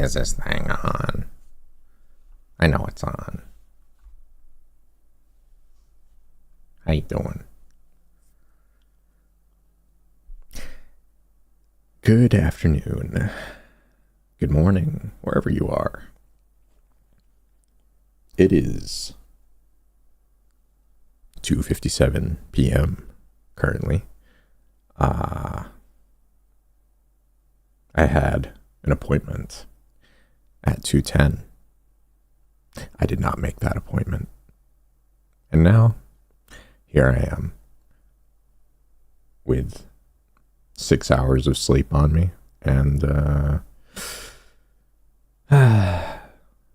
Is this thing on? I know it's on. How you doing? Good afternoon. Good morning, wherever you are. It is 2:57 p.m. currently. I had an appointment at 2:10. I did not make that appointment. And now, here I am with 6 hours of sleep on me and a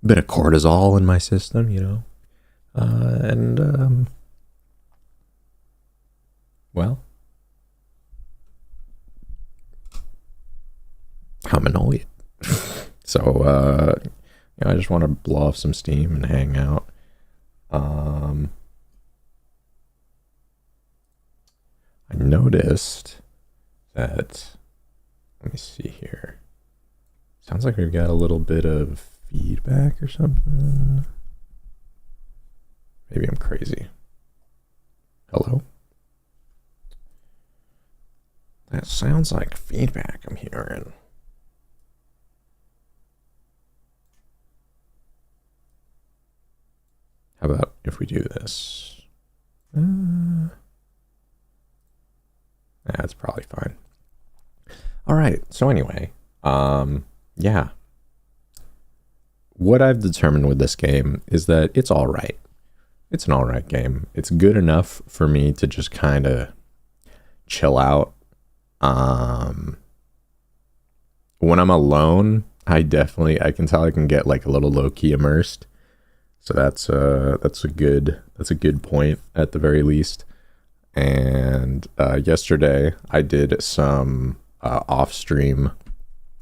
bit of cortisol in my system, you know. Well, I'm annoyed. So, I just want to blow off some steam and hang out. I noticed that, let me see here. Sounds like we've got a little bit of feedback or something. Maybe I'm crazy. Hello? That sounds like feedback I'm hearing. How about if we do this? That's probably fine. All right. So anyway, yeah. What I've determined with this game is that it's all right. It's an all right game. It's good enough for me to just kind of chill out. When I'm alone, I can tell I can get like a little low key immersed. So that's a good point at the very least. And yesterday I did some off stream,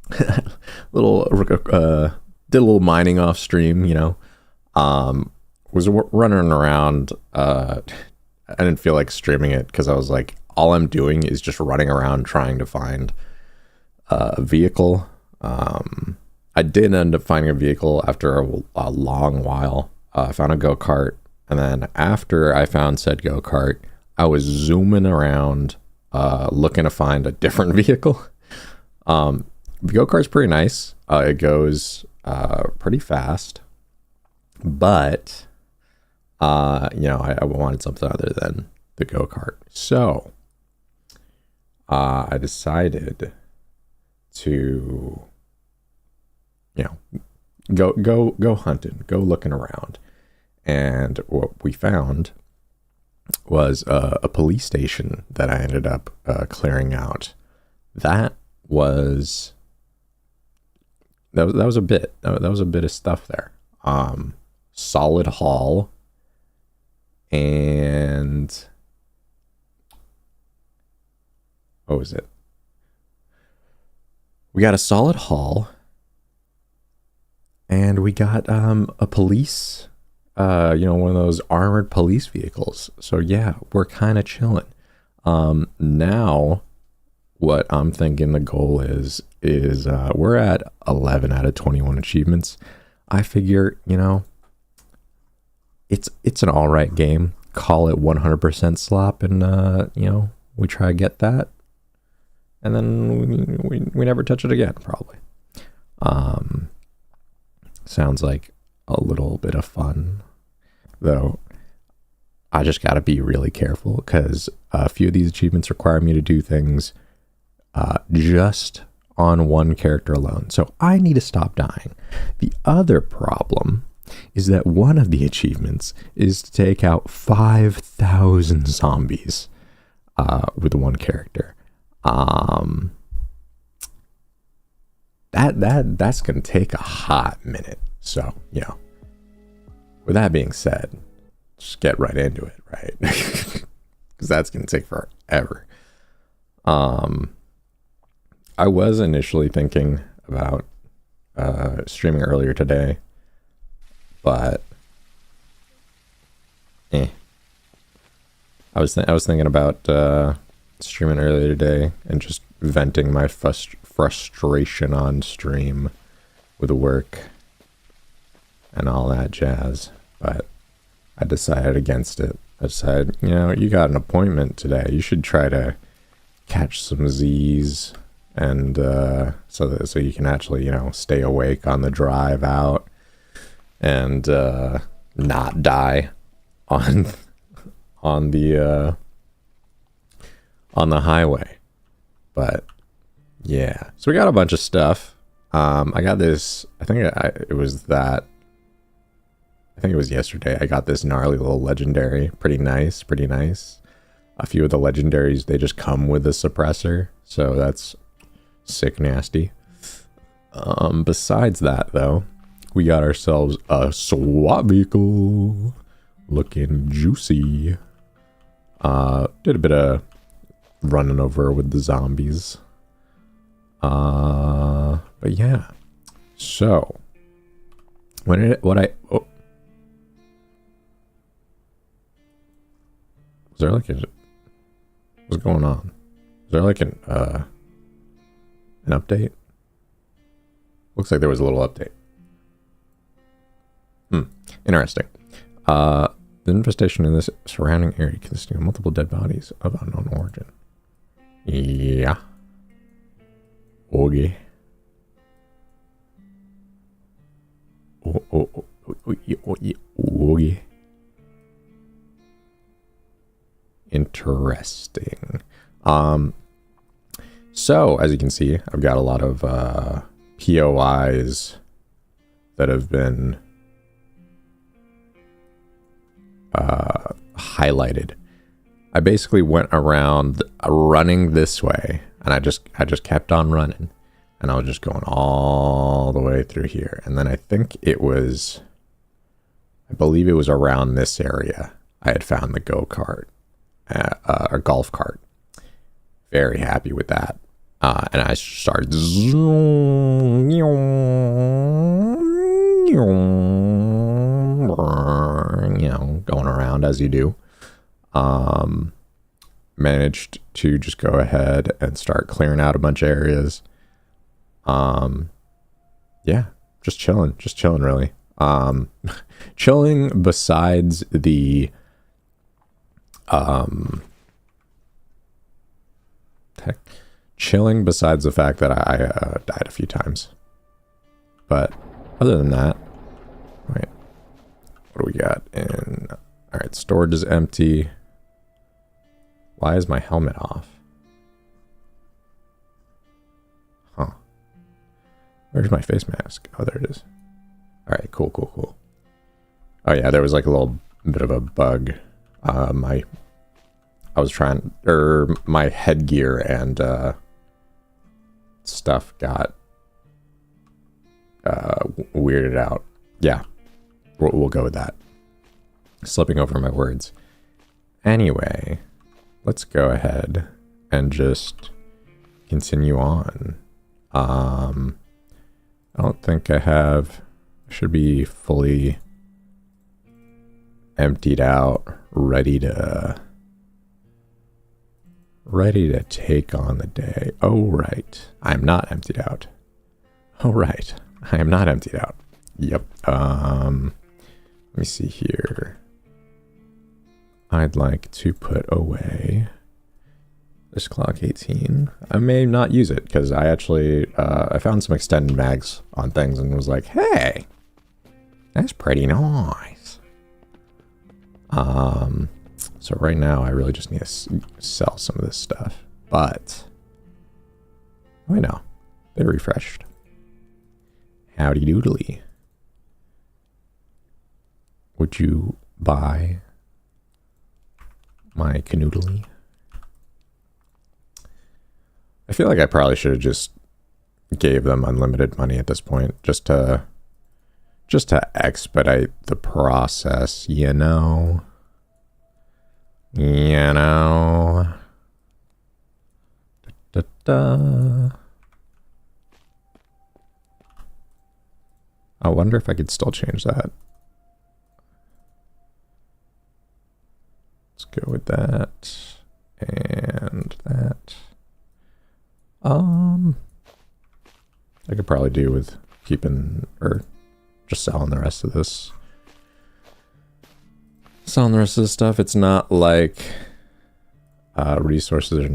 did a little mining off stream. You know, was running around. I didn't feel like streaming it because I was like, all I'm doing is just running around trying to find a vehicle. I did end up finding a vehicle after a long while. I found a go-kart, and then after I found said go-kart, I was zooming around looking to find a different vehicle. The go-kart's pretty nice. It goes pretty fast, but I wanted something other than the go-kart. So I decided to go hunting, go looking around. And what we found was a police station that I ended up clearing out. That was a bit. That was a bit of stuff there. Solid haul, and what was it? We got a solid haul, and we got a police. One of those armored police vehicles. So yeah, we're kind of chilling. Now what I'm thinking the goal is we're at 11 out of 21 achievements. I figure, it's an all right game. Call it 100% slop, and we try to get that, and then we never touch it again, probably. Sounds like a little bit of fun, though. I just got to be really careful because a few of these achievements require me to do things just on one character alone. So I need to stop dying. The other problem is that one of the achievements is to take out 5,000 zombies with one character. That's going to take a hot minute. So, with that being said, just get right into it, right? Because that's going to take forever. I was initially thinking about streaming earlier today, but I was thinking about streaming earlier today and just venting my frustration on stream with work and all that jazz, but I decided against it. I decided, you know, you got an appointment today. You should try to catch some Z's, and so you can actually, you know, stay awake on the drive out and not die on the highway. But yeah, so we got a bunch of stuff. I got this. I think it was yesterday. I got this gnarly little legendary. Pretty nice. Pretty nice. A few of the legendaries, they just come with a suppressor, so that's sick nasty. Besides that, though, we got ourselves a SWAT vehicle, looking juicy. Did a bit of running over with the zombies. But yeah. So was there like what's going on? Is there like an update? Looks like there was a little update. Interesting. The infestation in this surrounding area consisting of multiple dead bodies of unknown origin. Yeah. Okay. Okay. Interesting. So as you can see, I've got a lot of POIs that have been highlighted. I basically went around running this way, and I just kept on running, and I was just going all the way through here, and then I believe it was around this area I had found the go-kart, or golf cart. Very happy with that. And I started going around as you do. Managed to just go ahead and start clearing out a bunch of areas. Yeah, just chilling really. Chilling besides the chilling besides the fact that I died a few times. But other than that, wait, what do we got in? All right, storage is empty. Why is my helmet off? Huh. Where's my face mask? Oh, there it is. All right, cool. Oh yeah, there was like a little bit of a bug. My headgear and stuff got weirded out. Yeah, we'll go with that. Slipping over my words. Anyway, let's go ahead and just continue on. I don't think I should be fully emptied out, ready to take on the day. Oh, right. I'm not emptied out. Oh, right. I am not emptied out. Yep. Let me see here. I'd like to put away this Glock 18. I may not use it because I actually, I found some extended mags on things and was like, hey, that's pretty nice. So right now I really just need to sell some of this stuff, but I know they're refreshed. Howdy doodly. Would you buy my canoodly? I feel like I probably should have just gave them unlimited money at this point, just to expedite the process, you know. Da, da, da. I wonder if I could still change that. Let's go with that and that. I could probably do with keeping, or just selling the rest of this. Selling the rest of this stuff. It's not like resources are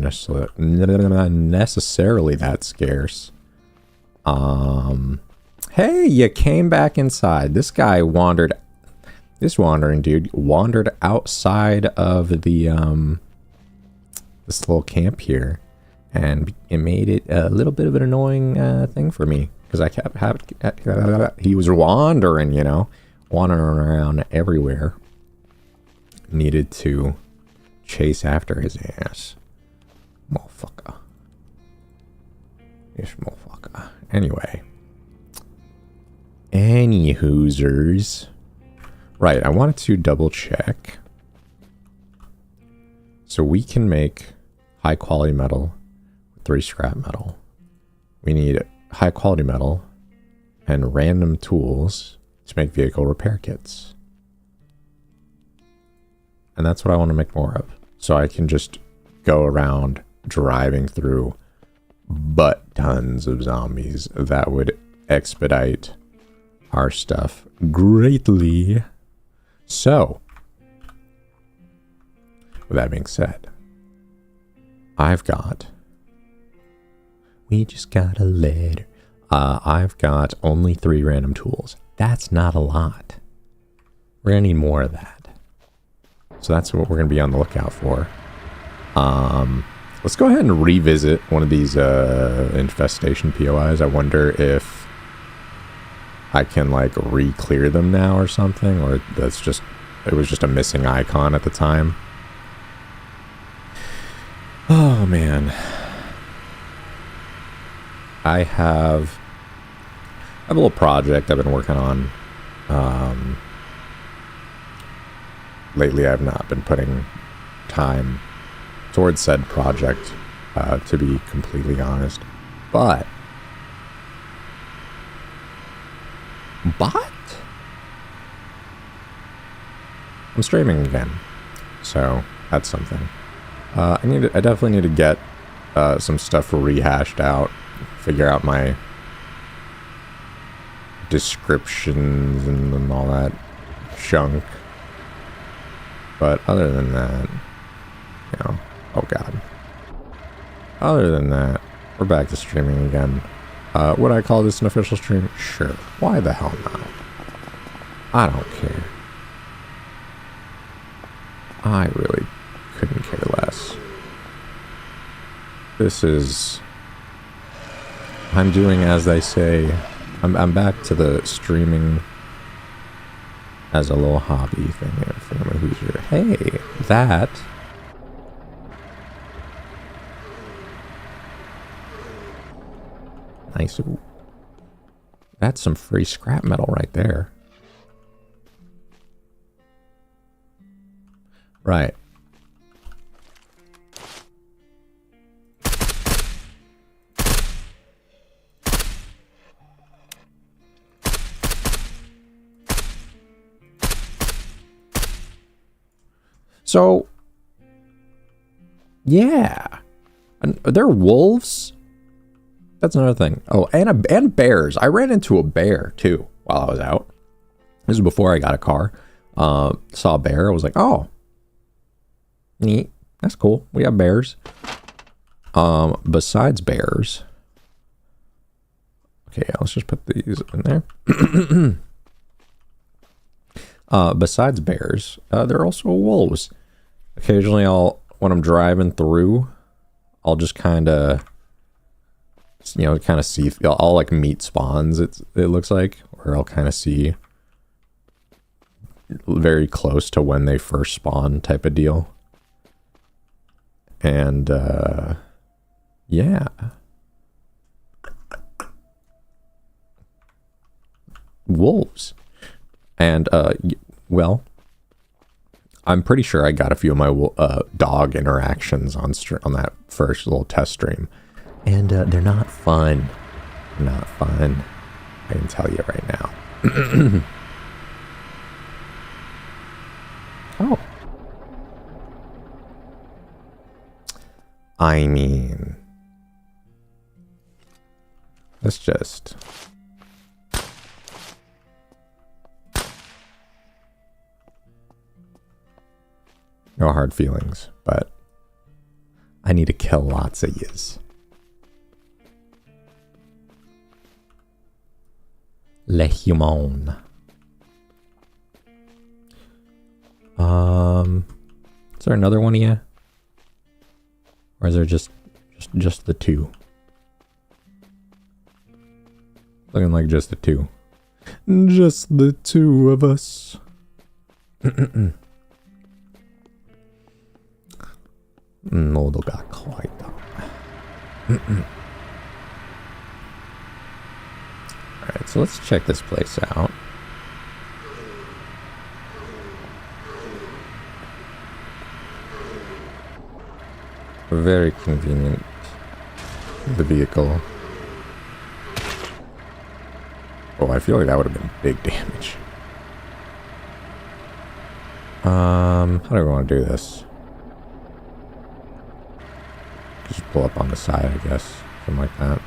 necessarily that scarce. Hey, you came back inside. This guy wandered. This wandering dude wandered outside of the this little camp here, and it made it a little bit of an annoying thing for me because I kept he was wandering, you know, wandering around everywhere. Needed to chase after his ass, motherfucker. This motherfucker. Anyway. Any hoosers. Right, I wanted to double check. So we can make high quality metal with 3 scrap metal. We need high quality metal and random tools to make vehicle repair kits. And that's what I want to make more of. So I can just go around driving through butt tons of zombies. That would expedite our stuff greatly. So, with that being said, we just got a letter. I've got only 3 random tools. That's not a lot. We're gonna need more of that. So that's what we're gonna be on the lookout for. Let's go ahead and revisit one of these infestation POIs. I wonder if I can like re-clear them now or something, or that's just, it was just a missing icon at the time. Oh man. I have a little project I've been working on. Lately I've not been putting time towards said project, to be completely honest. But I'm streaming again, so that's something. I definitely need to get some stuff rehashed out, figure out my descriptions and all that junk. But other than that, you know, oh god. Other than that, we're back to streaming again. Would I call this an official stream? Sure. Why the hell not? I don't care. I really couldn't care less. This is... I'm doing as they say. I'm back to the streaming as a little hobby thing. Hoosier. Hey, that... Nice. Ooh. That's some free scrap metal right there. Right. So, yeah. Are there wolves? That's another thing. Oh, and bears. I ran into a bear, too, while I was out. This is before I got a car. Saw a bear. I was like, oh. Neat. That's cool. We have bears. Besides bears. Okay, let's just put these in there. Besides bears, there are also wolves. Occasionally, when I'm driving through, I'll just kind of, you know, kind of see, I'll like meet spawns, it looks like, or I'll kind of see very close to when they first spawn type of deal. And, yeah. Wolves. And, well, I'm pretty sure I got a few of my dog interactions on that first little test stream. And they're not fun. Not fun. I can tell you right now. Oh. I mean, let's just No hard feelings, but I need to kill lots of yous. Le human. Is there another one of you? Or is there just the two? Looking like just the two. Just the two of us. 노도가 커있다. Alright, so let's check this place out. Very convenient. The vehicle. Oh, I feel like that would have been big damage. How do we want to do this? Just pull up on the side, I guess. Something like that.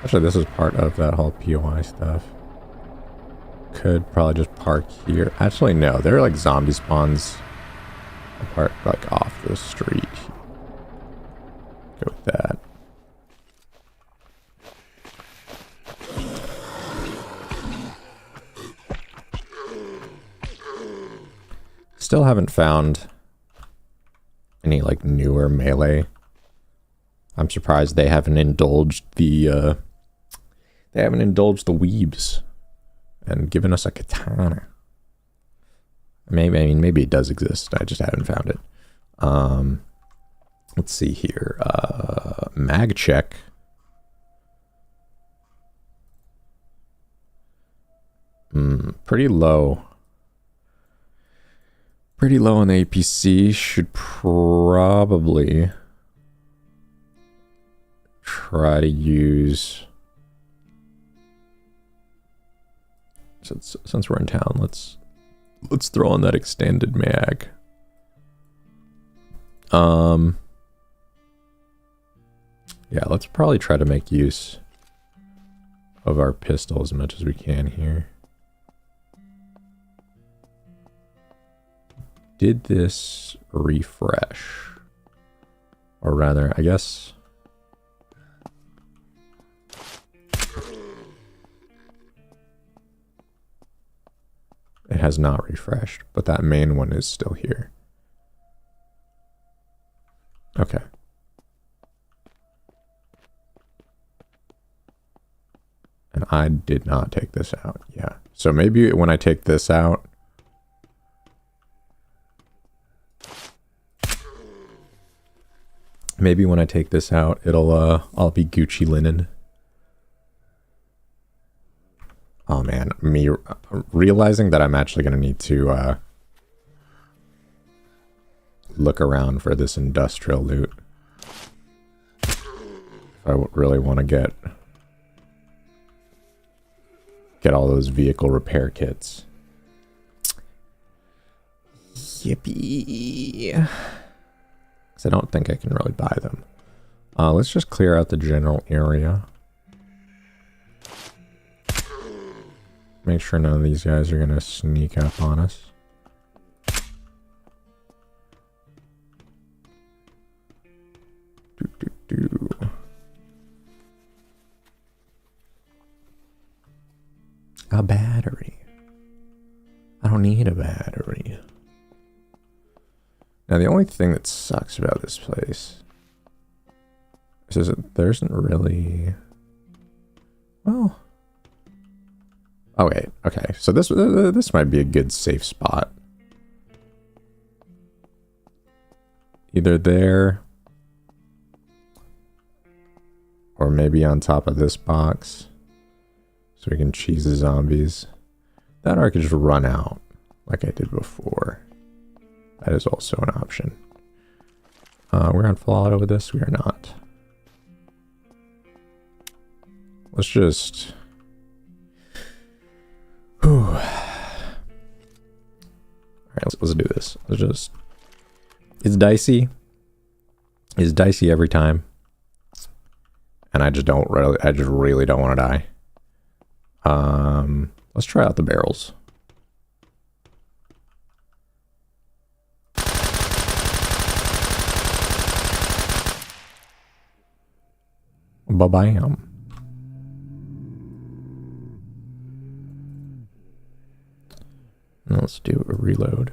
Actually, this is part of that whole POI stuff. Could probably just park here. Actually, no. There are like zombie spawns apart, like off the street. Go with that. Still haven't found any like newer melee. I'm surprised they haven't indulged the weebs and given us a katana. Maybe it does exist. I just haven't found it. Let's see here. Mag check. Pretty low. Pretty low on the APC. Should probably try to use... Since we're in town, let's throw on that extended mag. Yeah, let's probably try to make use of our pistol as much as we can here. Did this refresh? Or rather, I guess... It has not refreshed, but that main one is still here. Okay. And I did not take this out. Yeah. So maybe when I take this out, it'll I'll be Gucci linen. Oh man, me realizing that I'm actually going to need to look around for this industrial loot. If I really want to get all those vehicle repair kits. Yippee. Because I don't think I can really buy them. Let's just clear out the general area. Make sure none of these guys are going to sneak up on us. A battery. I don't need a battery. Now, the only thing that sucks about this place is that there isn't really... Well... Oh wait, okay. So this might be a good safe spot. Either there, or maybe on top of this box, so we can cheese the zombies. That or I could just run out, like I did before. That is also an option. We're on full auto with this. We are not. Let's just... Whew. Alright, let's do this. Let's just... It's dicey. It's dicey every time. And I just really don't want to die. Let's try out the barrels. Ba-bam. Let's do a reload.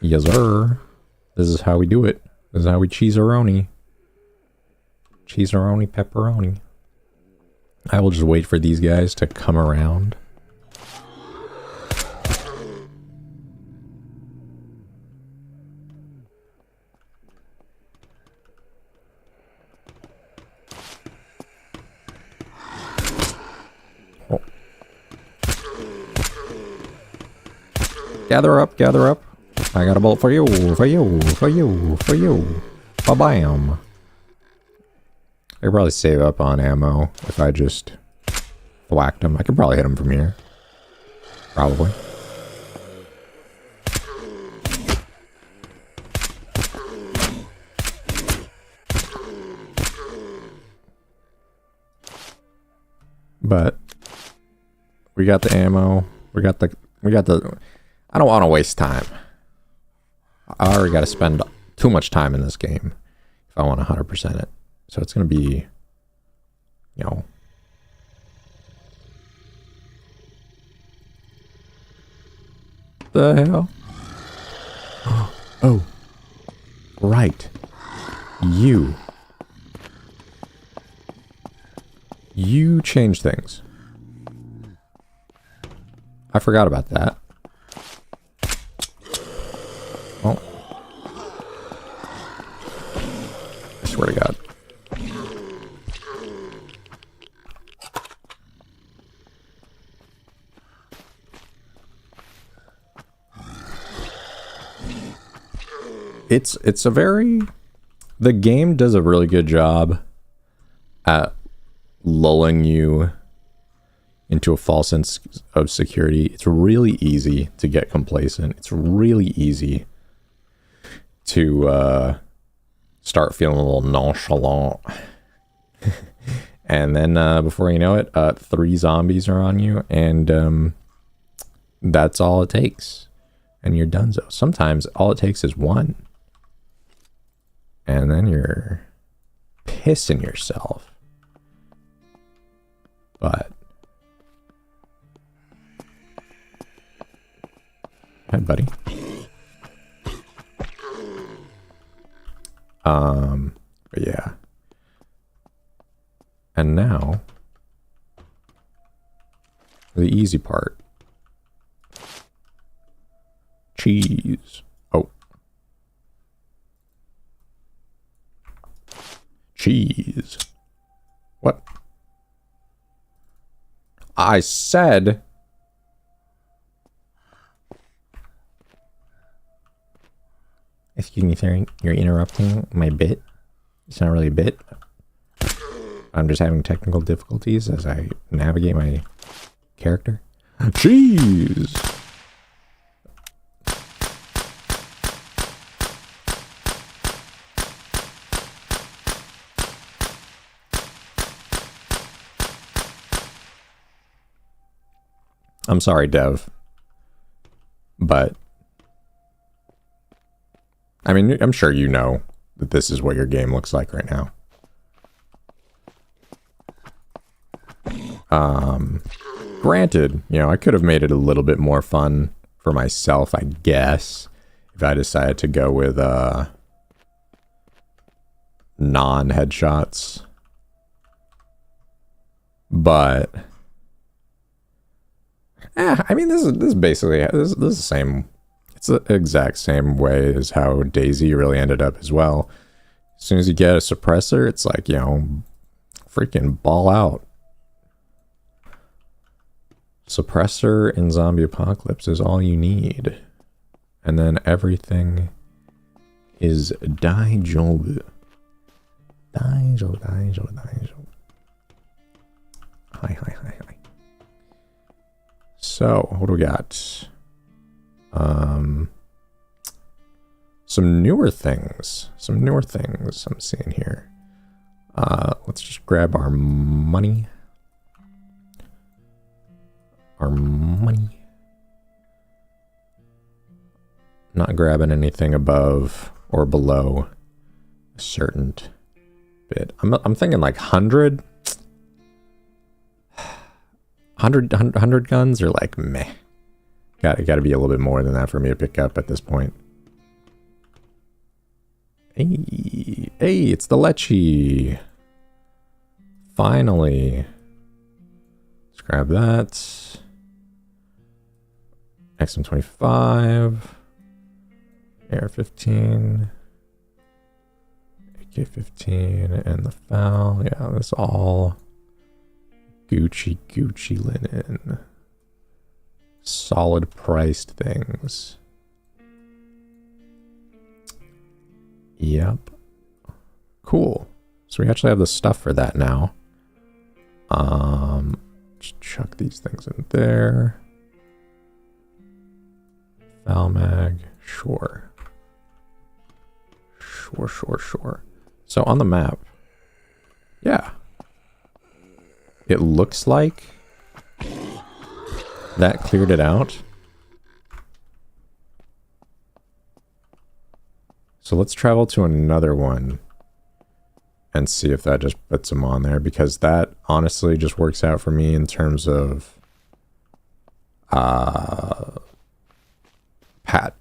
Yes, sir. This is how we do it. This is how we cheese-a-roni. Cheese-a-roni, pepperoni. I will just wait for these guys to come around. Oh. Gather up, gather up. I got a bolt for you, for you, for you, for you. Ba-bam. I could probably save up on ammo if I just whacked him. I could probably hit him from here. Probably. But we got the ammo. We got the I don't want to waste time. I already got to spend too much time in this game if I want to 100% it. So it's going to be, you know. The hell? Oh. Right. You change things. I forgot about that. Oh. I swear to God. It's a very... The game does a really good job at lulling you into a false sense of security. It's really easy to get complacent. It's really easy to start feeling a little nonchalant. And then before you know it, 3 zombies are on you, and that's all it takes. And you're donezo. Sometimes all it takes is 1. And then you're pissing yourself. But hi, buddy. But yeah. And now the easy part. Cheese. Oh. Cheese. What? I said... Excuse me, sir. You're interrupting my bit. It's not really a bit. I'm just having technical difficulties as I navigate my character. Cheese! I'm sorry, Dev. But... I mean, I'm sure you know that this is what your game looks like right now. Granted, you know, I could have made it a little bit more fun for myself, I guess, if I decided to go with non-headshots. But I mean, this is basically this is the same. It's the exact same way as how Daisy really ended up as well. As soon as you get a suppressor, it's like, you know, freaking ball out. Suppressor in Zombie Apocalypse is all you need. And then everything is daijoubu. Daijoubu. Hi. So, what do we got? Some newer things. Some newer things I'm seeing here. Let's just grab our money. Our money. Not grabbing anything above or below a certain bit. I'm thinking like 100. 100 guns are like meh. Gotta be a little bit more than that for me to pick up at this point. Hey, it's the Lechy. Finally. Let's grab that. XM25. AR-15. AK-15 and the FAL. Yeah, that's all Gucci linen. Solid priced things. Yep. Cool. So we actually have the stuff for that now. Just chuck these things in there. FAL mag. Sure. Sure. So on the map, yeah, it looks like that cleared it out. So let's travel to another one and see if that just puts them on there, because that honestly just works out for me in terms of pat.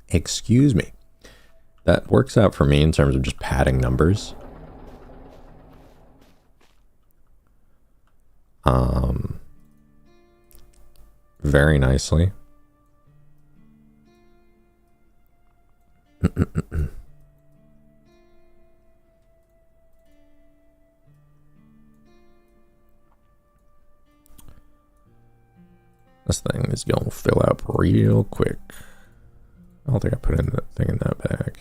Excuse me. That works out for me in terms of just padding numbers. Very nicely. This thing is gonna fill up real quick. I don't think I put in that thing in that bag.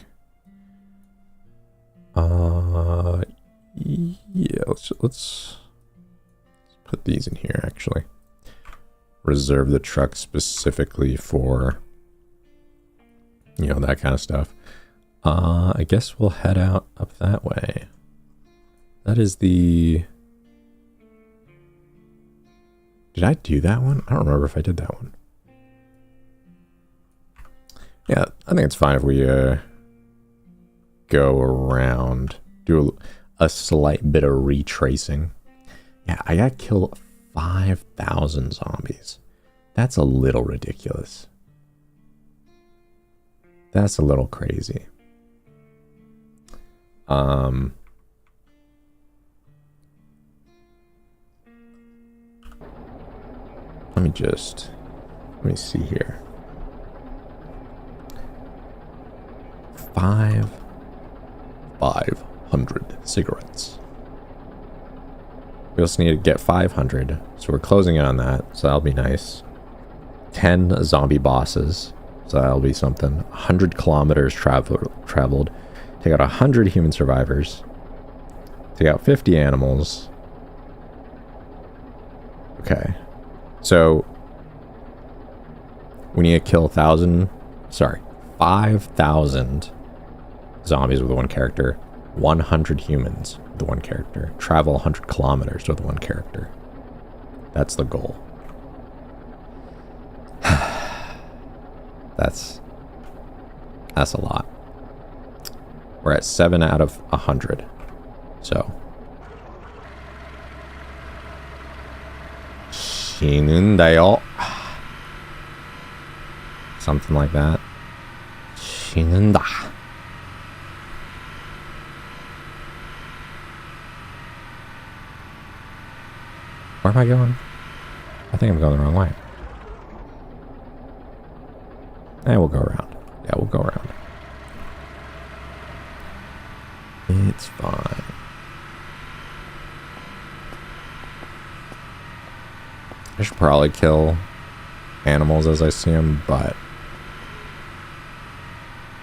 Yeah, let's put these in here actually. Reserve the truck specifically for, you know, that kind of stuff. I guess we'll head out up that way. That is the... Did I do that one? I don't remember if I did that one. Yeah, I think it's fine if we go around, do a slight bit of retracing. Yeah, I got killed 5,000 zombies. That's a little ridiculous. That's a little crazy. Let me see here. 500 cigarettes. We also need to get 500, so we're closing in on that, so that'll be nice. 10 zombie bosses, so that'll be something. 100 kilometers traveled. Take out 100 human survivors. Take out 50 animals. Okay. So, we need to kill 5,000 zombies with one character. 100 humans with one character. Travel 100 kilometers with one character. That's the goal. That's a lot. We're at 7 out of 100. So. Shinundayo. Something like that. Shinunda. Where am I going? I think I'm going the wrong way. And we'll go around. Yeah, we'll go around. It's fine. I should probably kill animals as I see them, but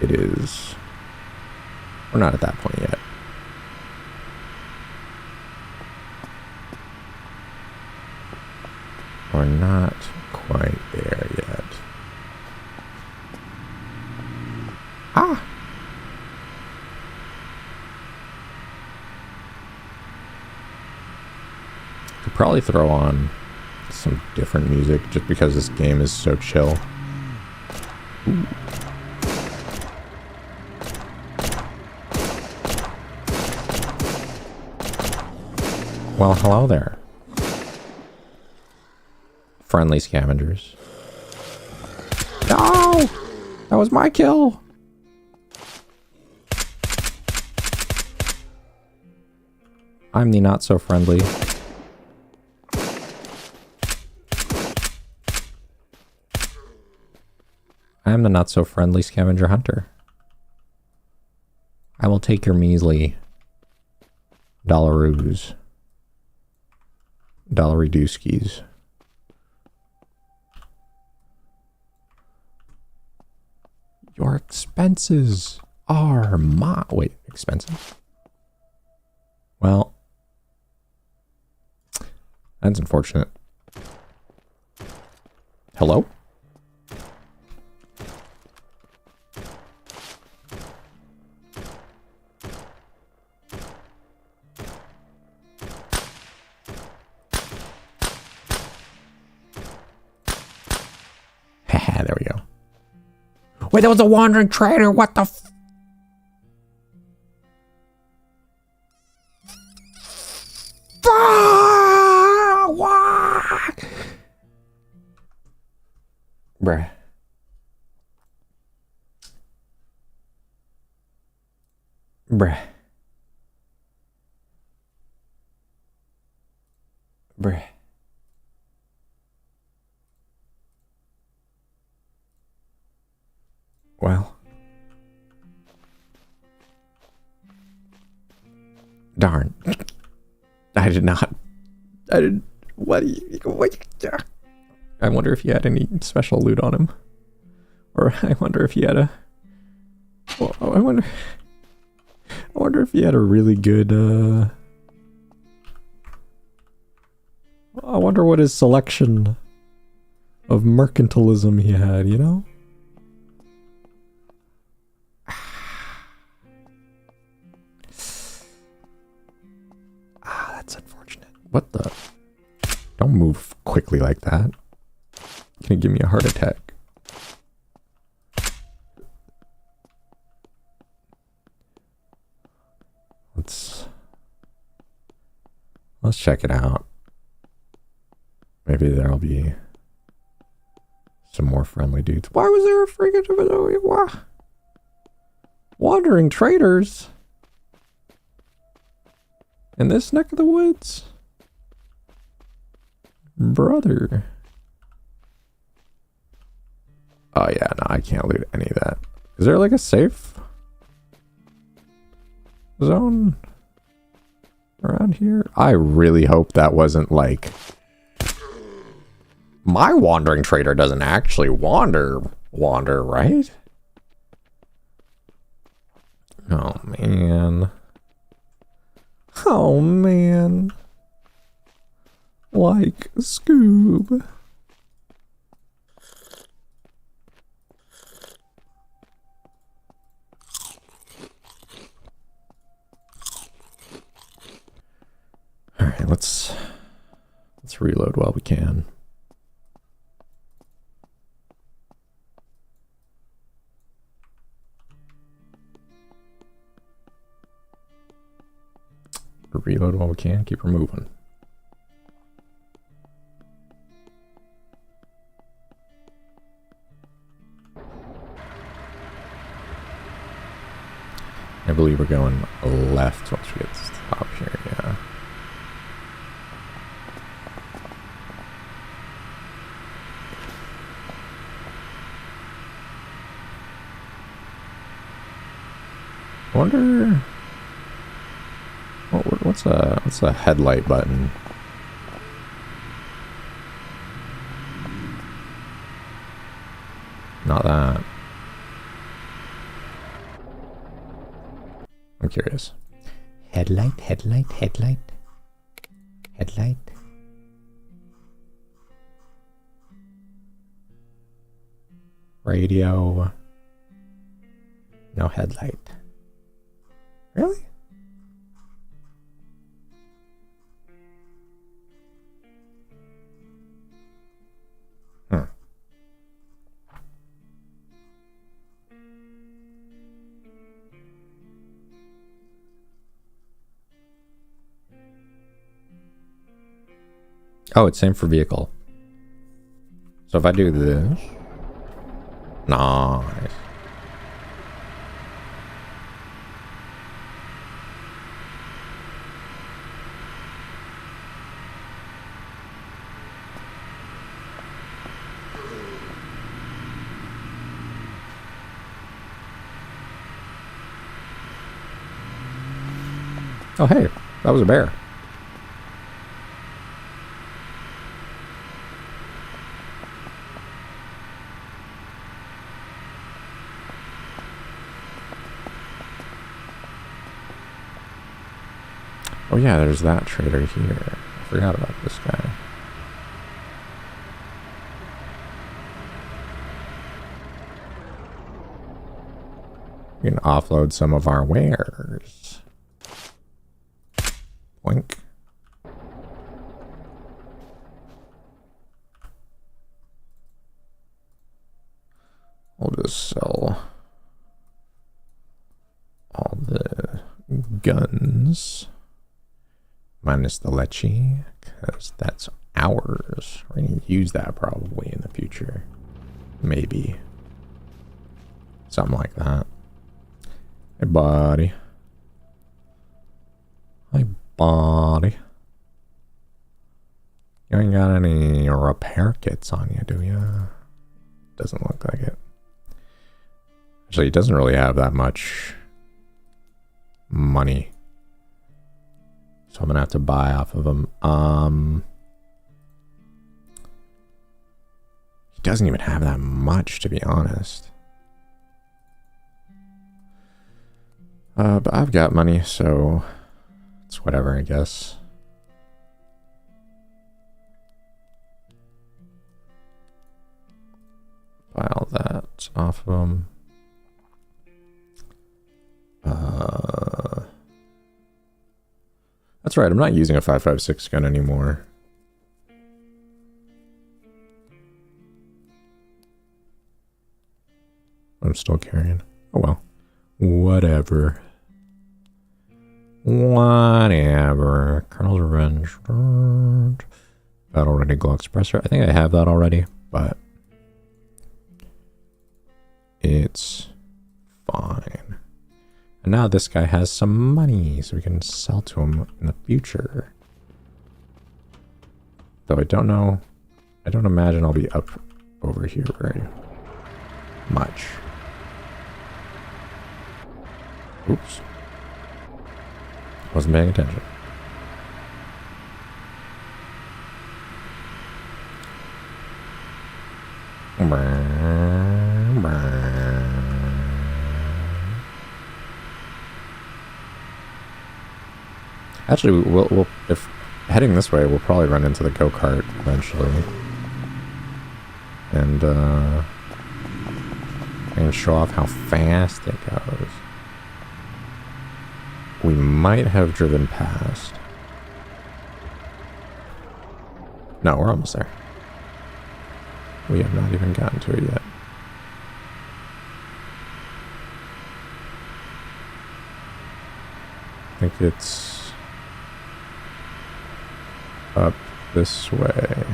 it is... We're not at that point yet. We're not quite there yet. Ah! Could probably throw on some different music just because this game is so chill. Ooh. Well, hello there. Friendly scavengers. No! That was my kill! I'm the not so friendly. I am the not so friendly scavenger hunter. I will take your measly dollaroos. Dollary dooskies. Your expenses are my... Wait, expenses? Well, that's unfortunate. Hello? Haha, there we go. Wait, that was a wandering trader. What the f... What? Bruh. Bruh. Bruh. Well. Darn. I did not. I didn't. What? I wonder if he had any special loot on him. Or I wonder if he had a... Well, I wonder if he had a really good, I wonder what his selection of mercantilism he had, you know? Ah, that's unfortunate. What the? Don't move quickly like that. You're gonna give me a heart attack. Let's check it out. Maybe there'll be some more friendly dudes. Why was there a friggin' wandering traders in this neck of the woods? Brother. Oh yeah, no, I can't loot any of that. Is there like a safe zone around here? I really hope that wasn't like... My wandering trader doesn't actually wander, right? Oh, man. Oh, man. Like Scoob. Alright, let's reload while we can. Reload while we can, keep her moving. I believe we're going left once we get to the top here, yeah. I wonder... What's a headlight button? Not that. I'm curious. Headlight, headlight, headlight. Headlight. Radio. No headlight. Really? Hmm. Oh, it's same for vehicle. So if I do this, nice. Oh, hey, that was a bear. Oh yeah, there's that trader here. I forgot about this guy. We can offload some of our wares. Boink. We'll just sell all the guns. Minus the leche, because that's ours. We're going to use that probably in the future. Maybe. Something like that. Hey, buddy. Hi, buddy. You ain't got any repair kits on you, do you? Doesn't look like it. Actually, he doesn't really have that much money. So I'm gonna have to buy off of him. He doesn't even have that much, to be honest. But I've got money, so it's whatever, I guess. Buy all that off of him. That's right, I'm not using a 5.56 gun anymore. I'm still carrying. Oh well. Whatever. Whatever. Colonel's Revenge. Battle Ready Glow Expressor. I think I have that already, but it's fine. And now this guy has some money, so we can sell to him in the future. Though I don't know. I don't imagine I'll be up over here very much. Oops. Wasn't paying attention. Actually, we'll if heading this way, we'll probably run into the go-kart eventually. And I can show off how fast it goes. We might have driven past. No, we're almost there. We have not even gotten to it yet. I think it's up this way.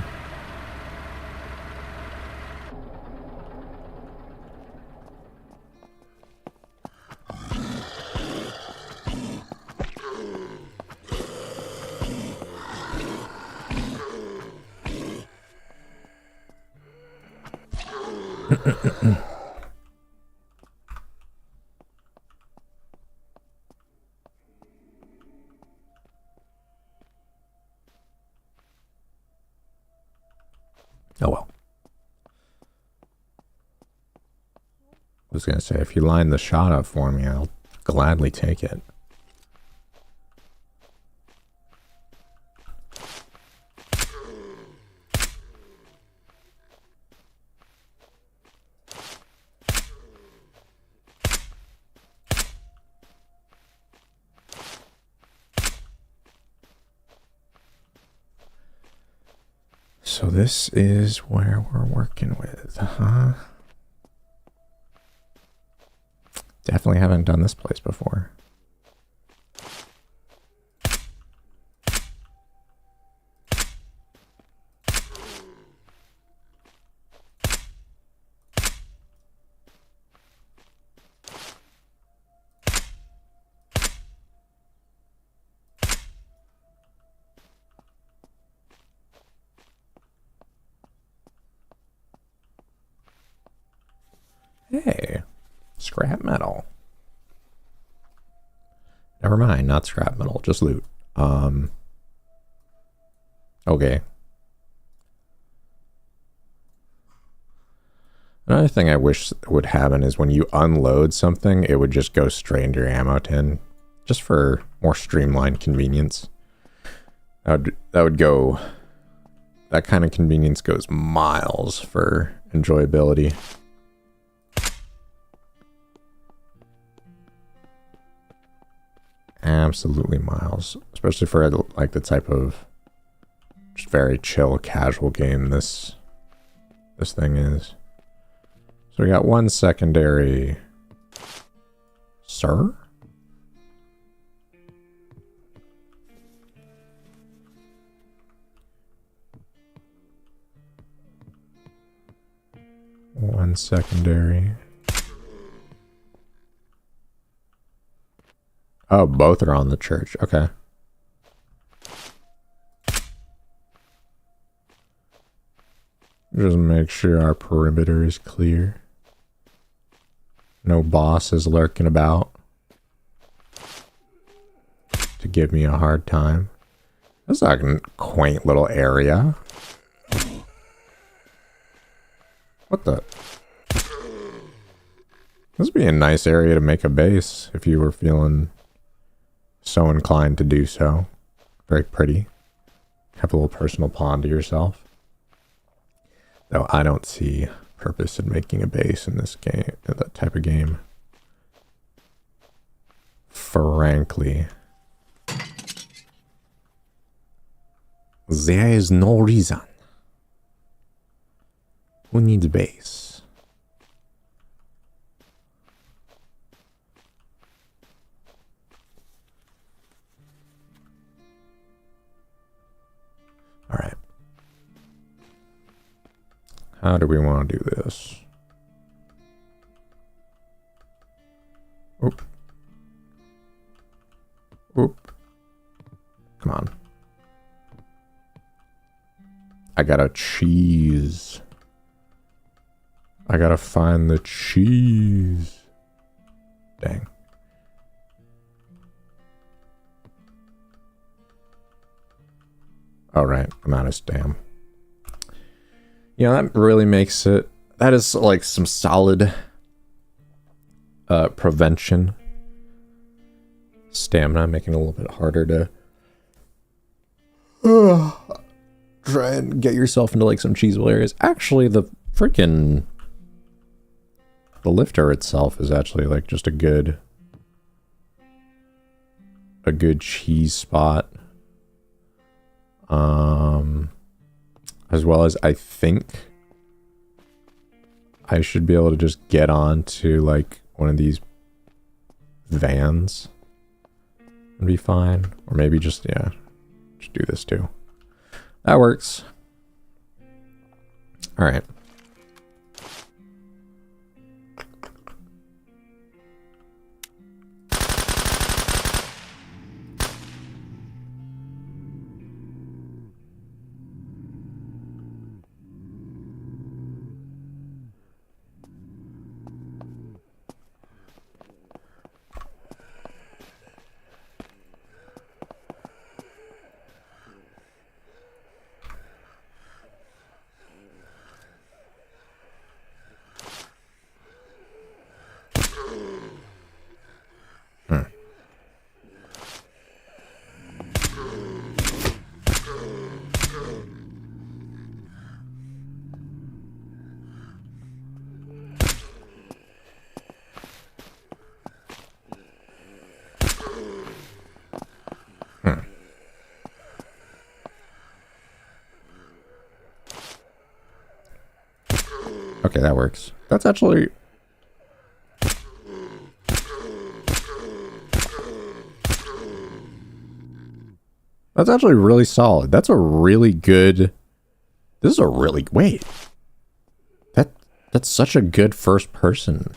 Oh well. I was gonna say, if you line the shot up for me, I'll gladly take it. So this is where we're working with, huh? Definitely haven't done this place before. Hey, scrap metal. Never mind, not scrap metal, just loot. Okay. Another thing I wish would happen is when you unload something, it would just go straight into your ammo tin, just for more streamlined convenience. That would go. That kind of convenience goes miles for enjoyability. Absolutely miles, especially for like the type of just very chill, casual game this thing is. So we got one secondary. Sir? One secondary. Oh, both are on the church. Okay. Just make sure our perimeter is clear. No boss is lurking about to give me a hard time. That's like a quaint little area. What the? This would be a nice area to make a base if you were feeling so inclined to do so. Very pretty. Have a little personal pond to yourself. Though I don't see purpose in making a base in this game, that type of game. Frankly. There is no reason. Who needs a base? All right. How do we want to do this? Oop. Oop. Come on. I gotta cheese. I gotta find the cheese. Dang. All right, I'm out of stam. You know, that really makes it... That is like some solid prevention. Stamina, making it a little bit harder to try and get yourself into like some cheesable areas. Actually, the freaking... The lifter itself is actually like just a good cheese spot. As well as I think I should be able to just get on to like one of these vans and be fine. Or maybe just, yeah, just do this too. That works. All right. Okay, that works. That's actually... That's actually really solid. That's a really good... This is a really... Wait. That's such a good first person.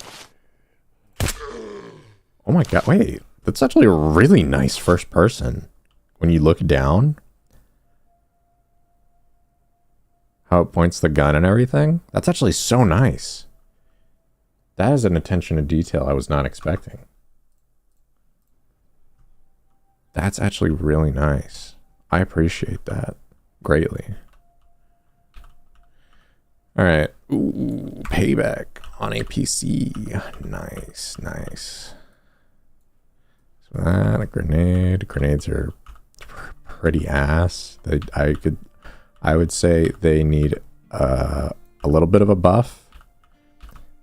Oh my god, wait. That's actually a really nice first person. When you look down. How it points the gun and everything. That's actually so nice. That is an attention to detail I was not expecting. That's actually really nice. I appreciate that greatly. Alright. Ooh, payback on a PC. Nice, nice. So that, a grenade. Grenades are pretty ass. I would say they need a little bit of a buff.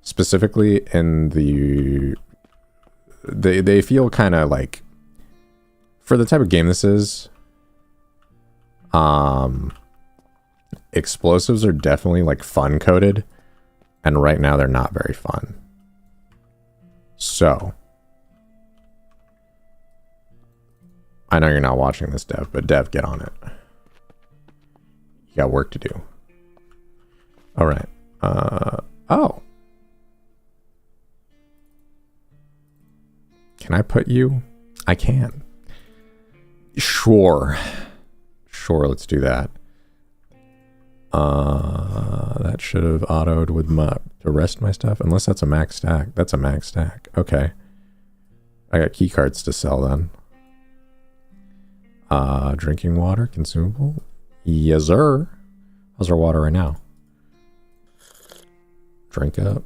Specifically in the... They feel kind of like... For the type of game this is... Explosives are definitely like fun coded, and right now they're not very fun. So I know you're not watching this, Dev, but Dev, get on it. You got work to do. All right. Oh. Can I put you? I can. Sure. Sure, let's do that. That should have autoed with the rest of my stuff. Unless that's a max stack. That's a max stack. Okay. I got key cards to sell then. Drinking water, consumable. Yes, sir. How's our water right now? Drink up.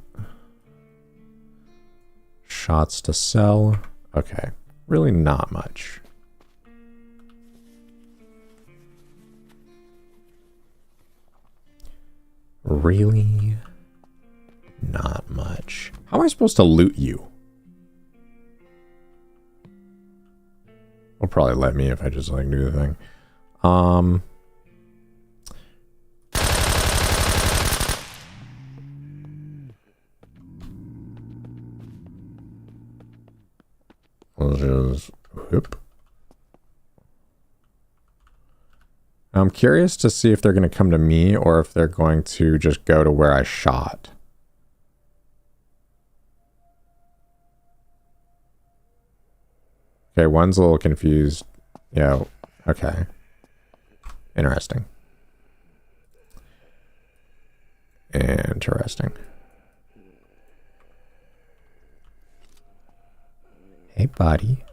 Shots to sell. Okay. Really not much. Really not much. How am I supposed to loot you? They'll probably let me if I just like do the thing. Let's just whoop. I'm curious to see if they're going to come to me or if they're going to just go to where I shot. Okay, one's a little confused. Yeah, okay. Interesting. Interesting. Hey, buddy.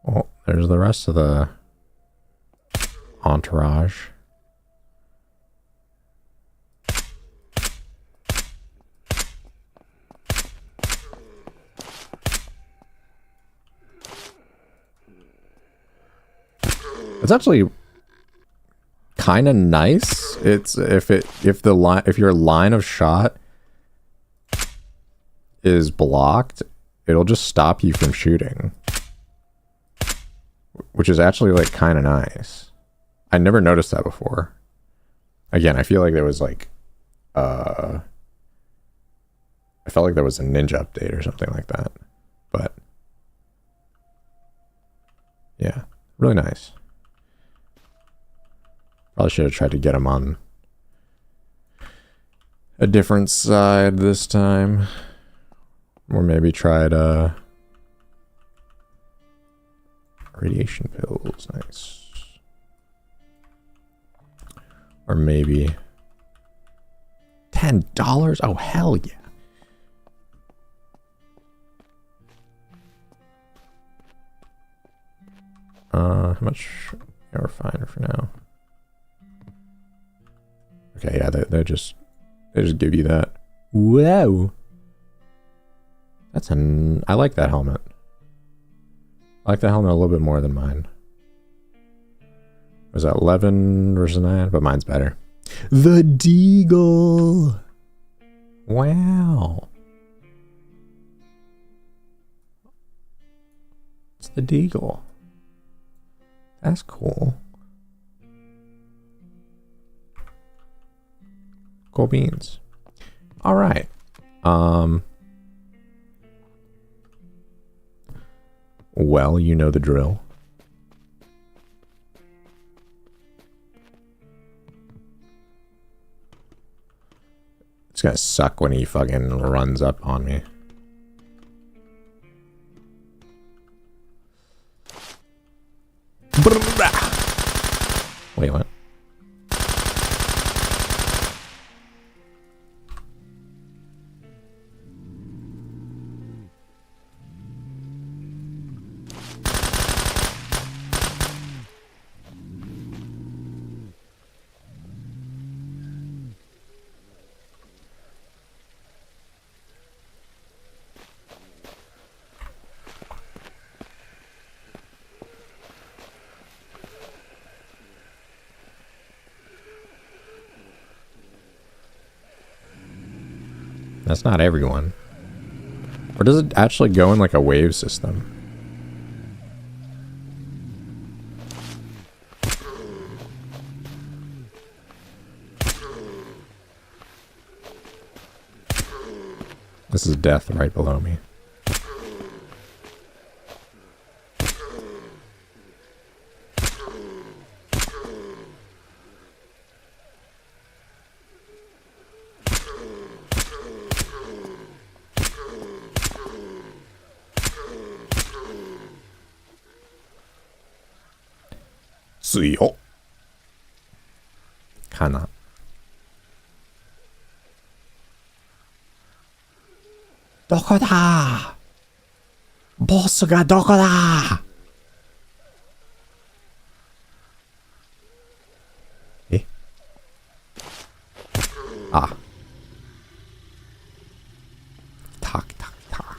Oh, there's the rest of the entourage. It's actually kind of nice. It's if your line of shot is blocked, it'll just stop you from shooting. Which is actually like kind of nice. I never noticed that before. Again, I feel like there was like I felt like there was a ninja update or something like that. But yeah, really nice. Probably should have tried to get him on a different side this time. Or maybe tried radiation pills. Nice. Or maybe $10. Oh, hell yeah. How much? Yeah, we're fine for now. Okay, yeah, they just give you that. Whoa. That's I like that helmet. I like that helmet a little bit more than mine. Was that 11 versus 9? But mine's better. The Deagle. Wow. It's the Deagle. That's cool. Cool beans. All right. Well, you know the drill. It's gonna suck when he fucking runs up on me. Wait, what? That's not everyone. Or does it actually go in like a wave system? This is death right below me. Suyo. Kana. どこだボスがどこだえあタクタクタク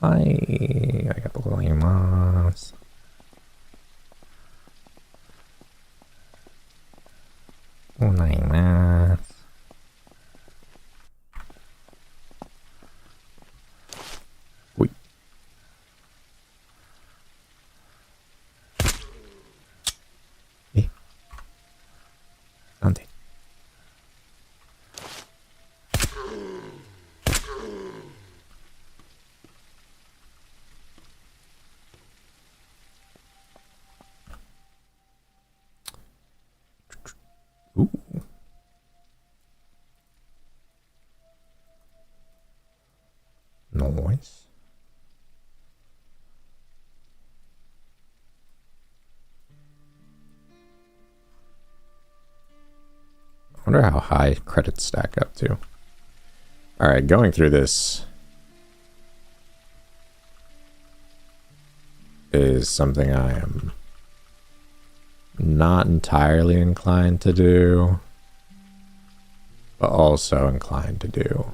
はい、ありがとうございます。ございます。おい。え？なんで？Ooh. Nice. I wonder how high credits stack up to. Alright, going through this is something I am not entirely inclined to do, but also inclined to do.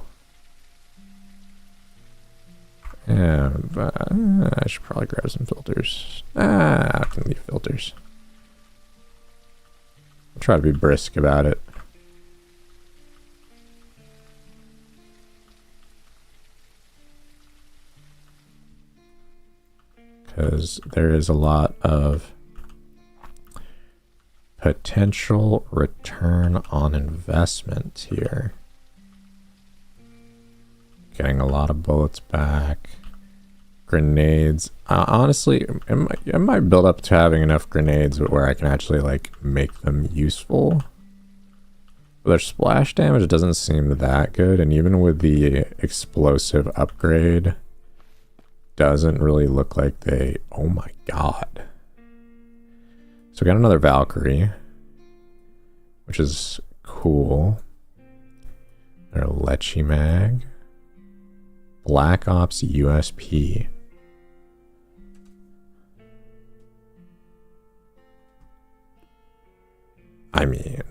Yeah, but I should probably grab some filters. I can leave filters. I'll try to be brisk about it. Because there is a lot of potential return on investment here. Getting a lot of bullets back. Grenades. Honestly, it might build up to having enough grenades where I can actually like make them useful. But their splash damage doesn't seem that good, and even with the explosive upgrade, doesn't really look like they... Oh my god. So we got another Valkyrie, which is cool. Another Lecce Mag. Black Ops USP. I mean...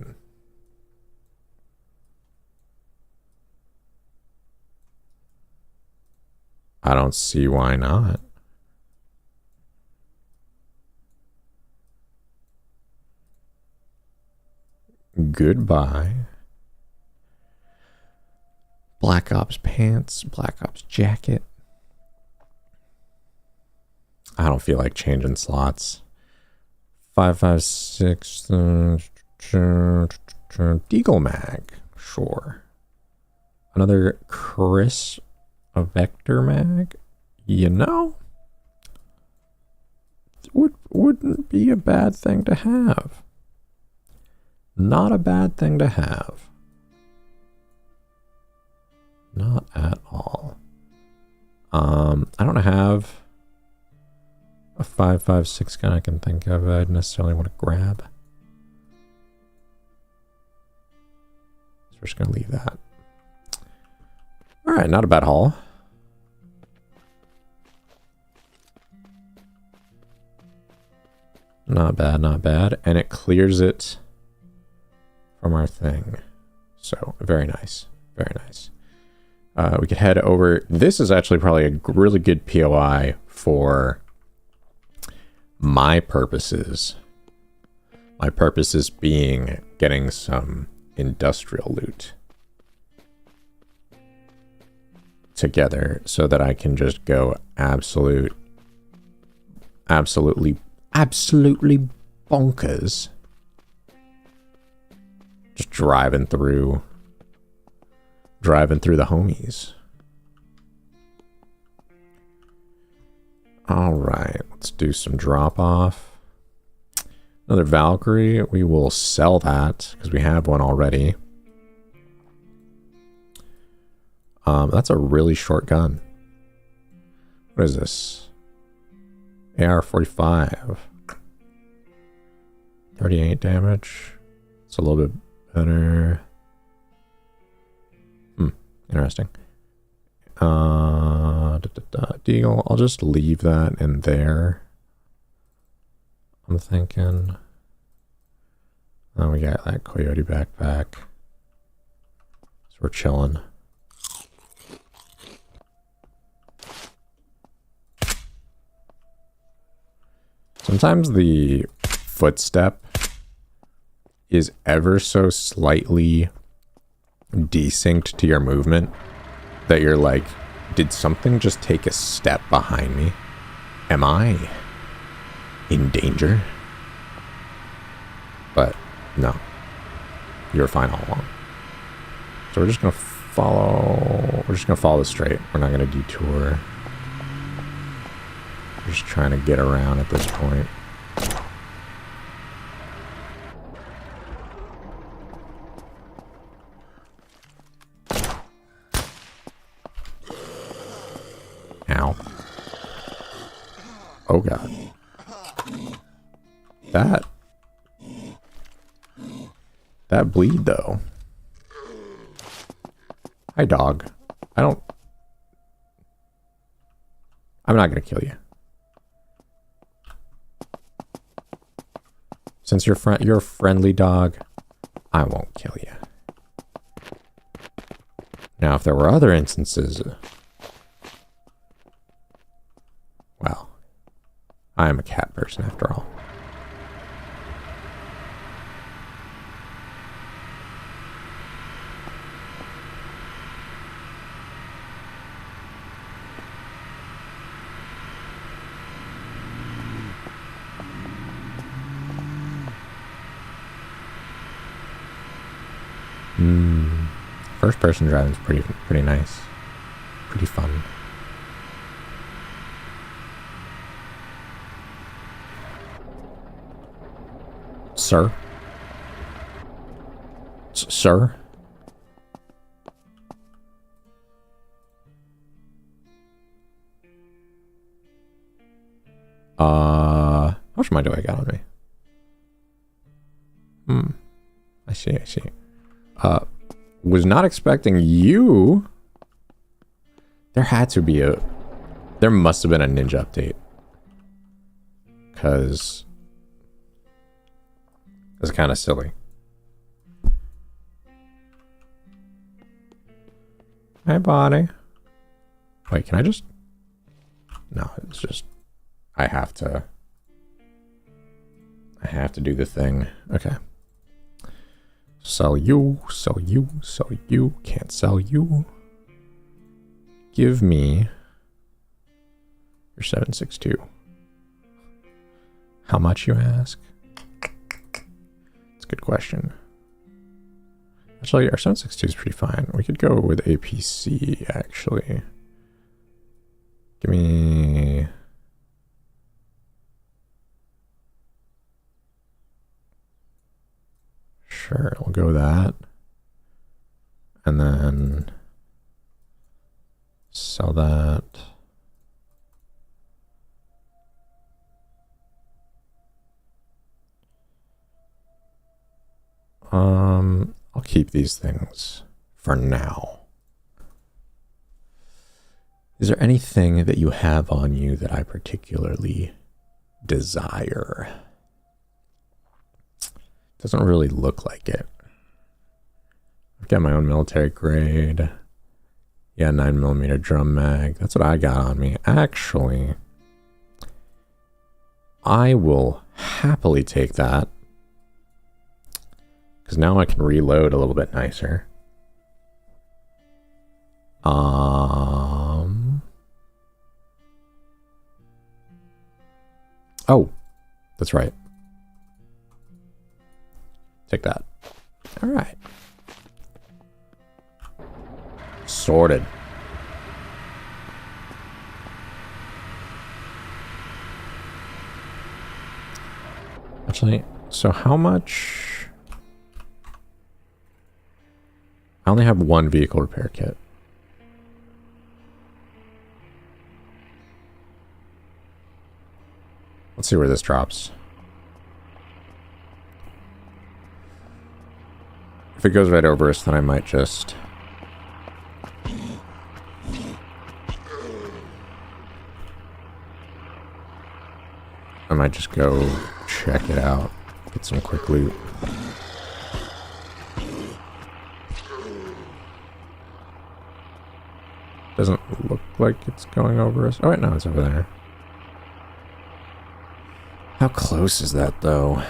I don't see why not. Goodbye. Black Ops pants, Black Ops jacket. I don't feel like changing slots. 556 Deagle Mag. Sure. Another Chris, a Vector Mag. You know, wouldn't be a bad thing to have. Not a bad thing to have. Not at all. I don't have a 556 gun I can think of I'd necessarily want to grab. So we're just going to leave that. Alright, not a bad haul. Not bad, not bad. And it clears it from our thing. So, very nice. Very nice. We could head over. This is actually probably a really good POI for my purposes. My purposes being getting some industrial loot together so that I can just go absolutely bonkers. Just driving through the homies. All right, let's do some drop off. Another Valkyrie. We will sell that because we have one already. That's a really short gun. What is this? AR-45. 38 damage. It's a little bit better. Interesting. Deagle. I'll just leave that in there. I'm thinking. Oh, we got that coyote backpack. So we're chilling. Sometimes the footstep is ever so slightly desynced to your movement that you're like, did something just take a step behind me? Am I in danger? But no, you're fine all along. So we're just gonna follow this straight. We're not gonna detour. We're just trying to get around at this point. Ow. Oh god. That bleed though. Hi dog. I'm not gonna kill you. Since you're a friendly dog, I won't kill you. Now if there were other instances, well, I am a cat person after all. First person driving is pretty nice. Pretty fun. Sir? Sir? How much money do I got on me? I see. Was not expecting you. There must have been a ninja update. Because it's kind of silly. Hi, buddy. Wait, can I just... No, it's just... I have to do the thing. Okay. Sell you, sell you, sell you. Can't sell you. Give me your 762. How much, you ask? It's a good question. Actually, our 762 is pretty fine. We could go with APC, actually. Give me... Sure, we'll go that. And then sell that. I'll keep these things for now. Is there anything that you have on you that I particularly desire? Doesn't really look like it. I've got my own military grade. Yeah, 9mm drum mag. That's what I got on me. Actually, I will happily take that. Because now I can reload a little bit nicer. Oh, that's right. Take that. All right. Sorted. Actually, so how much? I only have one vehicle repair kit. Let's see where this drops. If it goes right over us, then I might just... go check it out. Get some quick loot. Doesn't look like it's going over us. Oh, wait, no, it's over there. How close is that, though?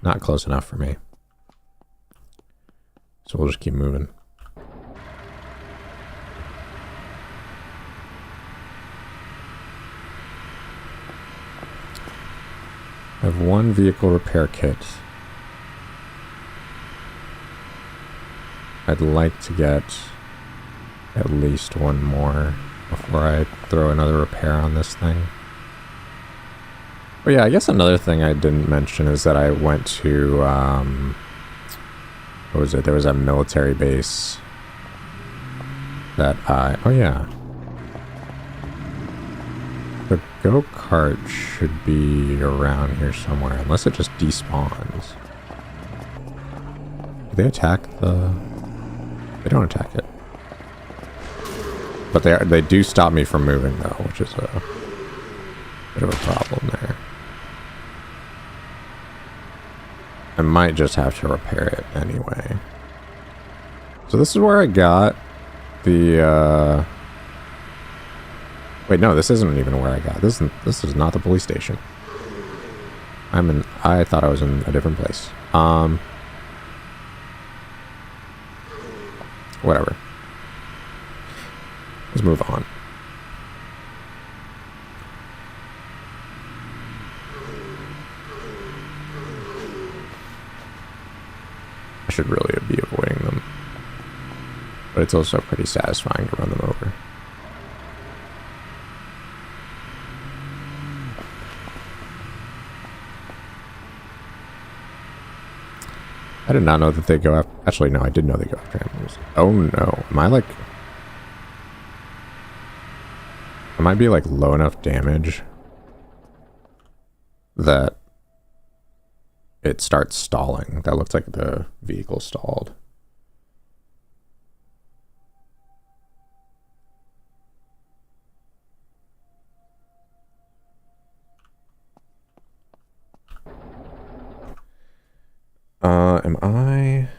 Not close enough for me. So we'll just keep moving. I have one vehicle repair kit. I'd like to get at least one more before I throw another repair on this thing. Oh yeah, I guess another thing I didn't mention is that I went to, what was it? There was a military base that oh yeah. The go-kart should be around here somewhere, unless it just despawns. Do they attack the... They don't attack it. But they do stop me from moving, though, which is a bit of a problem there. I might just have to repair it anyway. So this is where I got the... Wait, no, this isn't even where I got. This is not the police station. I thought I was in a different place. Whatever. Let's move on. I should really be avoiding them. But it's also pretty satisfying to run them over. I did not know that they go after... Actually, no, I did know they go after animals. Oh, no. Am I, like... I might be, like, low enough damage that it starts stalling. That looks like the vehicle stalled. Am I...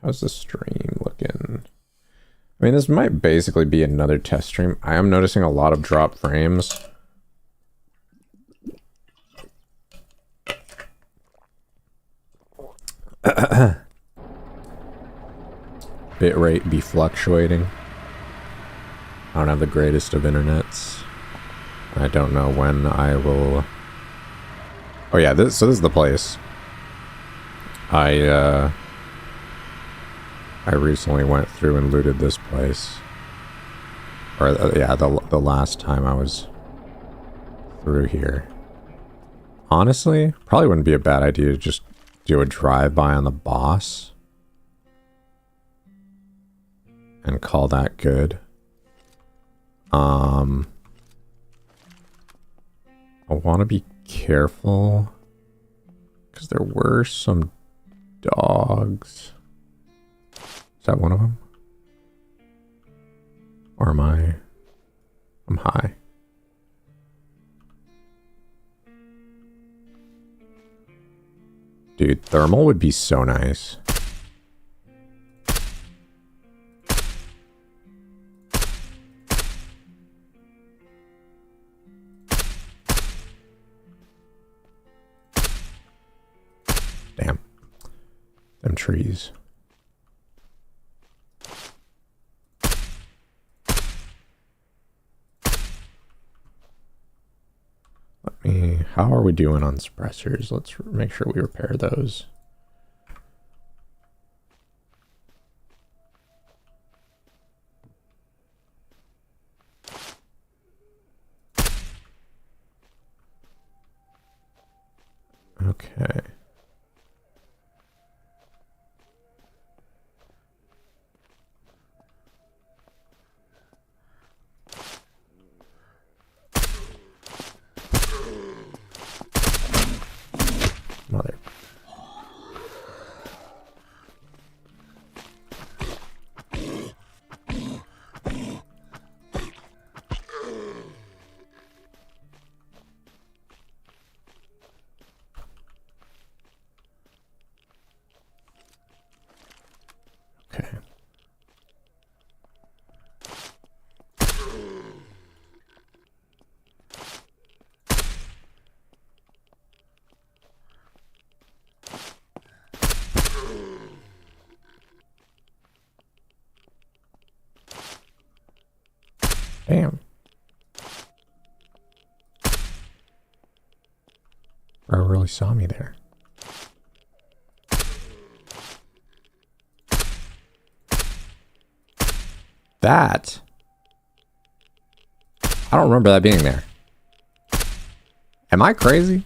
How's the stream looking? I mean, this might basically be another test stream. I am noticing a lot of drop frames. Bitrate be fluctuating. I don't have the greatest of internets. I don't know when I will... Oh yeah, so this is the place. I recently went through and looted this place. Or, yeah, the last time I was through here. Honestly, probably wouldn't be a bad idea to just do a drive-by on the boss. And call that good. I want to be careful. Because there were some dogs. Is that one of them? Or am I... I'm high. Dude, thermal would be so nice. Damn. Them trees. How are we doing on suppressors? Let's make sure we repair those. Okay. Mother. Okay. Damn. Bro really saw me there. That? I don't remember that being there. Am I crazy?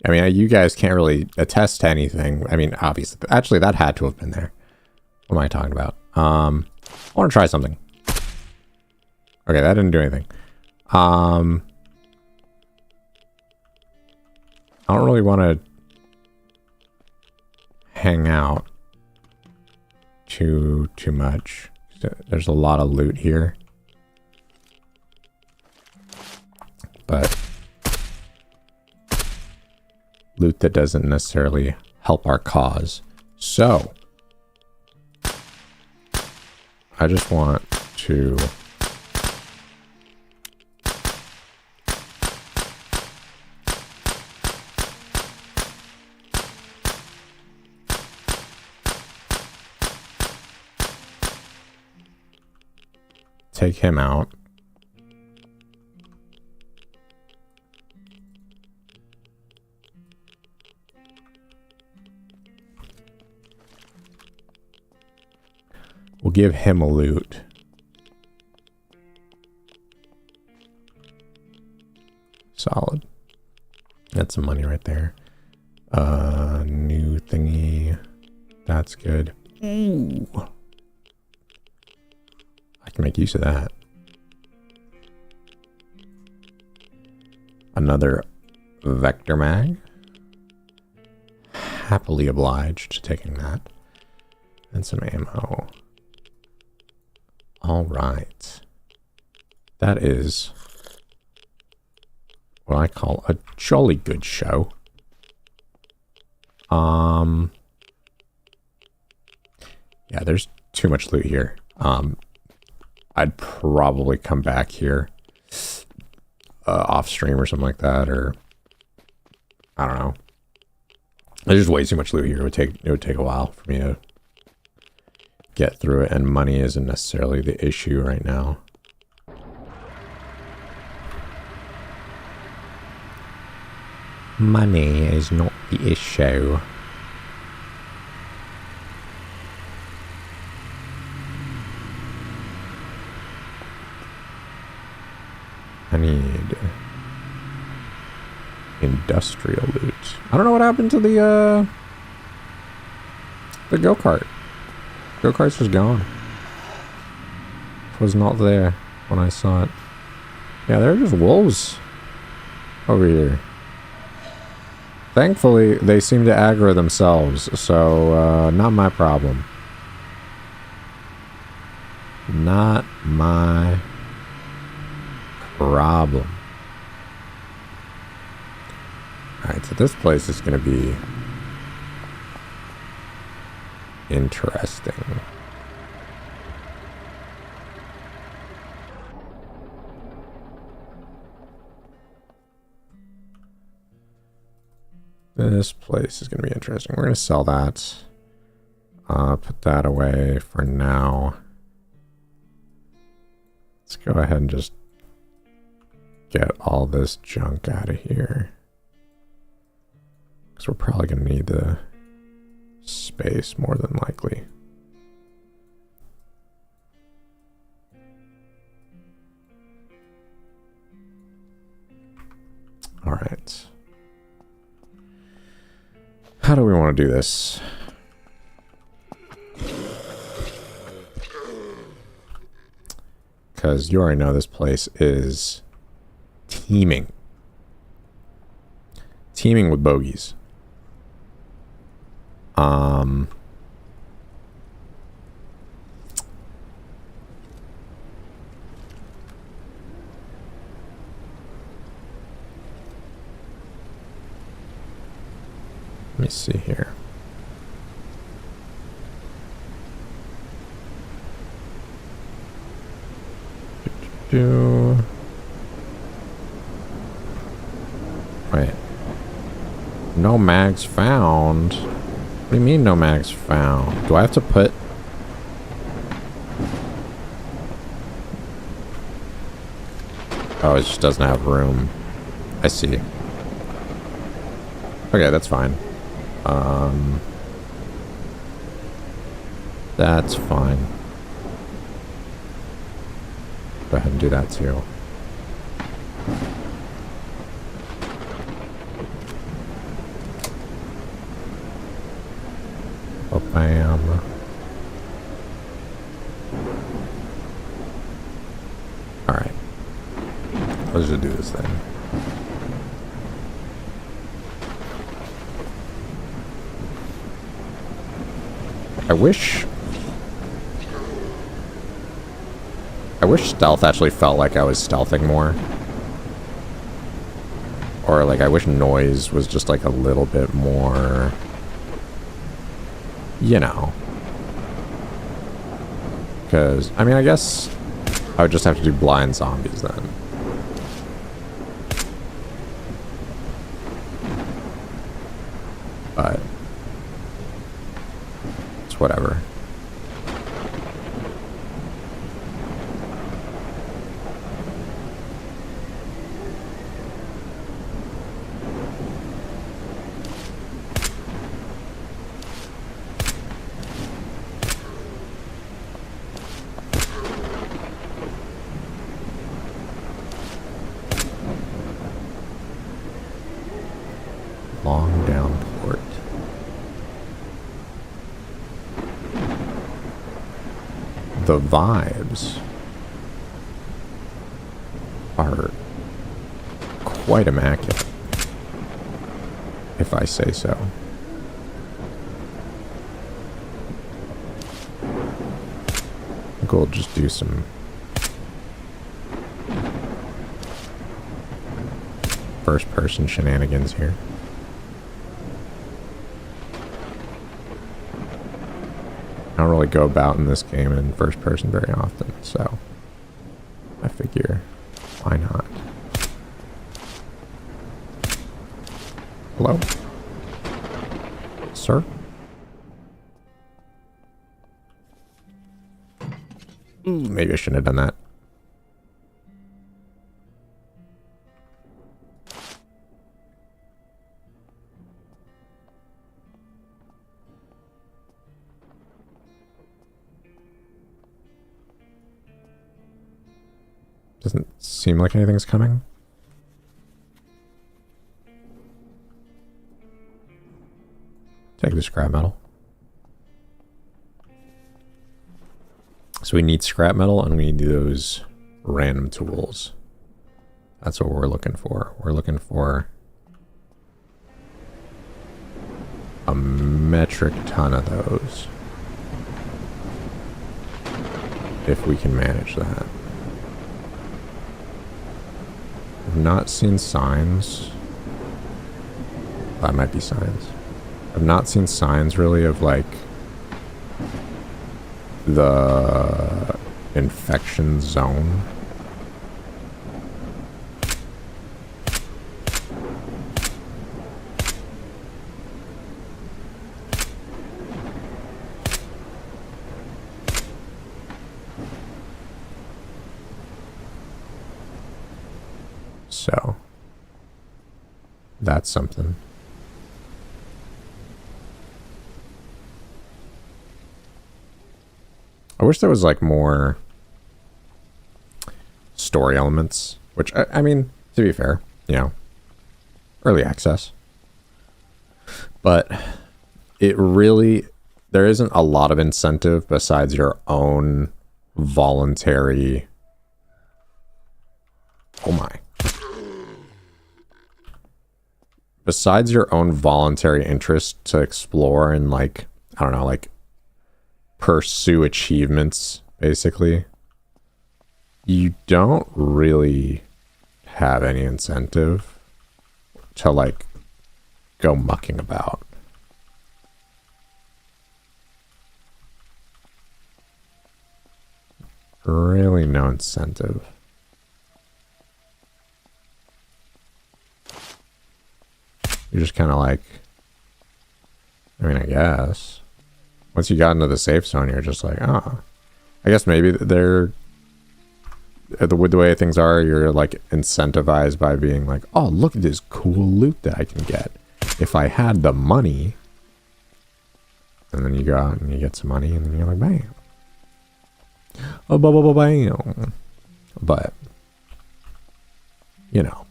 I mean, you guys can't really attest to anything. I mean, obviously. Actually, that had to have been there. What am I talking about? I want to try something. Okay, that didn't do anything. I don't really want to hang out too much. There's a lot of loot here. But loot that doesn't necessarily help our cause. So I just want to take him out. We'll give him a loot. Solid. That's some money right there. New thingy. That's good. Ooh. I can make use of that. Another vector mag. Happily obliged to taking that. And some ammo. All right. That is what I call a jolly good show. Yeah, there's too much loot here. I'd probably come back here off stream or something like that, or I don't know. There's just way too much loot here. It would take a while for me to get through it, and money isn't necessarily the issue right now. Money is not the issue. I need industrial loot. I don't know what happened to the go-kart. Go-kart's just gone. It was not there when I saw it. Yeah, there are just wolves over here. Thankfully, they seem to aggro themselves, so not my problem. Not my problem. Alright, so this place is going to be interesting. This place is going to be interesting. We're going to sell that. Put that away for now. Let's go ahead and just get all this junk out of here. Because we're probably going to need the space more than likely. All right. How do we want to do this? Because you already know this place is teeming. Teeming with bogeys. Let me see here. Wait. No mags found. What do you mean no mags found? Do I have to put... Oh, it just doesn't have room. I see. Okay, that's fine. That's fine. Go ahead and do that too. Oh, bam. Alright. Let's just do this then. I wish stealth actually felt like I was stealthing more. Or like I wish noise was just like a little bit more, you know. Because, I mean, I guess I would just have to do blind zombies then. But it's whatever. Long down port. The vibes are quite immaculate, if I say so. I think we'll just do some first person shenanigans here. I don't really go about in this game in first person very often, so I figure, why not? Hello? Sir? Ooh, maybe I shouldn't have done that. Doesn't seem like anything's coming. Take the scrap metal. So we need scrap metal and we need those random tools. That's what we're looking for. We're looking for a metric ton of those. If we can manage that. I've not seen signs. That might be signs. I've not seen signs really of like the infection zone. So that's something. I wish there was like more story elements, which I mean, to be fair, you know, early access. But it really, there isn't a lot of incentive besides your own voluntary. Oh my. Besides your own voluntary interest to explore and like, I don't know, like pursue achievements, basically, you don't really have any incentive to like go mucking about. Really no incentive. You're just kind of like, I mean, I guess. Once you got into the safe zone, you're just like, oh. I guess maybe they're, the way things are, you're like incentivized by being like, oh, look at this cool loot that I can get. If I had the money. And then you go out and you get some money and then you're like, bam. Oh, bam. But, you know.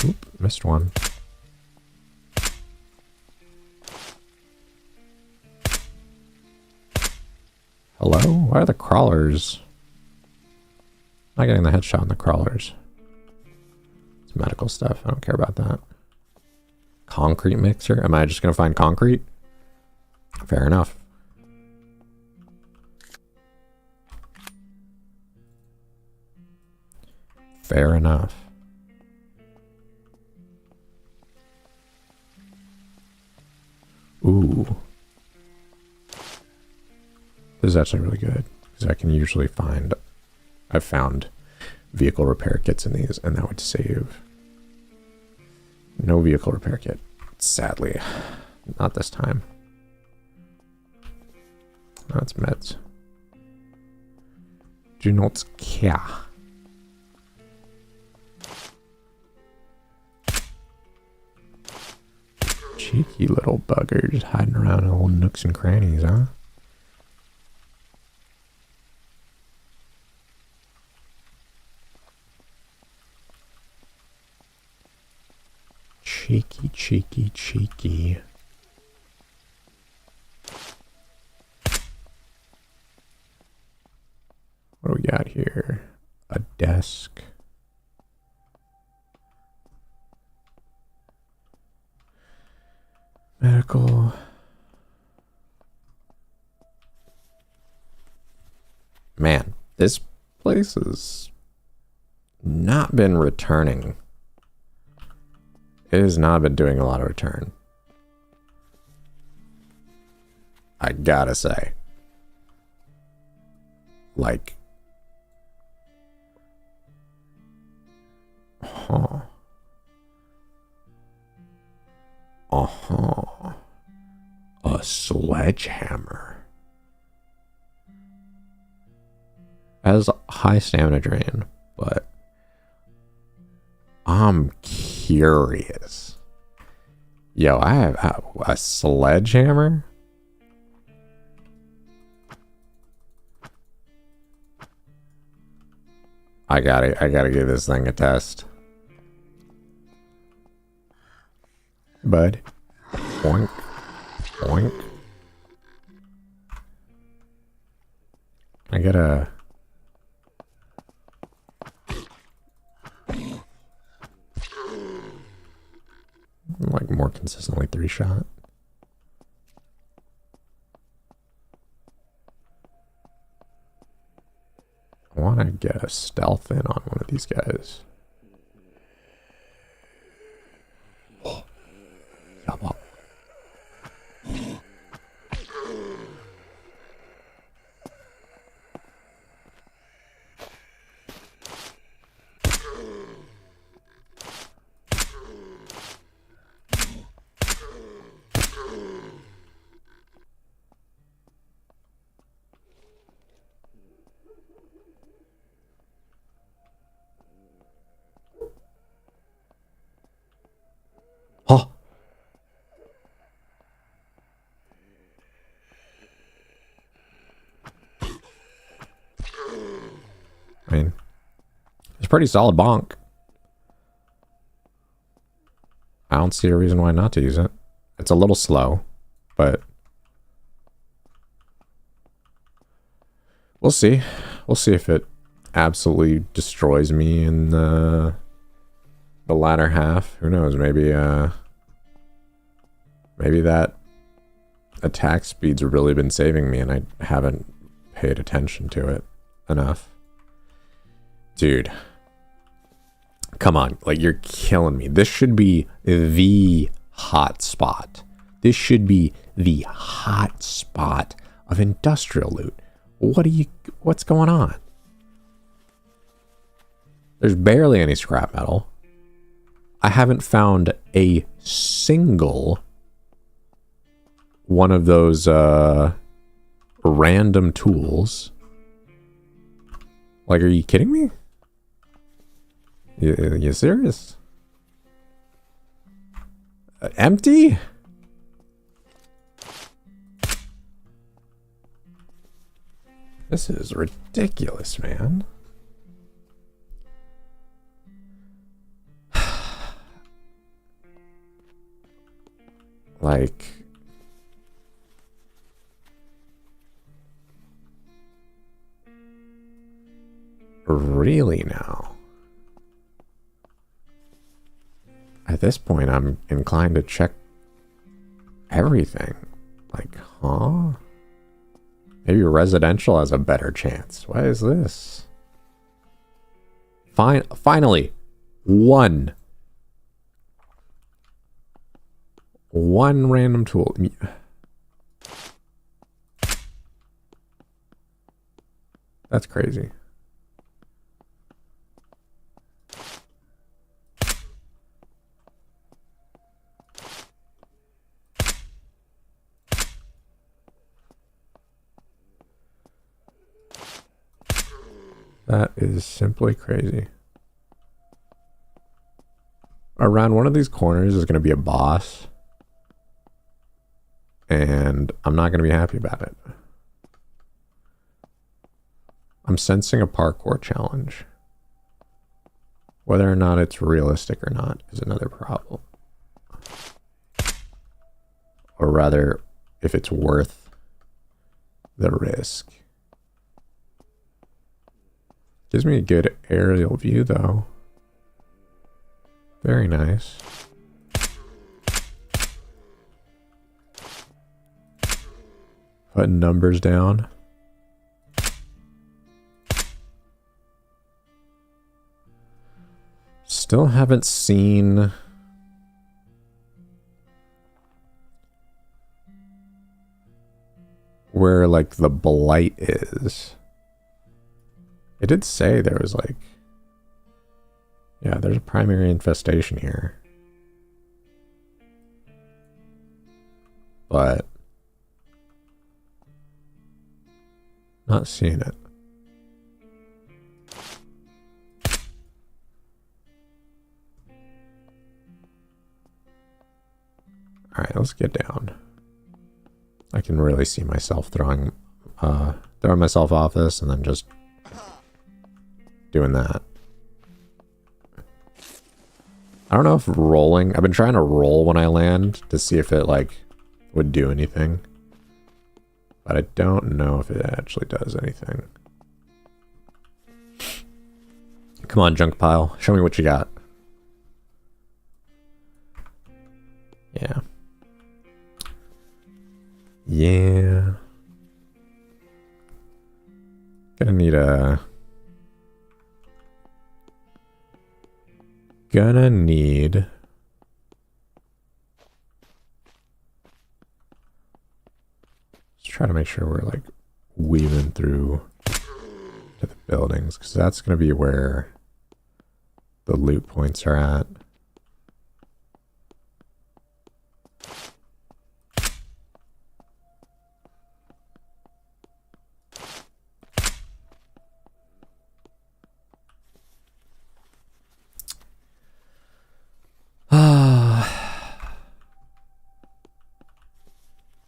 Oop, missed one. Hello? Why are the crawlers? I'm not getting the headshot on the crawlers. It's medical stuff. I don't care about that. Concrete mixer? Am I just going to find concrete? Fair enough. Fair enough. Ooh. This is actually really good, because I can usually find, I've found vehicle repair kits in these, and that would save. No vehicle repair kit, sadly. Not this time. No, it's meds. Do not care. Cheeky little buggers hiding around in little nooks and crannies, huh? Cheeky, cheeky, cheeky. What do we got here? A desk. Medical. This place has not been returning. It has not been doing a lot of return. I gotta say. Like. Huh. Uh-huh. A sledgehammer. Has high stamina drain, but I'm curious. Yo, I have a sledgehammer? I gotta give this thing a test. Bud. Oink. Oink. I gotta... like more consistently 3-shot. I want to get a stealth in on one of these guys. Oh. Oh. I mean, it's a pretty solid bonk. I don't see a reason why not to use it. It's a little slow, but we'll see. We'll see if it absolutely destroys me in the latter half. Who knows? Maybe maybe that attack speed's really been saving me and I haven't paid attention to it enough. Dude. Come on, like you're killing me. This should be the hot spot. This should be the hot spot of industrial loot. What's going on? There's barely any scrap metal. I haven't found a single one of those random tools. Like, are you kidding me? You serious? Empty? This is ridiculous, man. Like, really now? At this point, I'm inclined to check everything. Like, huh? Maybe residential has a better chance. What is this? Finally, one random tool. That's crazy. That is simply crazy. Around one of these corners is going to be a boss. And I'm not going to be happy about it. I'm sensing a parkour challenge. Whether or not it's realistic or not is another problem. Or rather, if it's worth the risk. Gives me a good aerial view, though. Very nice. Putting numbers down. Still haven't seen where like the blight is. It did say there was like, yeah, there's a primary infestation here. But not seeing it. All right, let's get down. I can really see myself throwing myself off this and then just doing that. I don't know if rolling, I've been trying to roll when I land to see if it like would do anything. But I don't know if it actually does anything. Come on, junk pile. Show me what you got. Yeah. Yeah. Gonna need a... Let's try to make sure we're like weaving through to the buildings, because that's gonna be where the loot points are at.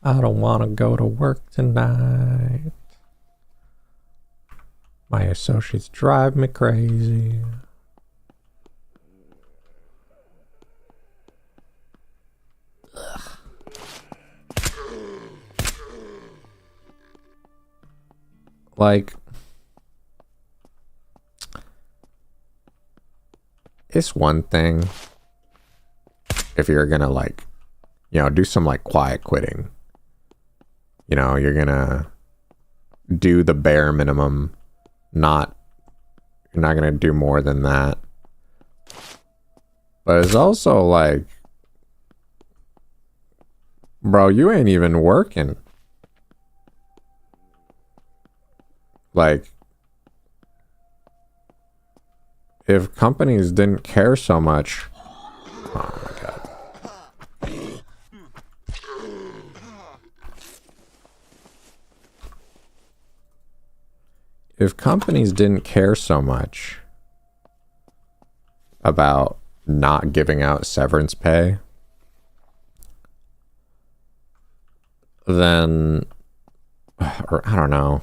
I don't want to go to work tonight. My associates drive me crazy. Ugh. Like, it's one thing if you're gonna like, you know, do some like quiet quitting. You know, you're gonna do the bare minimum, you're not gonna do more than that. But it's also like, bro, you ain't even working. Like, if companies didn't care so much, oh my god. If companies didn't care so much about not giving out severance pay, then, or I don't know,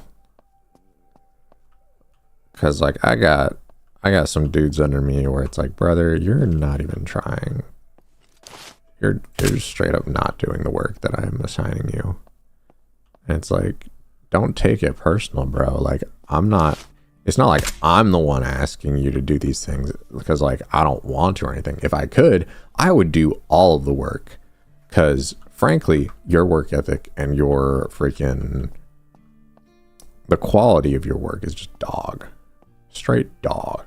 because like I got some dudes under me where it's like, brother, you're not even trying. You're just straight up not doing the work that I'm assigning you. And it's like, don't take it personal, bro. Like, it's not like I'm the one asking you to do these things because like I don't want to or anything. If I could, I would do all of the work, because frankly, your work ethic and your freaking, the quality of your work is just dog, straight dog.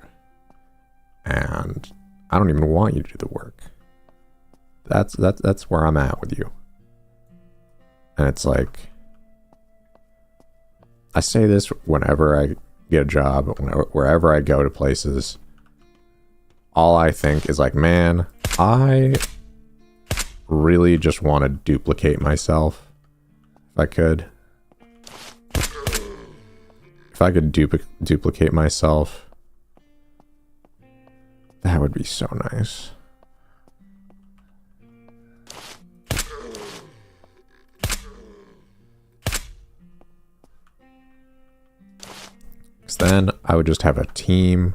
And I don't even want you to do the work. That's where I'm at with you. And it's like, I say this whenever I get a job, wherever I go to places, all I think is like, man, I really just want to duplicate myself. If I could. If I could duplicate myself, that would be so nice. Then I would just have a team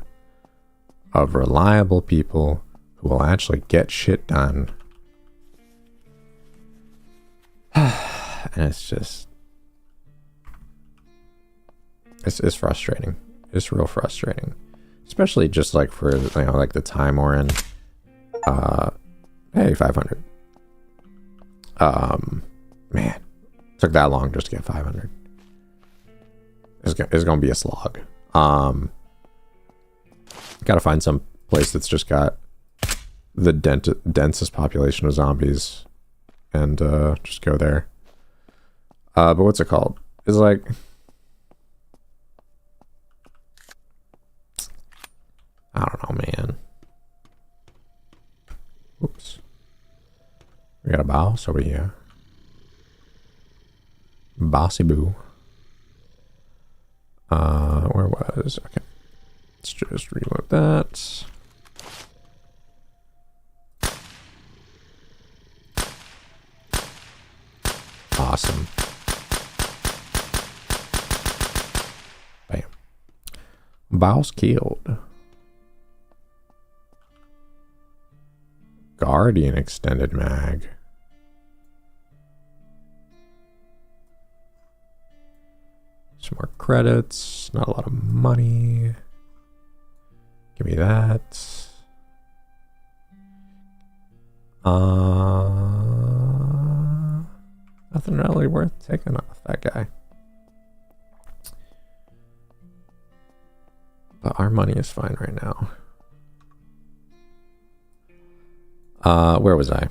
of reliable people who will actually get shit done. And it's just, it's frustrating. It's real frustrating, especially just like for, you know, like the time we're in. Hey, 500. Man, took that long just to get 500. It's gonna be a slog. Gotta find some place that's just got the densest population of zombies and just go there. But what's it called? It's like, I don't know, man. Oops. We got a boss over here. Bossy boo. Where was? Okay. Let's just reload that. Awesome. Bam. Boss killed. Guardian extended mag. Some more credits. Not a lot of money. Give me that. Nothing really worth taking off that guy. But our money is fine right now. Where was I?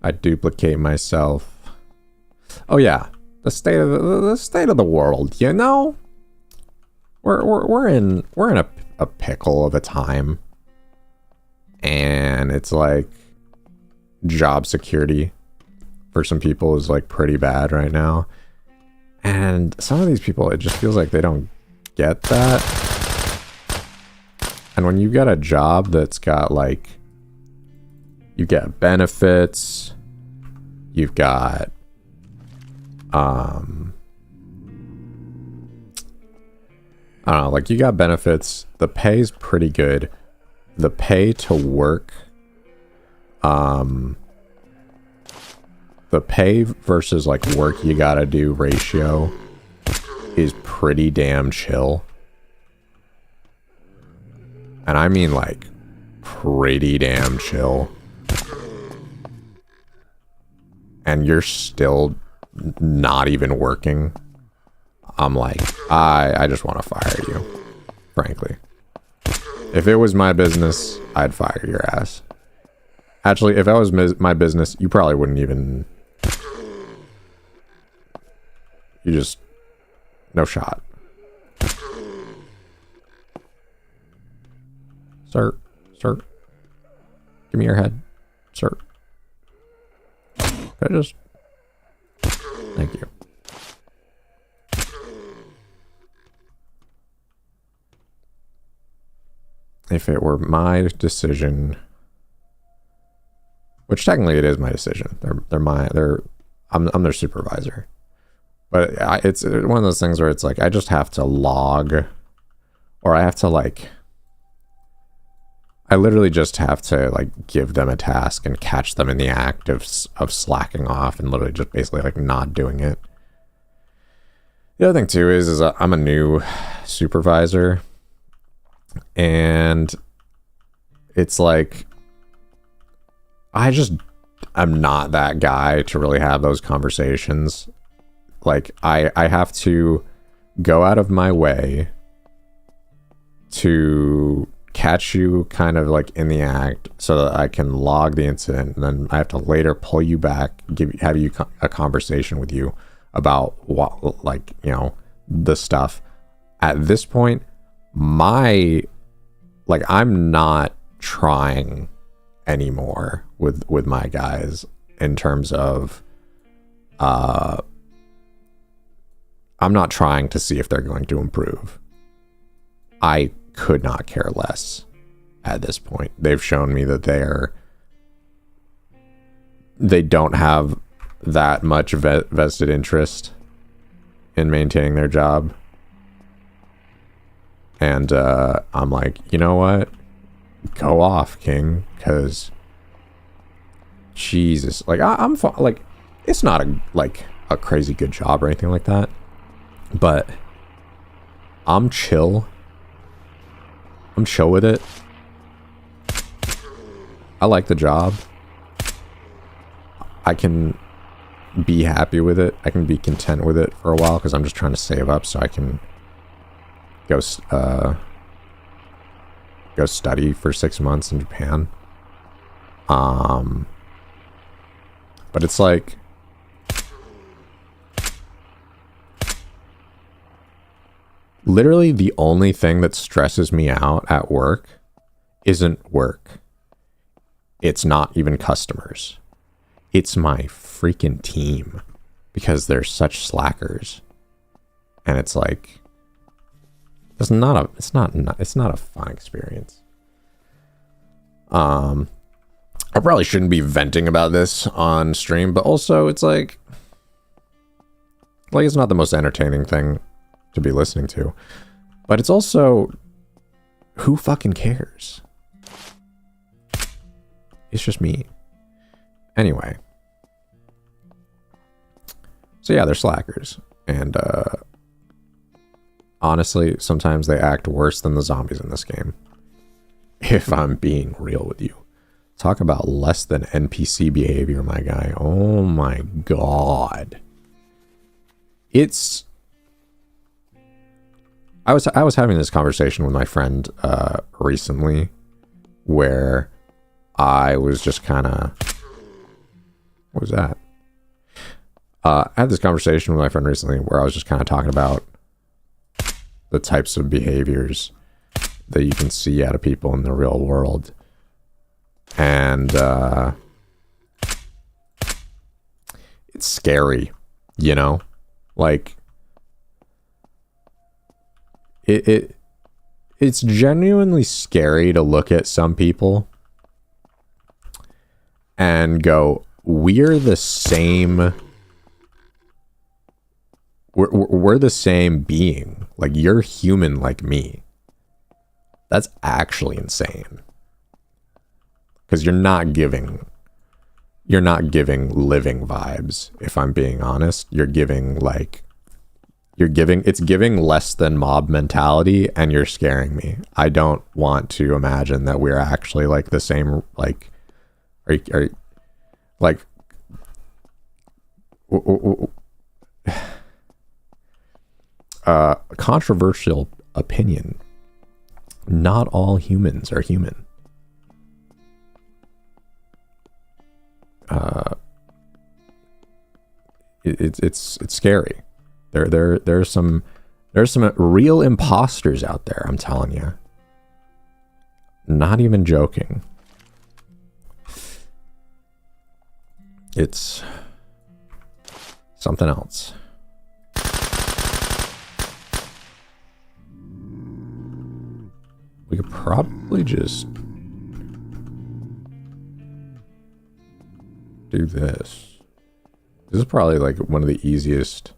I duplicate myself. Oh yeah, the state of the world. You know, we're in a pickle of a time, and it's like job security for some people is like pretty bad right now, and some of these people, it just feels like they don't get that. And when you've got a job that's got like, you get benefits, you've got I don't know, like you got benefits, the pay's pretty good. The pay to work, the pay versus like work you gotta do ratio is pretty damn chill. And I mean like pretty damn chill. And you're still not even working. I'm like, I just want to fire you, frankly. If it was my business, I'd fire your ass. Actually, if that was my business, you probably wouldn't even... You just... No shot. Sir. Sir. Give me your head. Sir. Could I just... Thank you. If it were my decision, which technically it is my decision, I'm their supervisor, but it's one of those things where it's like I just have to log, or I have to like, I literally just have to like give them a task and catch them in the act of slacking off and literally just basically like not doing it. The other thing too is I'm a new supervisor. And it's like, I'm not that guy to really have those conversations. Like, I have to go out of my way to catch you kind of like in the act so that I can log the incident. And then I have to later pull you back, have you a conversation with you about what, like, you know, the stuff. At this point, I'm not trying anymore with my guys in terms of I'm not trying to see if they're going to improve. I could not care less at this point. They've shown me that they don't have that much vested interest in maintaining their job. And I'm like, you know what? Go off, King, because Jesus, like I'm like, it's not a crazy good job or anything like that, but I'm chill. I'm chill with it. I like the job. I can be happy with it. I can be content with it for a while because I'm just trying to save up so I can go go study for 6 months in Japan. But it's like, literally the only thing that stresses me out at work isn't work. It's not even customers. It's my freaking team, because they're such slackers. And it's like, it's not a fun experience. I probably shouldn't be venting about this on stream, but also it's like it's not the most entertaining thing to be listening to. But it's also, who fucking cares? It's just me. Anyway. So yeah, they're slackers. And honestly, sometimes they act worse than the zombies in this game. If I'm being real with you. Talk about less than NPC behavior, my guy. Oh my god. It's... I was having this conversation with my friend recently, where I was just kind of... What was that? I had this conversation with my friend recently where I was just kind of talking about the types of behaviors that you can see out of people in the real world. And it's scary, you know? Like, it's genuinely scary to look at some people and go, we're the same... We're the same being. Like, you're human like me. That's actually insane. Because you're not giving living vibes, if I'm being honest. It's giving less than mob mentality, and you're scaring me. I don't want to imagine that we're actually like the same, like, are like, controversial opinion. Not all humans are human. It's scary. There's some real imposters out there, I'm telling you. Not even joking. It's something else. We could probably just do this. This is probably like one of the easiest.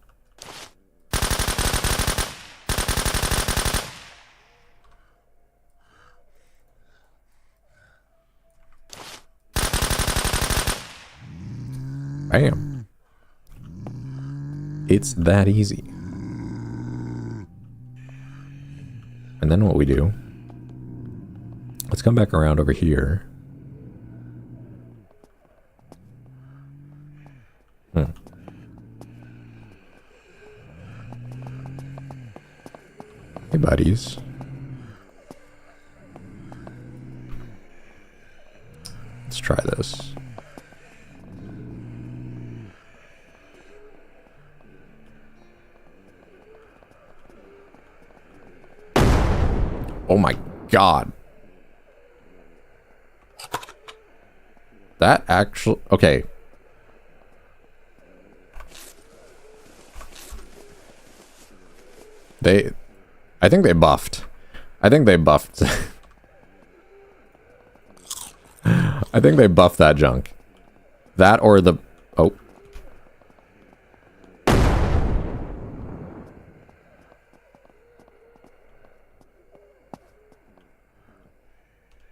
Bam. It's that easy. And then what we do, let's come back around over here. Hey, buddies. Let's try this. Oh my god. That actually... Okay. I think they buffed. I think they buffed that junk. That or the... Oh.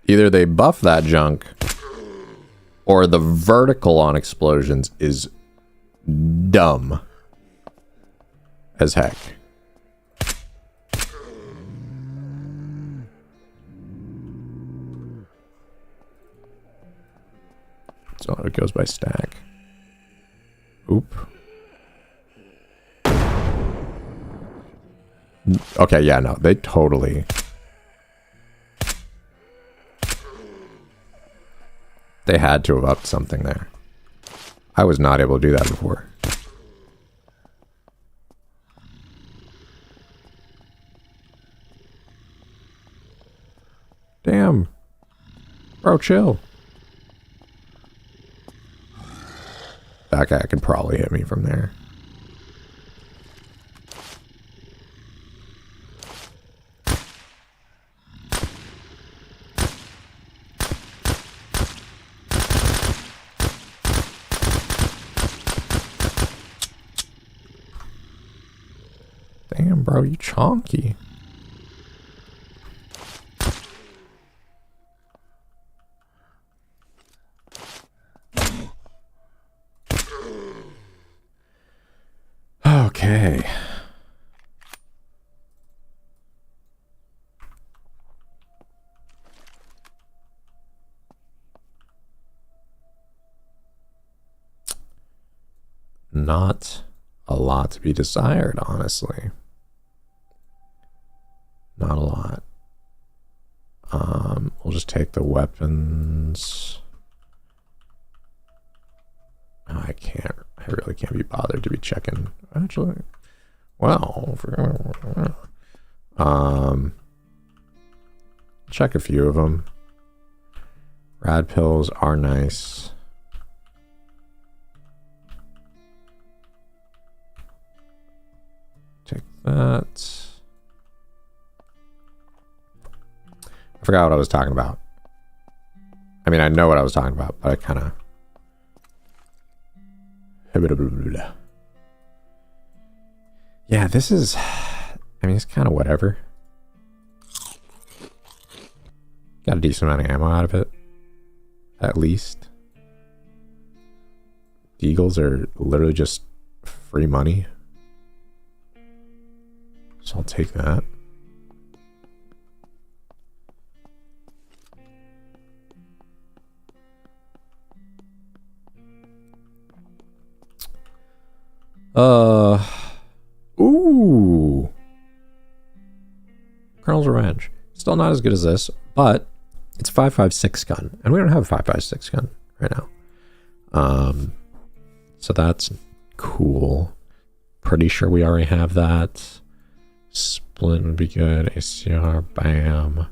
Either they buff that junk, or the vertical on explosions is dumb as heck. So it goes by stack. Oop. Okay, yeah, no, they totally... They had to have upped something there. I was not able to do that before. Damn. Bro, chill. That guy could probably hit me from there. Damn, bro, you chonky. Okay. Not a lot to be desired, honestly. Not a lot. We'll just take the weapons. Oh, I really can't be bothered to be checking. Actually, well, check a few of them. Rad pills are nice. Take that. I forgot what I was talking about. I mean, I know what I was talking about, but I kind of... Yeah, this is... I mean, it's kind of whatever. Got a decent amount of ammo out of it. At least. Deagles are literally just free money. So I'll take that. Ooh. Colonel's Revenge. Still not as good as this, but it's a 5.56 gun, and we don't have a 5.56 gun right now. So that's cool. Pretty sure we already have that. Splint would be good. ACR, bam.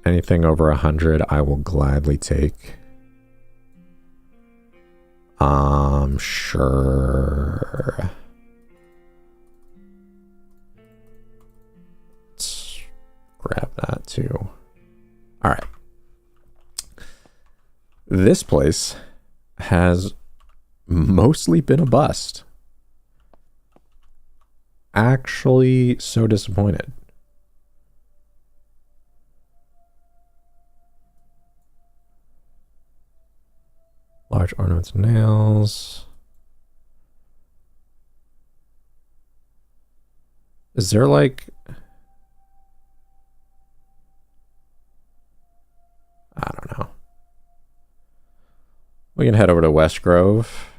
Anything over 100, I will gladly take. Sure. Let's grab that too. All right. This place has mostly been a bust. Actually, so disappointed. Large ornaments and nails. Is there like... I don't know. We can head over to West Grove.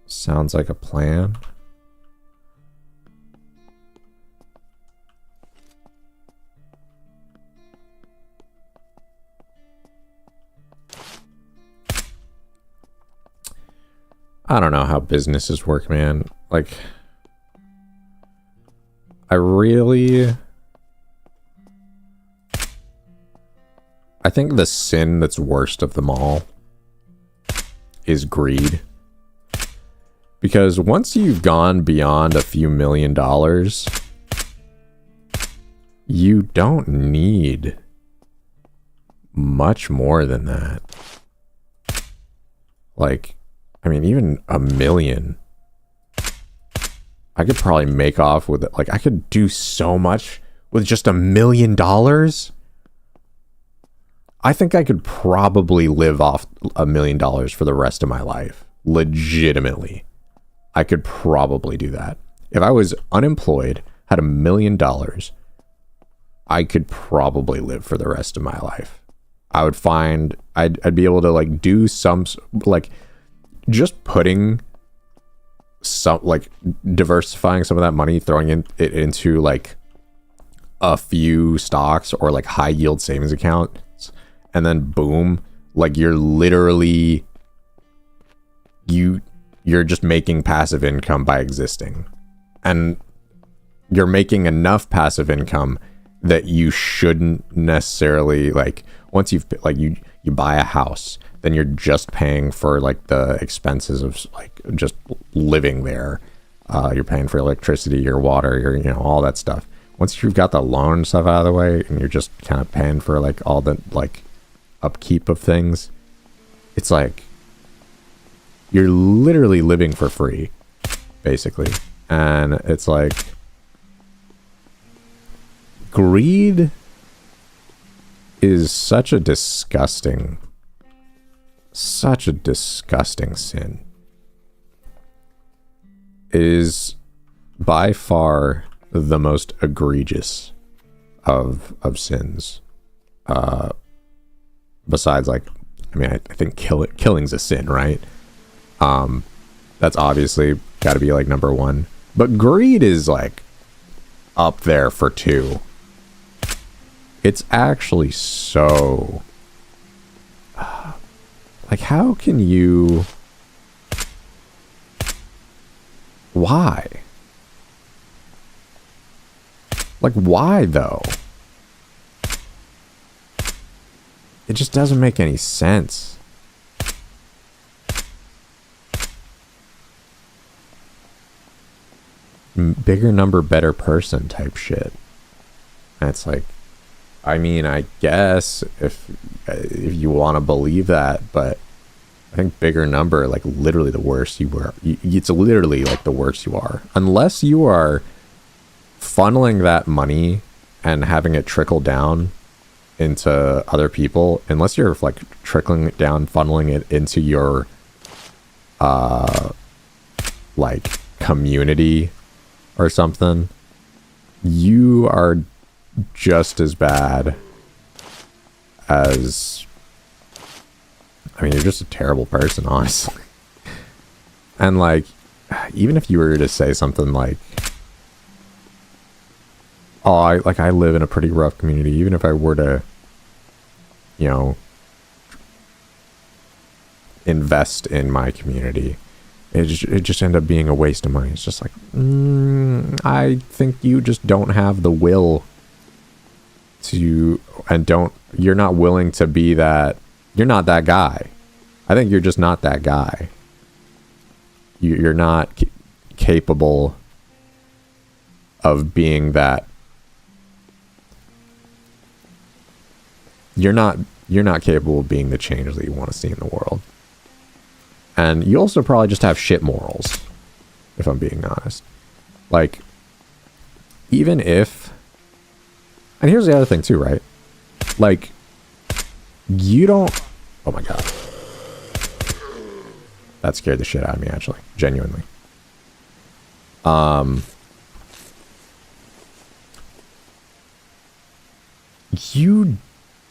Sounds like a plan. I don't know how businesses work, man. Like, I think the sin that's worst of them all is greed. Because once you've gone beyond a few $1 million, you don't need much more than that. Like, I mean, even $1 million, I could probably make off with it. Like, I could do so much with just $1 million. I think I could probably live off $1 million for the rest of my life. Legitimately. I could probably do that. If I was unemployed, had $1 million, I could probably live for the rest of my life. I would find, I'd be able to like do some, like, just putting some like diversifying some of that money, throwing it into like a few stocks or like high yield savings accounts, and then boom, like you're literally you're just making passive income by existing, and you're making enough passive income that you shouldn't necessarily, like, once you've like you buy a house, then you're just paying for like the expenses of like just living there. You're paying for electricity, your water, your, you know, all that stuff. Once you've got the loan stuff out of the way and you're just kind of paying for like all the like upkeep of things, it's like you're literally living for free, basically. And it's like, greed is such a disgusting sin. It is by far the most egregious of sins. Besides, like, I mean, I think killing's a sin, right? That's obviously got to be like number one. But greed is like up there for two. It's actually so... like, how can you... Why? Like, why, though? It just doesn't make any sense. Bigger number, better person type shit. And it's like, I mean, I guess if you want to believe that, but I think bigger number, like, literally the worse you were. It's literally like the worse you are. Unless you are funneling that money and having it trickle down into other people, unless you're like trickling it down, funneling it into your like community or something, you are just as bad as, I mean, you're just a terrible person, honestly. And like, even if you were to say something like, oh, I live in a pretty rough community, even if I were to, you know, invest in my community, it just ended up being a waste of money. It's just like, I think you just don't have the will to, and you're not willing to be that, you're not that guy. I think you're just not that guy. You're not capable of being that. You're not capable of being the change that you want to see in the world. And you also probably just have shit morals, if I'm being honest. Like, even if, and here's the other thing too, right? Like, you don't, oh my god. That scared the shit out of me, actually. Genuinely.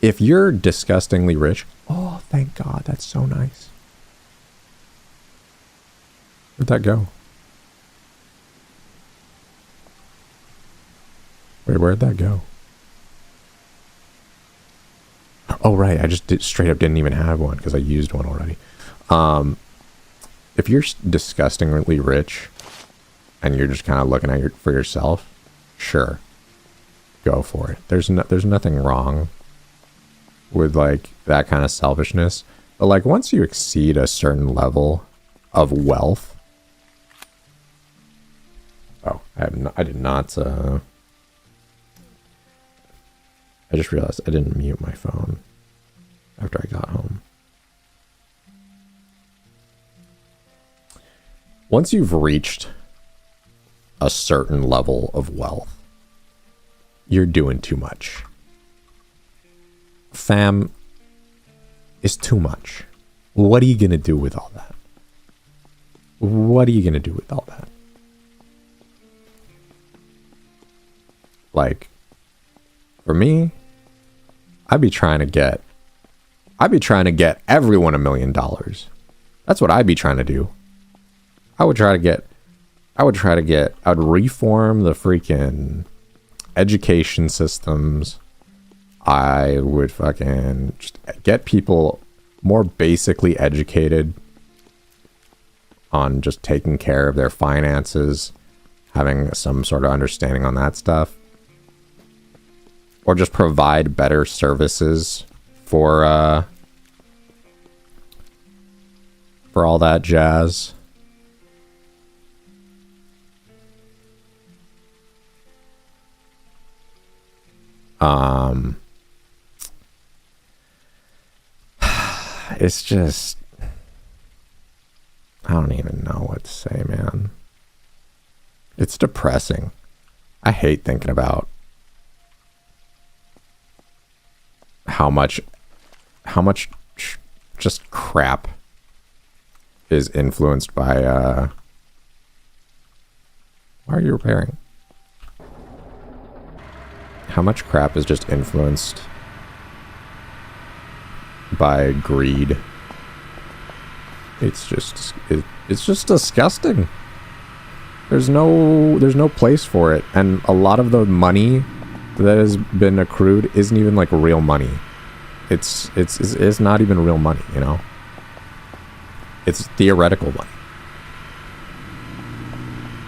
If you're disgustingly rich, oh, thank God, that's so nice. Where'd that go? Wait, where'd that go? Oh, right, I just straight up didn't even have one because I used one already. If you're disgustingly rich and you're just kind of looking at for yourself, sure, go for it. There's nothing wrong with like that kind of selfishness, but like once you exceed a certain level of wealth, oh, I did not. I just realized I didn't mute my phone after I got home. Once you've reached a certain level of wealth, you're doing too much. Fam, is too much. What are you going to do with all that? What are you going to do with all that? Like, for me, I'd be trying to get everyone $1 million. That's what I'd be trying to do. I would try to get I would try to get, I would reform the freaking education systems. I would fucking just get people more basically educated on just taking care of their finances, having some sort of understanding on that stuff. Or just provide better services for all that jazz. It's just, I don't even know what to say, man. It's depressing. I hate thinking about how much just crap is influenced by why are you repairing? How much crap is just influenced by greed. It's just disgusting. There's no place for it, and a lot of the money that has been accrued isn't even like real money. It's not even real money, you know? It's theoretical money.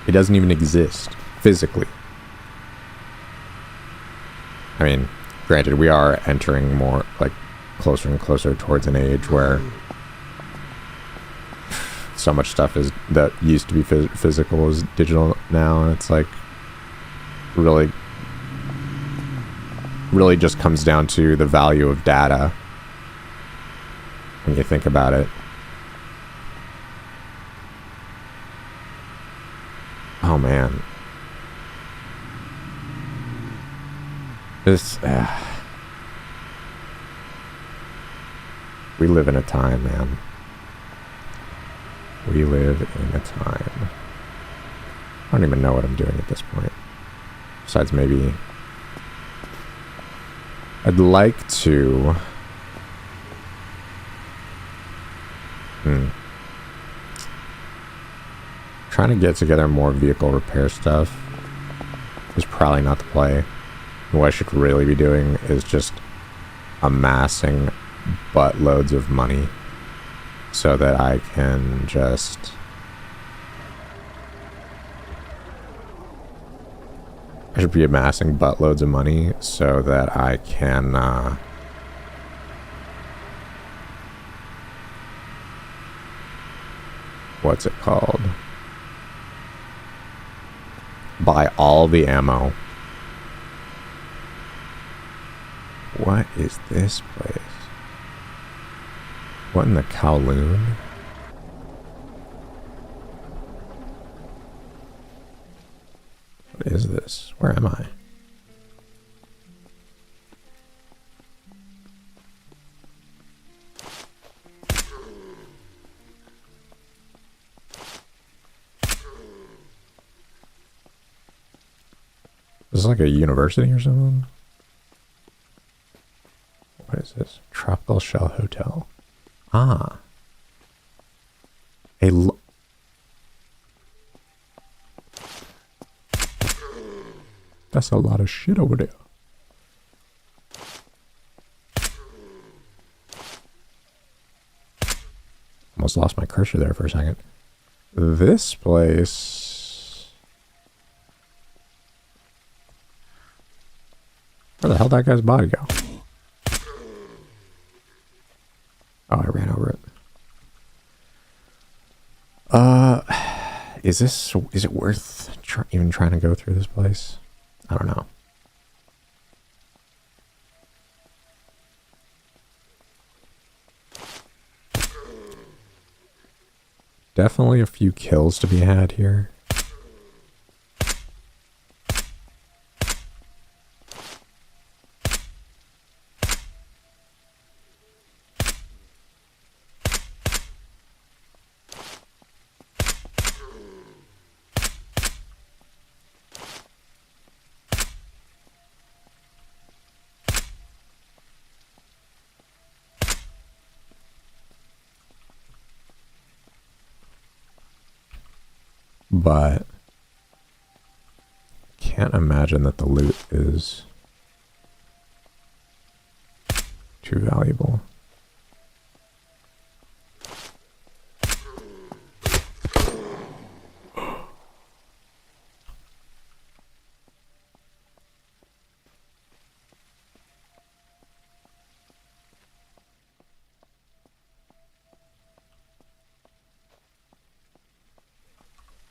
It doesn't even exist physically. I mean, granted, we are entering more like closer and closer towards an age where so much stuff is that used to be physical is digital now, and it's like really just comes down to the value of data when you think about it. Oh man, this we live in a time, man. We live in a time. I don't even know what I'm doing at this point. Besides maybe I'd like to trying to get together more vehicle repair stuff is probably not the play. What I should really be doing is just amassing buttloads of money so that I can just I should be amassing buttloads of money so that I can what's it called? Buy all the ammo. What is this place? What in the Kowloon? What is this? Where am I? Is this like a university or something? What is this? Tropical Shell Hotel. Ah. That's a lot of shit over there. Almost lost my cursor there for a second. This place... Where the hell did that guy's body go? Oh, I ran over it. Is it worth even trying to go through this place? I don't know. Definitely a few kills to be had here. But can't imagine that the loot is too valuable.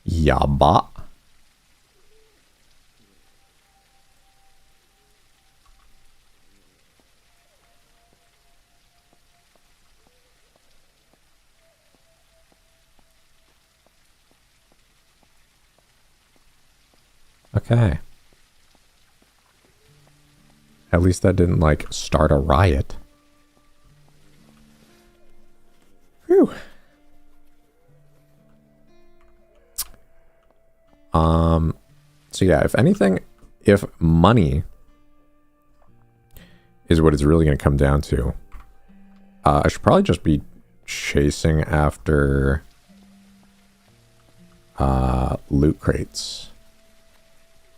Yaba. Okay. At least that didn't, like, start a riot. Whew. So yeah, if anything, if money is what it's really going to come down to, I should probably just be chasing after loot crates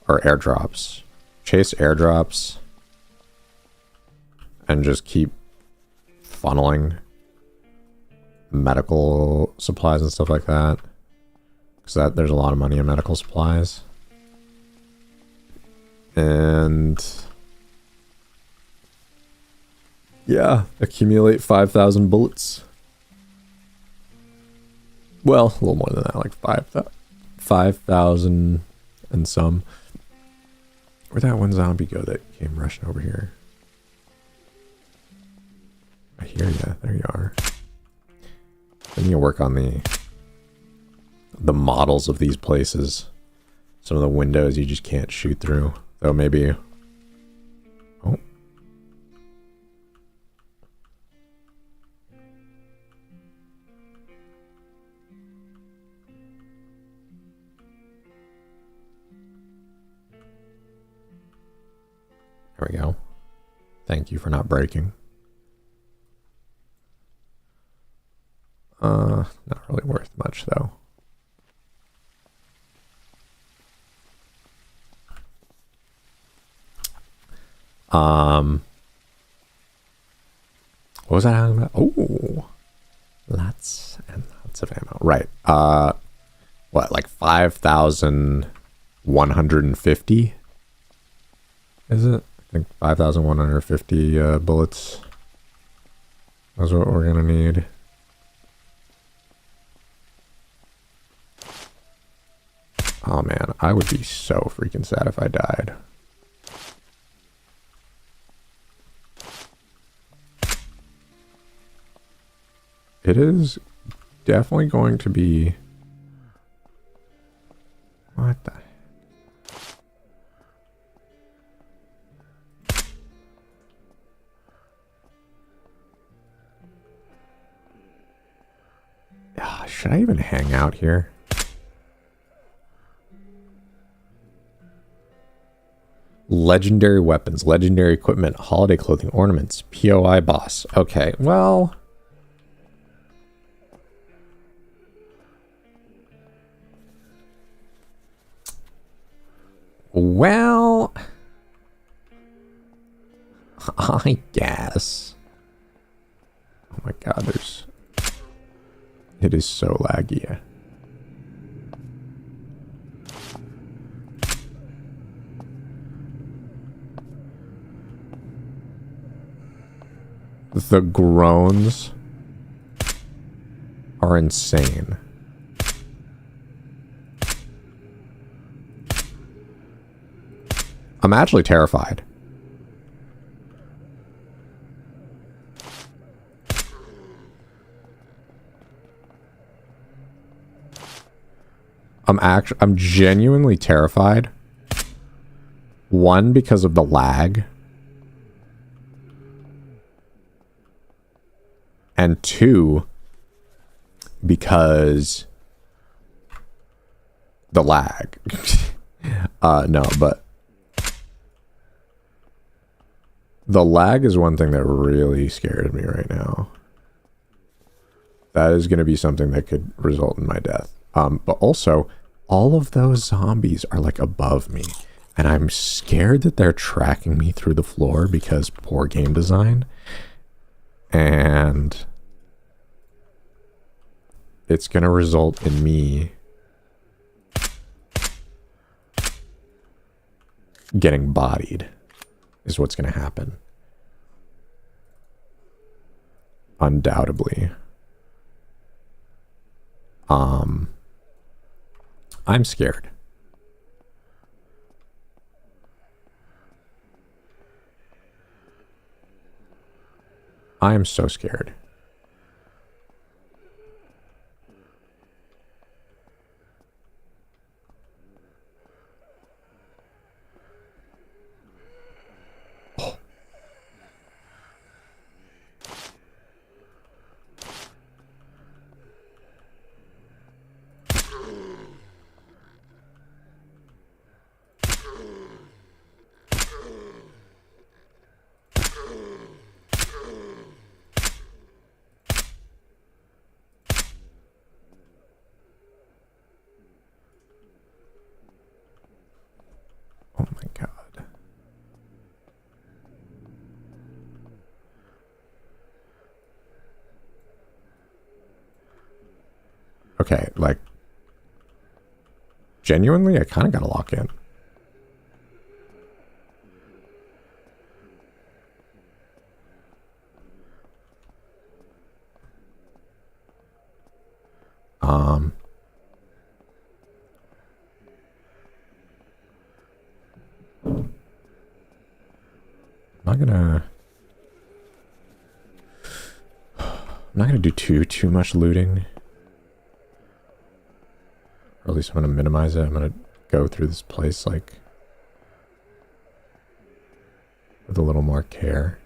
or airdrops. Chase airdrops and just keep funneling medical supplies and stuff like that. Because there's a lot of money in medical supplies. And yeah, accumulate 5,000 bullets. Well, a little more than that, like 5,000 and some. Where'd that one zombie go that came rushing over here? I hear ya. There you are. I need to work on the models of these places. Some of the windows you just can't shoot through. Though maybe... Oh. There we go. Thank you for not breaking. Not really worth much though. What was that about? Oh, lots and lots of ammo. Right. What, like 5,150? Is it? I think 5,150 bullets. That's what we're gonna need. Oh man, I would be so freaking sad if I died. It is definitely going to be... What the... Should I even hang out here? Legendary weapons, legendary equipment, holiday clothing, ornaments, POI boss. Okay, well... Well... I guess. Oh my god, there's... It is so laggy. The groans are insane. I'm actually terrified. I'm genuinely terrified. One, because of the lag. And two, because the lag. No, but the lag is one thing that really scares me right now. That is going to be something that could result in my death. But also, all of those zombies are like above me. And I'm scared that they're tracking me through the floor because poor game design. And it's going to result in me getting bodied is what's going to happen. Undoubtedly. I'm scared. I am so scared. Oh. Oh my God. Okay, like, genuinely, I kind of gotta lock in. I'm not gonna do too much looting. Or at least I'm gonna minimize it. I'm gonna go through this place like with a little more care.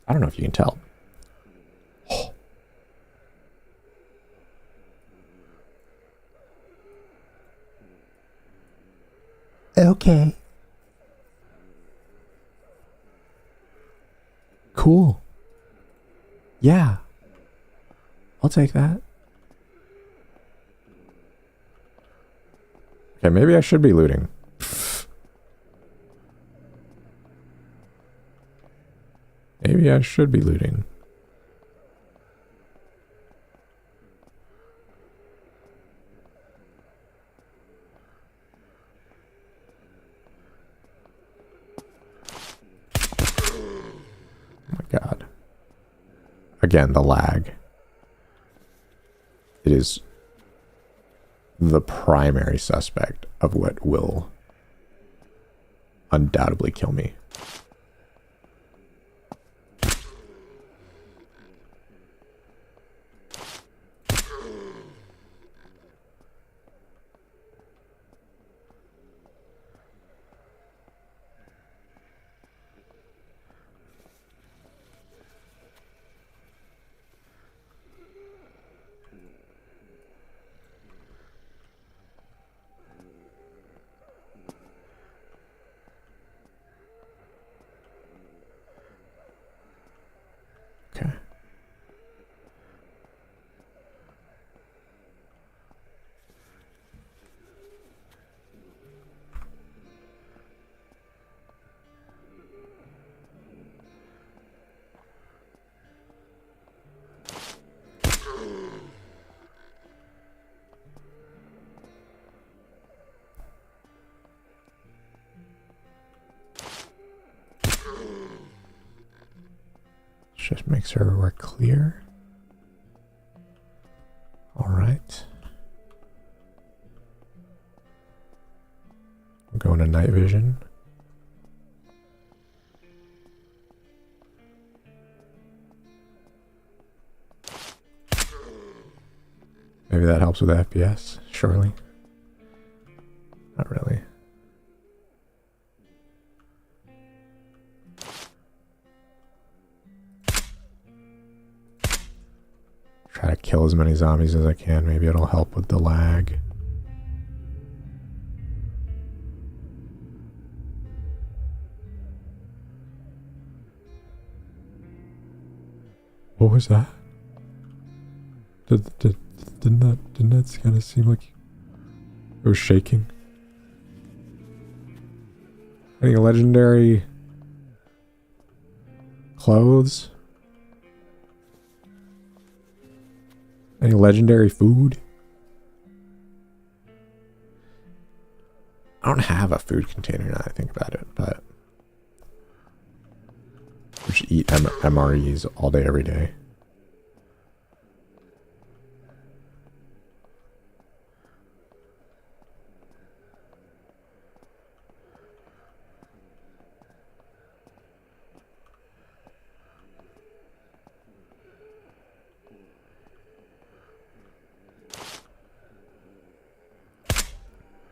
I don't know if you can tell. Oh. Okay. Cool. Yeah. I'll take that. Okay, maybe I should be looting. Maybe I should be looting. Oh my God. Again, the lag. It is the primary suspect of what will undoubtedly kill me. Okay. Just make sure we're clear. All right. I'm going to night vision. Maybe that helps with FPS, surely. Not really. Try to kill as many zombies as I can. Maybe it'll help with the lag. What was that? Didn't that kind of seem like it was shaking? Any legendary clothes? Any legendary food? I don't have a food container now I think about it, but we should eat MREs all day, every day.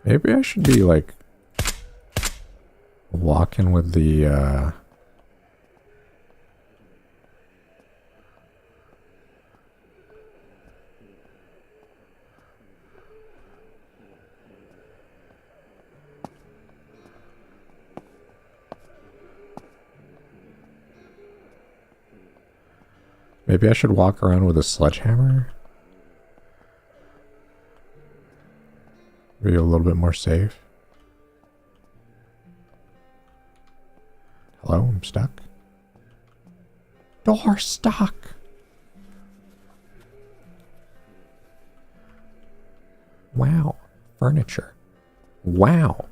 Maybe I should be like walking with the maybe I should walk around with a sledgehammer? Be a little bit more safe. Hello, I'm stuck. Door stuck. Wow. Furniture. Wow.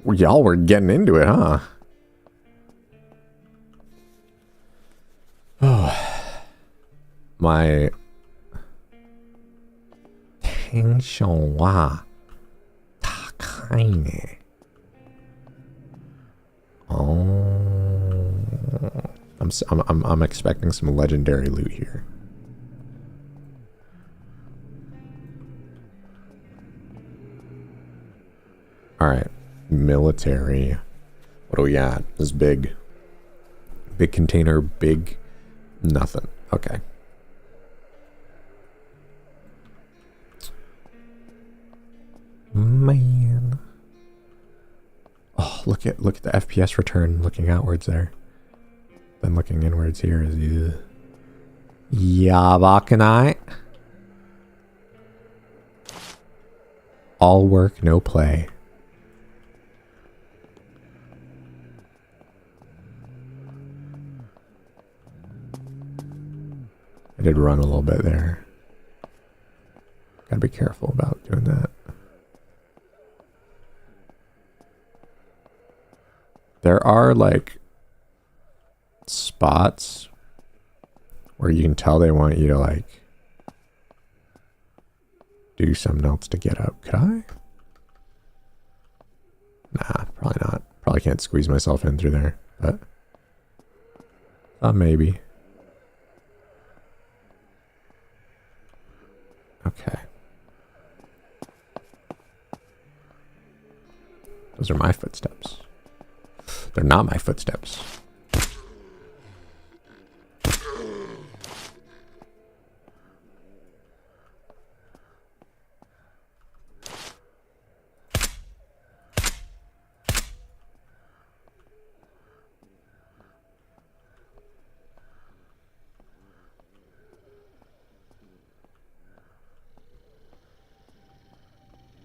Well, y'all were getting into it, huh? Oh. My テンションは高いね。Oh, I'm expecting some legendary loot here. All right, military. What do we got? This big container, big nothing. Okay. Man. Oh, look at the FPS return looking outwards there. Then looking inwards here is Yabakanai. All work, no play. I did run a little bit there. Gotta be careful about doing that. There are like spots where you can tell they want you to like do something else to get up. Could I? Nah, probably not. Probably can't squeeze myself in through there, but maybe. Okay. Those are my footsteps. They're not my footsteps.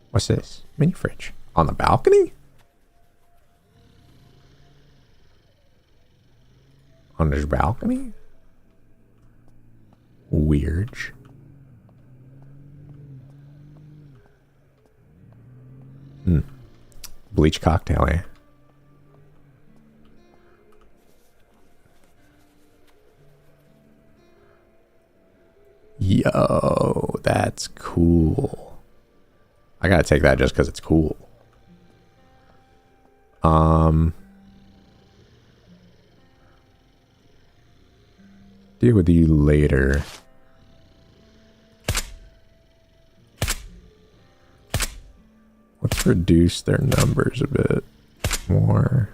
What's this? Mini fridge. On the balcony? On this balcony? Weird. Bleach cocktail, eh? Yo, that's cool. I gotta take that just because it's cool. Deal with you later. reduce their numbers a bit more.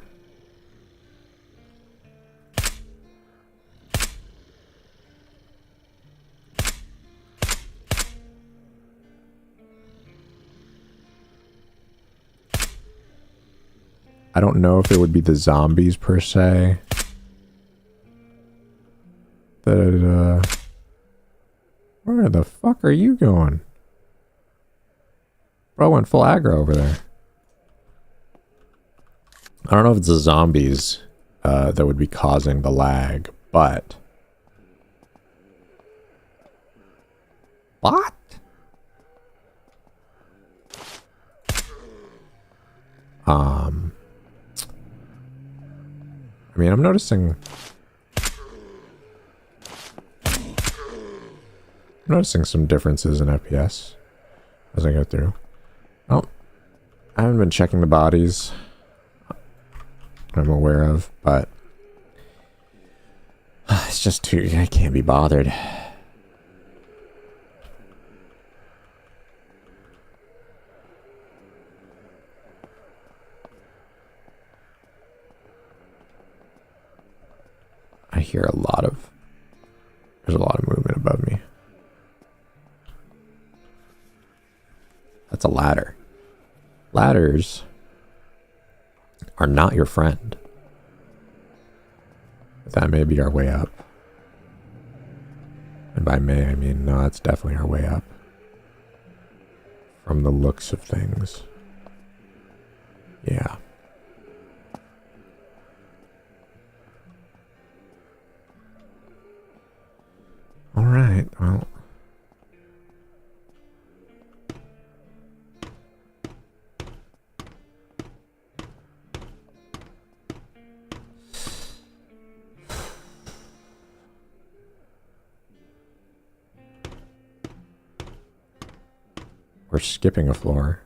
I don't know if it would be the zombies per se. That where the fuck are you going? Bro went full aggro over there. I don't know if it's the zombies that would be causing the lag, but... What? I mean, I'm noticing some differences in FPS as I go through. Oh, I haven't been checking the bodies I'm aware of, but it's just too, I can't be bothered. I hear a lot of, there's a lot of movement above me. That's a ladder. Ladders are not your friend. But that may be our way up. And by may, I mean, no, it's definitely our way up. From the looks of things. Yeah. Alright, well. We're skipping a floor.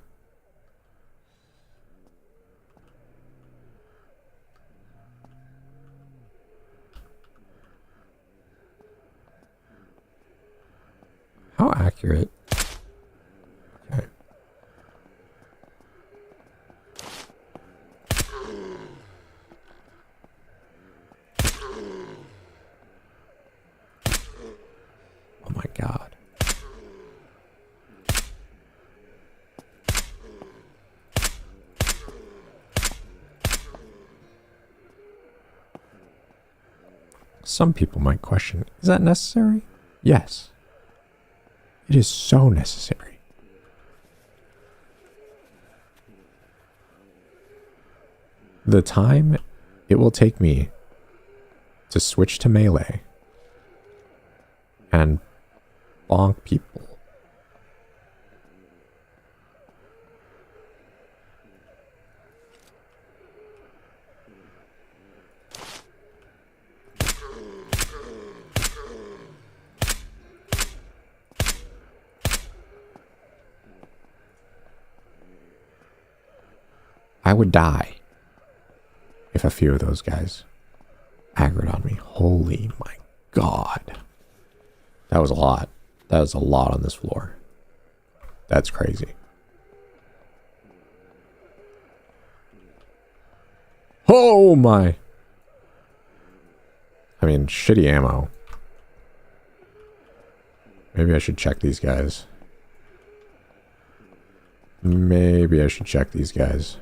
How accurate? Okay. Oh my God. Some people might question, is that necessary? Yes. It is so necessary. The time it will take me to switch to melee and bonk people. I would die if a few of those guys aggroed on me. Holy my God. That was a lot. That was a lot on this floor. That's crazy. Oh my. I mean, shitty ammo. Maybe I should check these guys. Maybe I should check these guys.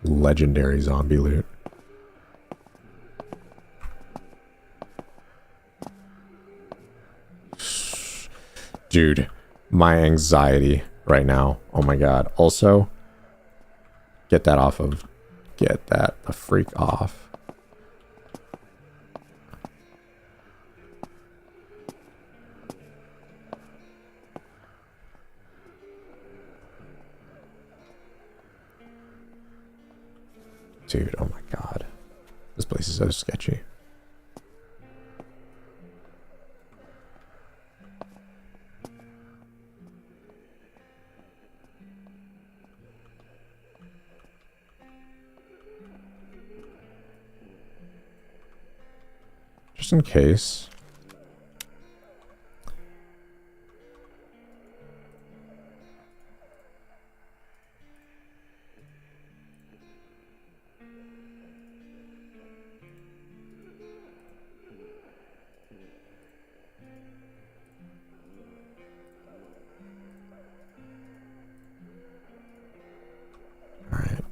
Legendary zombie loot. Dude, my anxiety right now. Oh my God. Also, get that off of... Get that the freak off. Dude, oh my God. This place is so sketchy. just in case. Alright.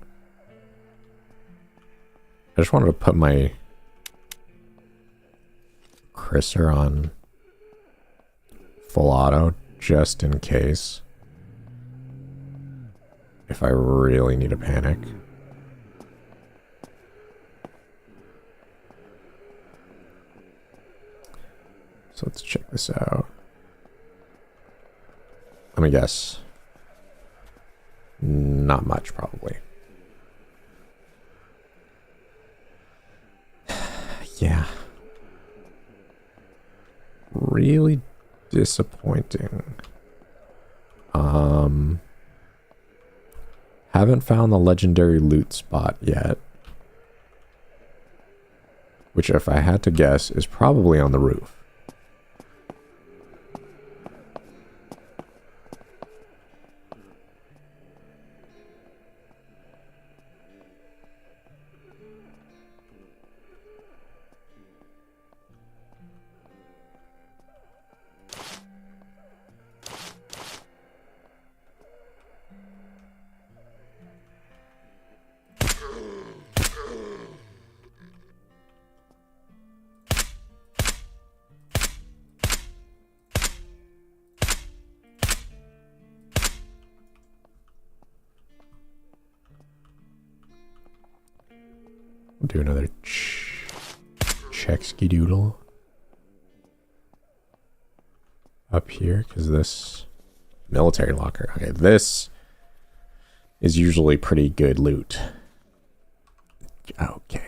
I just wanted to put my crisser on full auto just in case. If I really need a panic. So let's check this out. Let me guess. Not much, probably. Yeah. Really disappointing. Haven't found the legendary loot spot yet. Which, if I had to guess, is probably on the roof. Do another check ski-doodle up here, because this military locker. Okay, this is usually pretty good loot. Okay.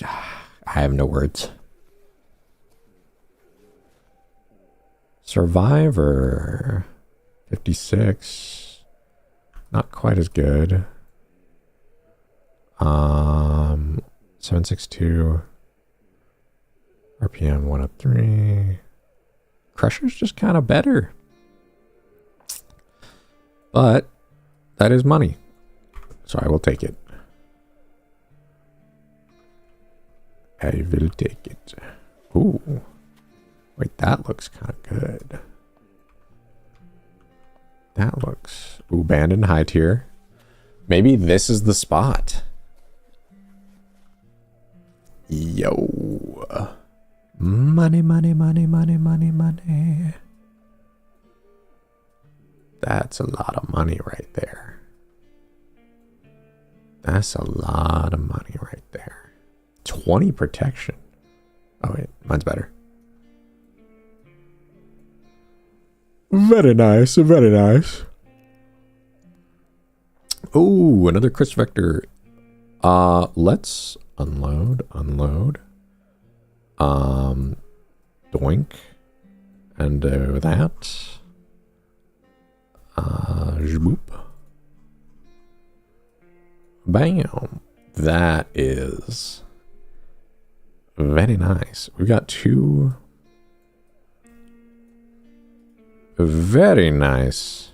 I have no words. Survivor 56. Not quite as good. 762 RPM 103. Crusher's just kind of better, but that is money, so I will take it. I will take it. Ooh, wait, that looks kind of good. That looks abandoned high tier. Maybe this is the spot. Yo. Money, money, money, money, money, money. That's a lot of money right there. That's a lot of money right there. 20 protection. Oh wait, mine's better. Very nice, very nice. Oh, another Chris Vector. Let's unload. Doink. And do that. Zboop. Bam. That is very nice. We've got two very nice.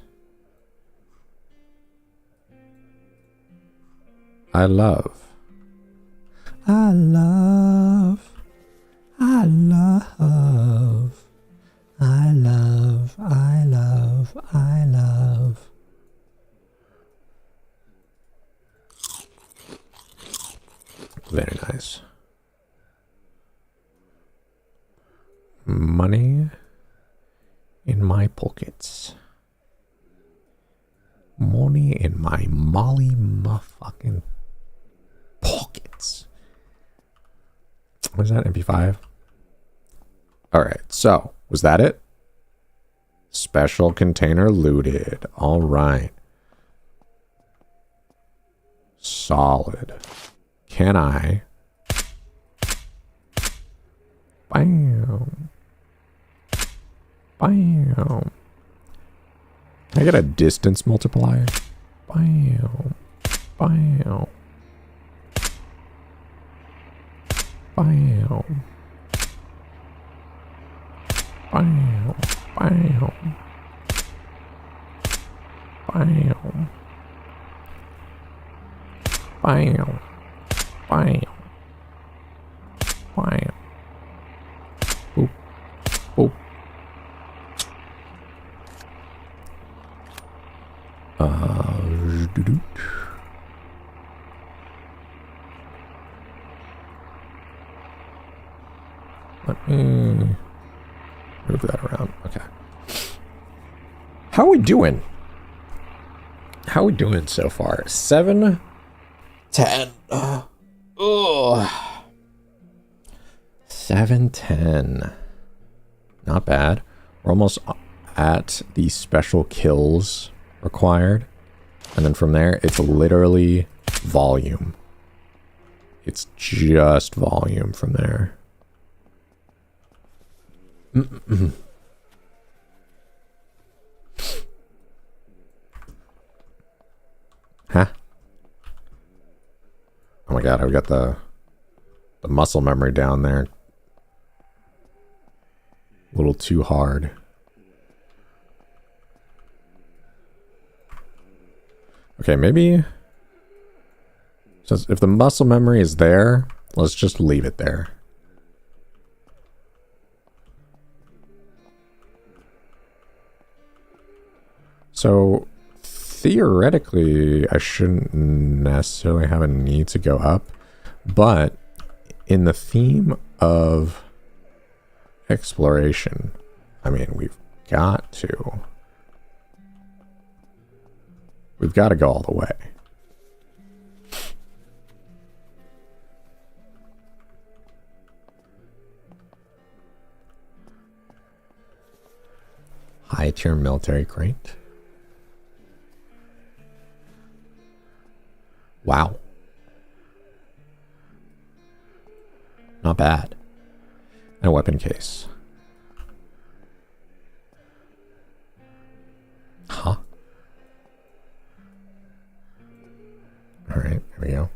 I love, I love, I love, I love, I love, I love. Very nice. Money in my pockets. Money in my molly motherfucking pockets. What is that? MP5? Alright, so was that it? Special container looted. Alright. Solid. Can I? Bam. Bam. Can I get a distance multiplier? Bam. Bam. Bam. Bam. Bam. Bam. Bam. Bam. Bam. Boop. Boop. Doo-doo. Let me move that around. Okay. How are we doing? How are we doing so far? 7, 10. Oh. 7, 10. Not bad. We're almost at the special kills required. And then from there, it's literally volume. It's just volume from there. Huh? Oh my god, I've got the muscle memory down there. A little too hard. Okay, maybe... So if the muscle memory is there, let's just leave it there. So, theoretically, I shouldn't necessarily have a need to go up, but in the theme of exploration, I mean, we've got to go all the way. High tier military crate. Wow. Not bad. And a weapon case. Huh? Alright, here we go.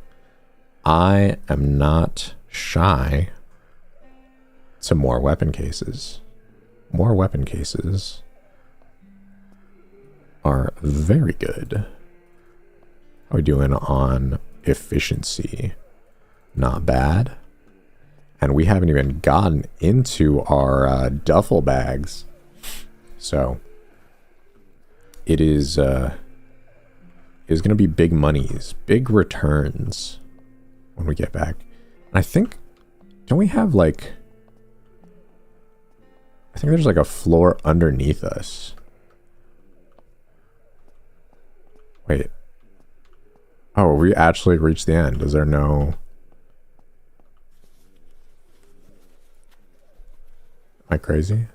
I am not shy to more weapon cases. More weapon cases are very good. How are we doing on efficiency? Not bad. And we haven't even gotten into our duffel bags. So it is going to be big monies, big returns when we get back. And I think, don't we have like, I think there's like a floor underneath us. Wait. Oh, we actually reached the end. Is there no... Am I crazy?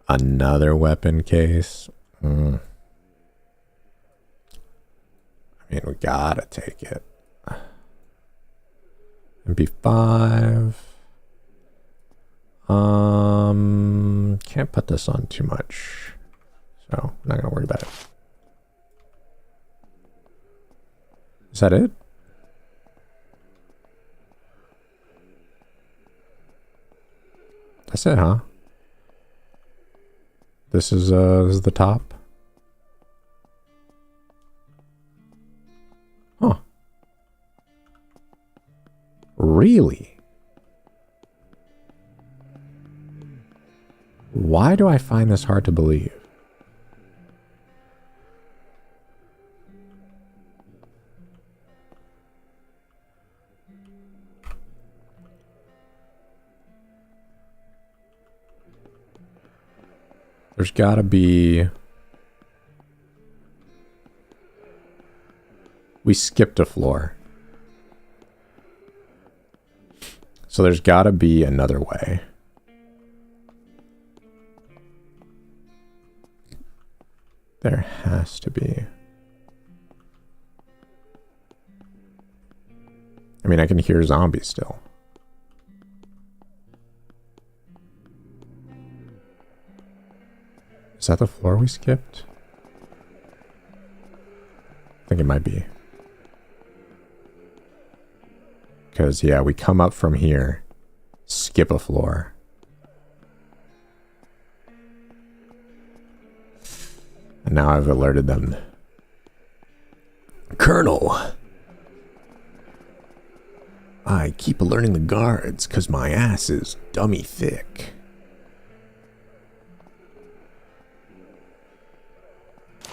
Another weapon case? I mean, we gotta take it. MP5. Can't put this on too much. So, I'm not gonna worry about it. Is that it? That's it, huh? This is the top. Huh. Really? Why do I find this hard to believe? There's gotta be... We skipped a floor. So there's gotta be another way. There has to be. I mean, I can hear zombies still. Is that the floor we skipped? I think it might be. Because, yeah, we come up from here, skip a floor. And now I've alerted them. Colonel! I keep alerting the guards because my ass is dummy thick.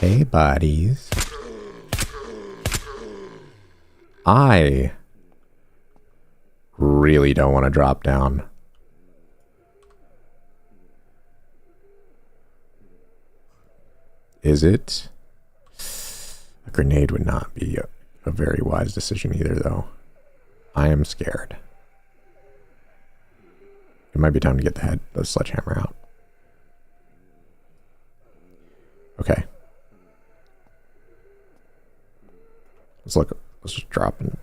Hey, buddies. I really don't want to drop down. Is it? A grenade would not be a very wise decision either, though. I am scared. It might be time to get the sledgehammer out. Okay. Let's look. Let's just drop in.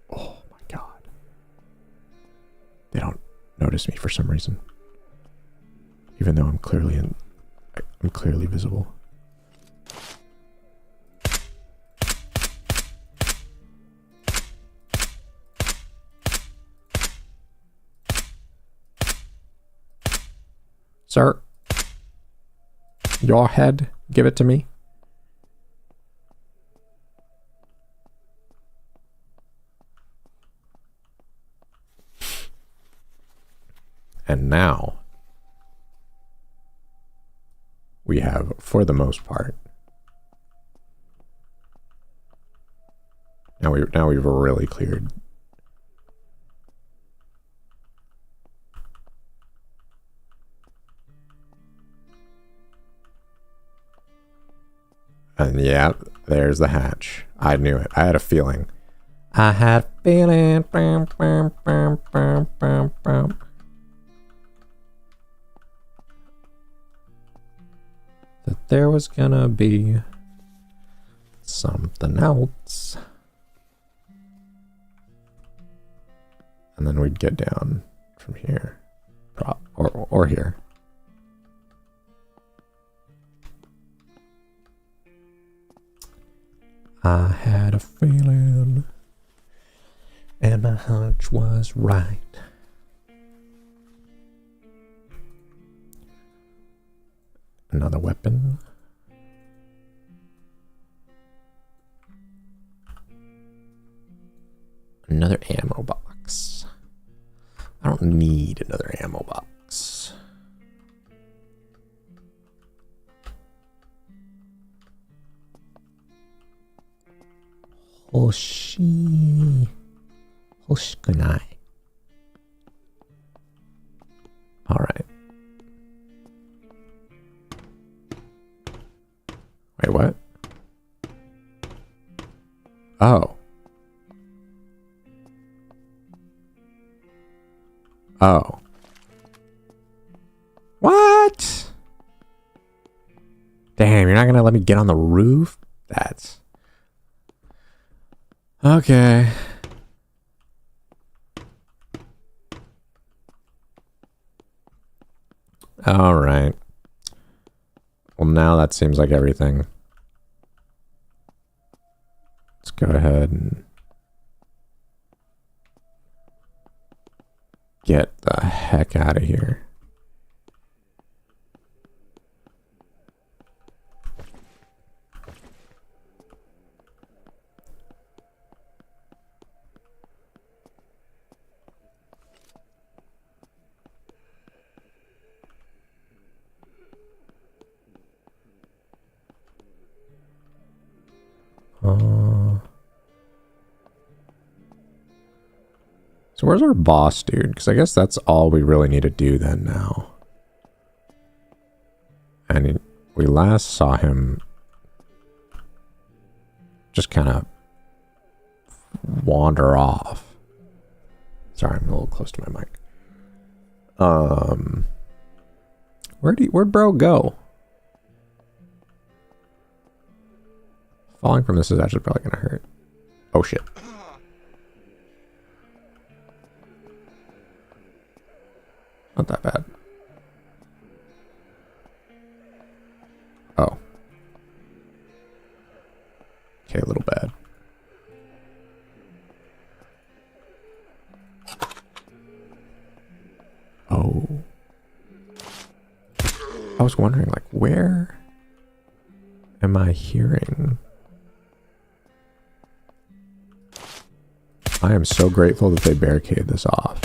Oh my god. They don't notice me for some reason. Even though I'm clearly visible. Sir, your head, give it to me. And now we have, for the most part, now we've really cleared. And yeah, there's the hatch. I knew it. I had a feeling. I had a feeling. That there was gonna be something else. And then we'd get down from here. Or here. I had a feeling, and my hunch was right. Another weapon. Another ammo box. I don't need another ammo box. Hoskunai. All right. Wait, what? Oh. Oh. What? Damn, you're not gonna let me get on the roof? That's... Okay. All right. Well, now that seems like everything. Let's go ahead and get the heck out of here. So where's our boss, dude? Because I guess that's all we really need to do then now. And we last saw him just kind of wander off. Sorry, I'm a little close to my mic. Where'd bro go? Falling from this is actually probably gonna hurt. Oh shit. Not that bad. Oh. Okay, a little bad. I was wondering, like, where am I hearing? I am so grateful that they barricaded this off.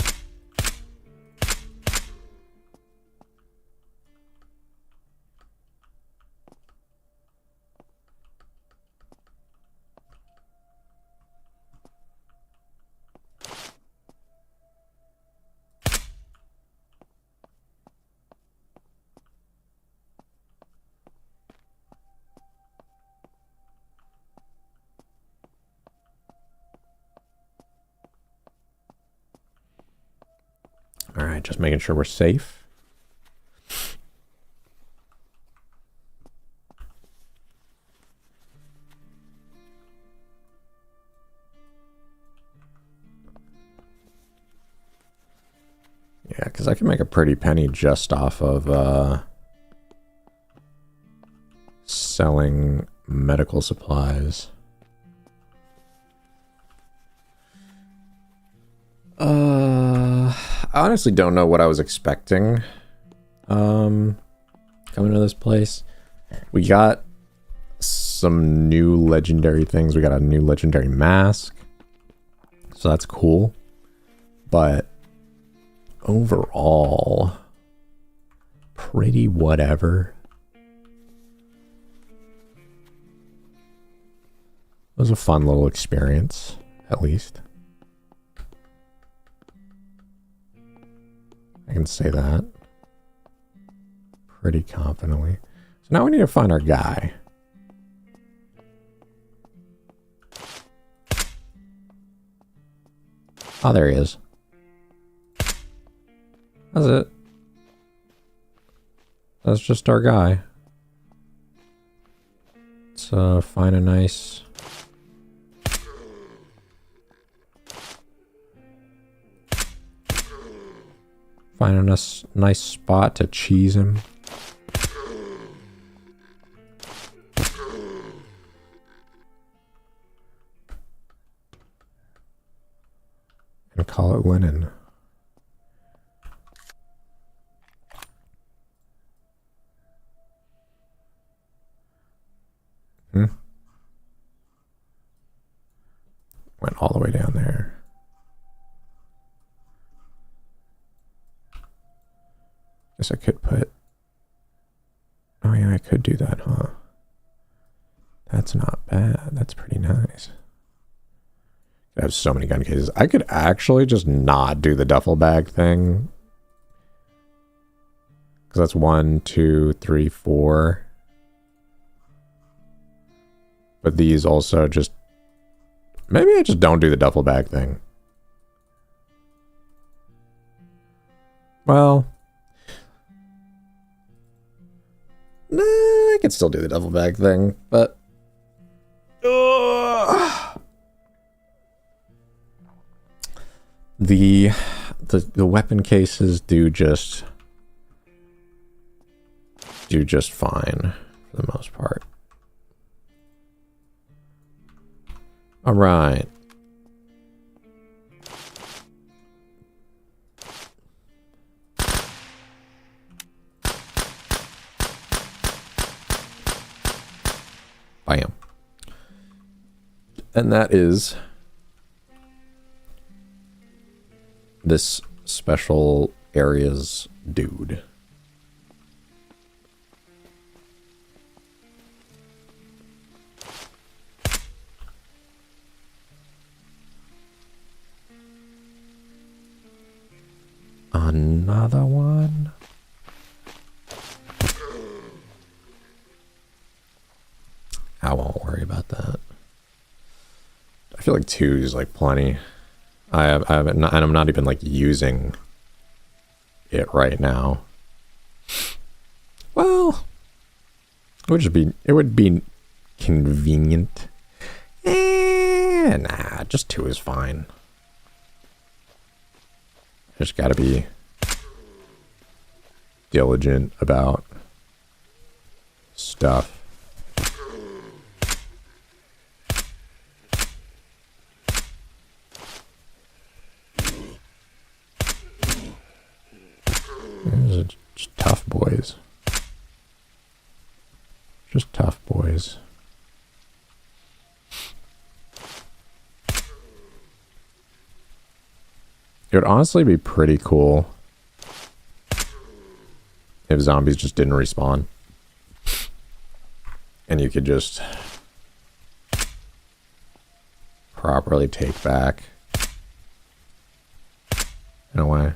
All right, just making sure we're safe. Yeah, because I can make a pretty penny just off of selling medical supplies. I honestly don't know what I was expecting coming to this place. We got some new legendary things. We got a new legendary mask, so that's cool. But overall, pretty whatever. It was a fun little experience, at least. I can say that pretty confidently. So now we need to find our guy. Oh, there he is. That's it. That's just our guy. Let's find a nice... Find a nice spot to cheese him. And call it linen. Went all the way down there. Guess I could put... Oh yeah, I could do that, huh? That's not bad. That's pretty nice. I have so many gun cases. I could actually just not do the duffel bag thing. Because that's 1, 2, 3, 4. But these also just... Maybe I just don't do the duffel bag thing. Well... Nah, I could still do the duffel bag thing, but... The weapon cases do just fine for the most part. All right. Bam. And that is this special area's dude. Another one. I won't worry about that. I feel like 2 is like plenty. I have it, and I'm not even like using it right now. Well, it would be convenient. Nah, just 2 is fine. Just gotta be diligent about stuff. These are just tough boys. Just tough boys. It would honestly be pretty cool if zombies just didn't respawn. And you could just properly take back in a way.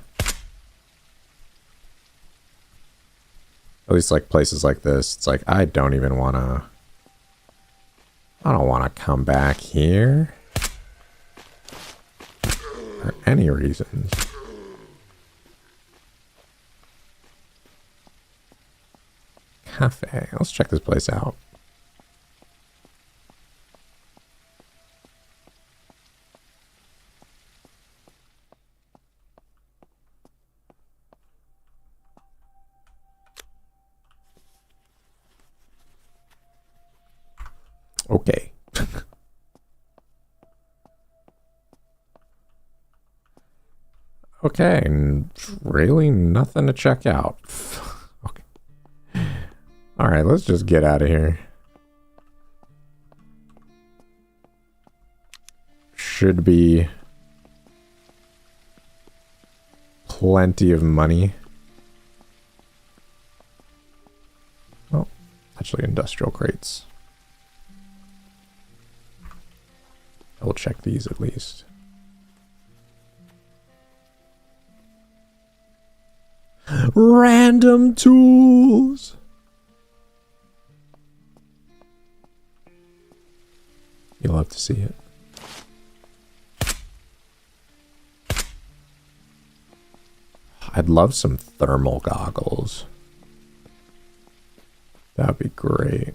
At least like places like this, it's like I don't even want to. I don't want to come back here for any reasons. Cafe. Let's check this place out. Okay. Okay, really nothing to check out. Okay. All right, let's just get out of here. Should be plenty of money. Oh, actually industrial crates. I will check these at least. Random tools. You'll love to see it. I'd love some thermal goggles. That'd be great.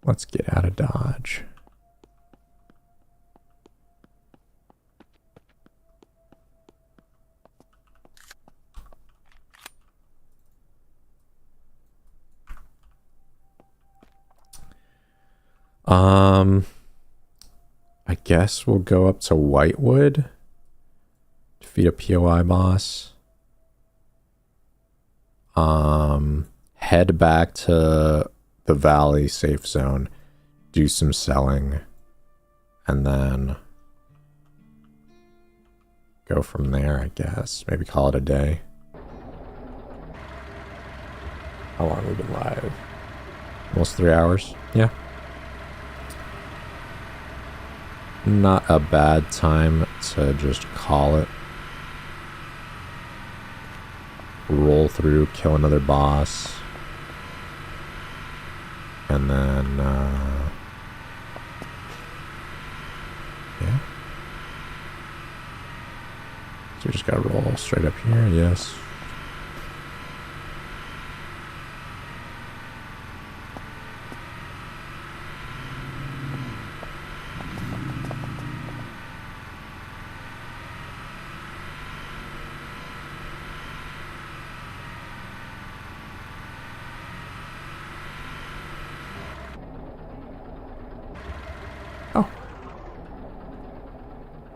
Let's get out of Dodge. I guess we'll go up to Whitewood, defeat a POI boss. Head back to the Valley safe zone, do some selling, and then go from there, I guess. Maybe call it a day. How long have we been live? Almost 3 hours? Yeah. Not a bad time to just call it. Roll through, kill another boss. And then, yeah. So we just gotta roll straight up here, yes.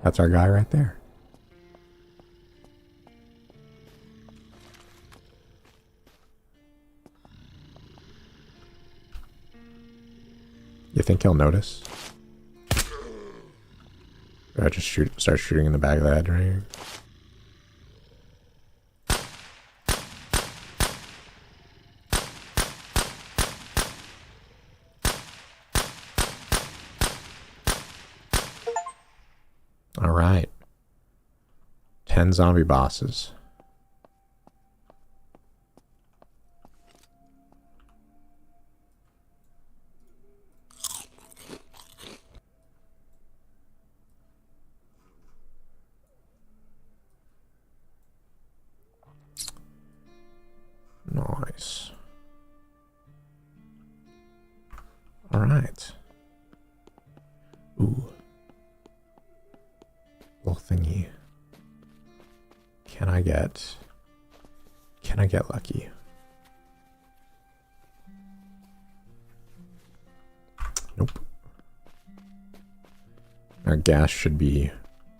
That's our guy right there. You think he'll notice? Or I just start shooting in the back of the head right here. All right. 10 zombie bosses. Nice. All right. Ooh. Little thingy. Can I get lucky? Nope. Our gas should be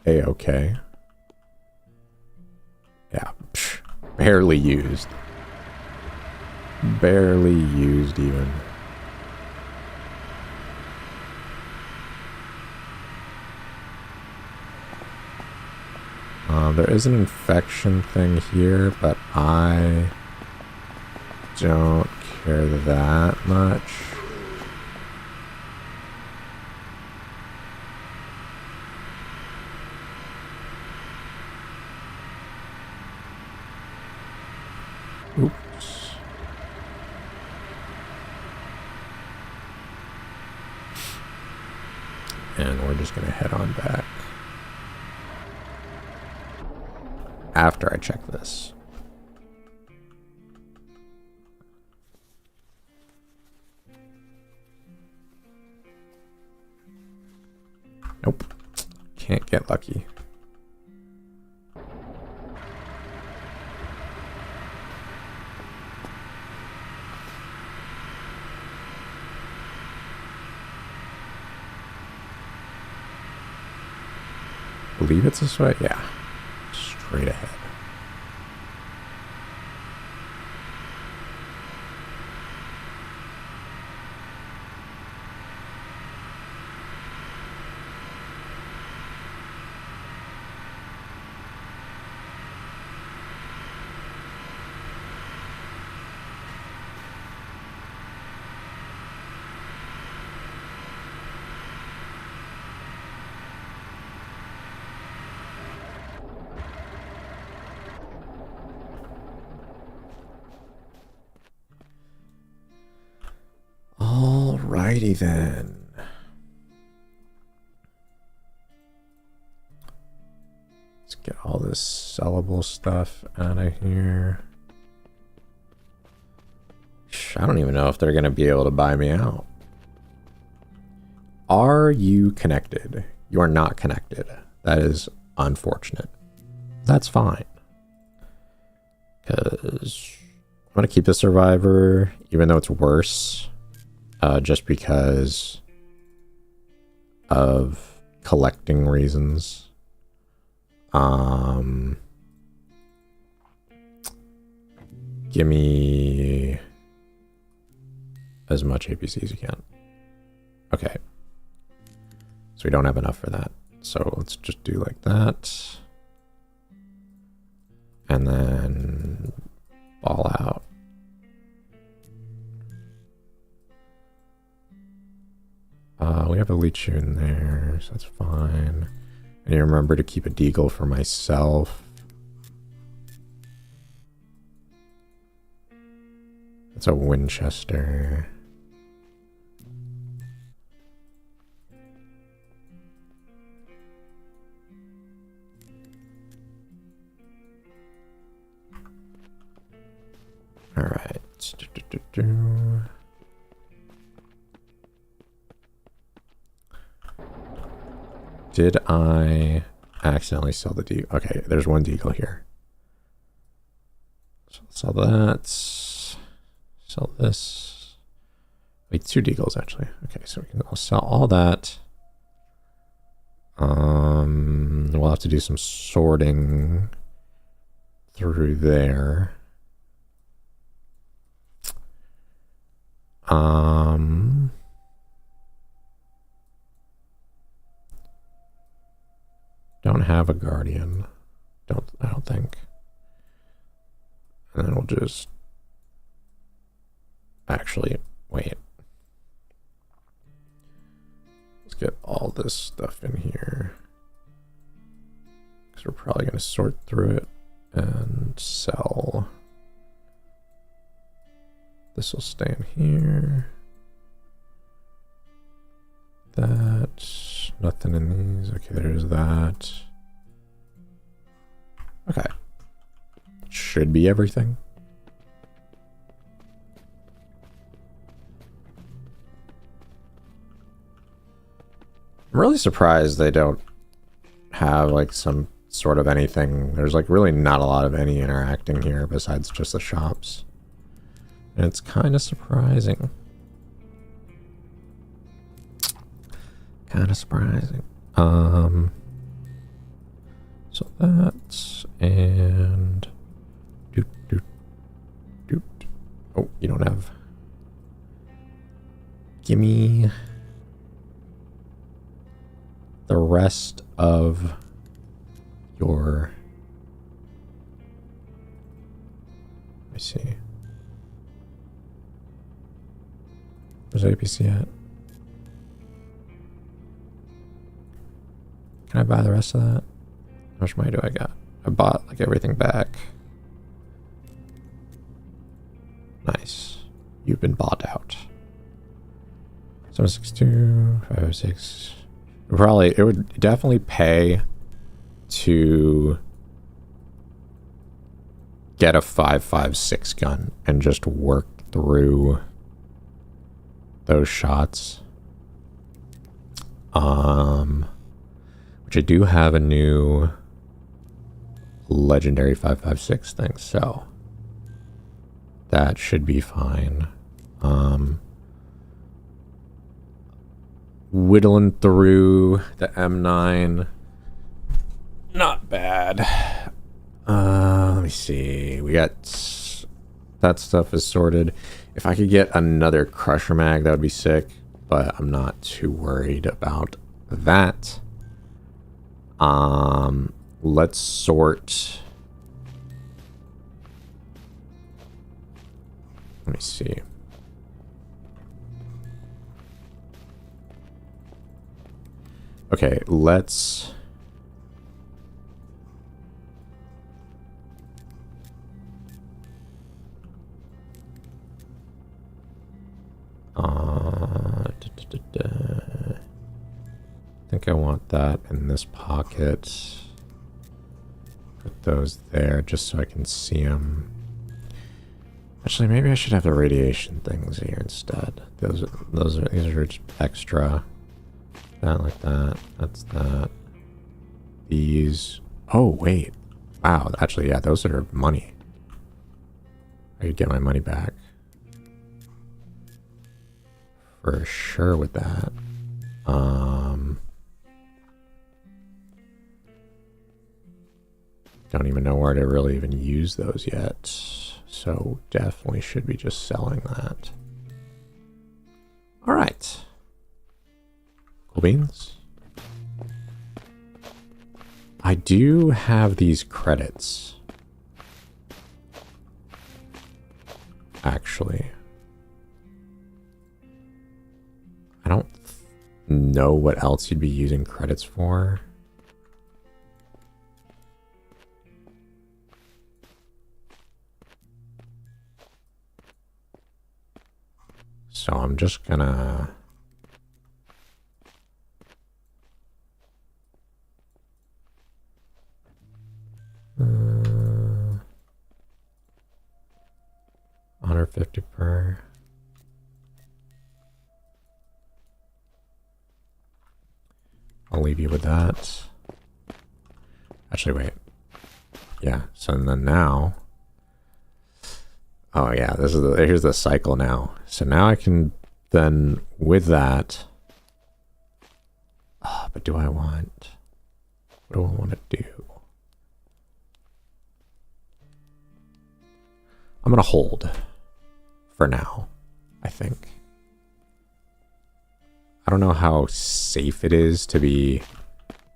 a-okay. Yeah, psh, barely used. Barely used even. There is an infection thing here, but I don't care that much. Oops. And we're just gonna head on back. After I check this. Nope. Can't get lucky. Believe it's this way? Yeah. Straight ahead. Alrighty then. Let's get all this sellable stuff out of here. I don't even know if they're going to be able to buy me out. Are you connected? You are not connected. That is unfortunate. That's fine. Because I'm going to keep the survivor, even though it's worse. Just because of collecting reasons. Give me as much APC as you can. Okay. So we don't have enough for that. So let's just do like that. And then ball out. We have a leech in there, so that's fine. And you remember to keep a deagle for myself. That's a Winchester. All right. Did I accidentally sell the deagle? Okay, there's one deagle here. So sell that. Sell this. Wait, two deagles actually. Okay, so we can sell all that. We'll have to do some sorting through there. Don't have a guardian. I don't think. And then we'll just actually wait. Let's get all this stuff in here. Because we're probably going to sort through it and sell. This will stay in here. That, nothing in these. Okay, there's that. Okay. Should be everything. I'm really surprised they don't have like some sort of anything. There's like really not a lot of any interacting here besides just the shops. And it's kind of surprising. Kind of surprising. So that's and oh, you don't have. Gimme the rest of your. Let me see. Where's APC at? Can I buy the rest of that? How much money do I got? I bought like everything back. Nice. You've been bought out. 762, 506. Probably, it would definitely pay to get a 5.56 gun and just work through those shots. Which I do have a new legendary 5.56 thing, so that should be fine. Whittling through the M9. Not bad. Let me see. We got that stuff is sorted. If I could get another crusher mag, that would be sick, but I'm not too worried about that. Let's sort. Let me see. Okay, let's I think I want that in this pocket. Put those there just so I can see them. Actually, maybe I should have the radiation things here instead. These are just extra. That like that. That's that. These. Oh wait. Wow. Actually, yeah, those are money. I could get my money back for sure with that. Don't even know where to really even use those yet. So definitely should be just selling that. All right. Cool beans. I do have these credits. Actually. I don't know what else you'd be using credits for. So I'm just gonna... $150 per... I'll leave you with that. Actually, wait. Yeah, so then now... Oh yeah, this is here's the cycle now. So now I can then, with that... but do I want... What do I want to do? I'm going to hold for now, I think. I don't know how safe it is to be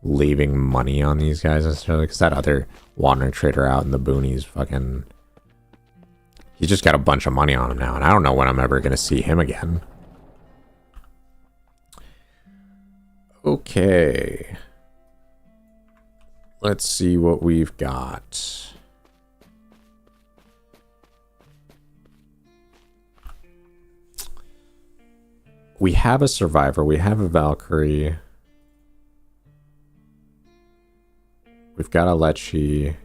leaving money on these guys necessarily, because that other wandering trader out in the boonies fucking... He's just got a bunch of money on him now, and I don't know when I'm ever going to see him again. Okay. Let's see what we've got. We have a survivor. We have a Valkyrie. We've got a Lecce.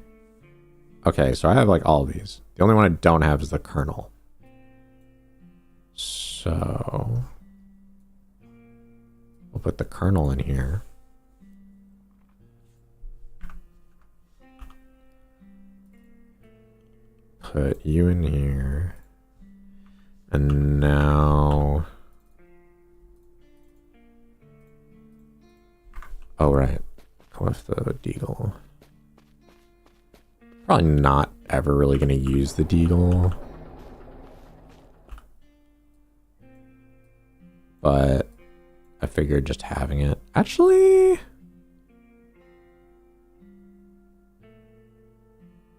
Okay, so I have like all these. The only one I don't have is the Colonel. So we'll put the Colonel in here. Put you in here. And now... Oh, right. With the Deagle. Probably not ever really going to use the Deagle. But I figured just having it. Actually...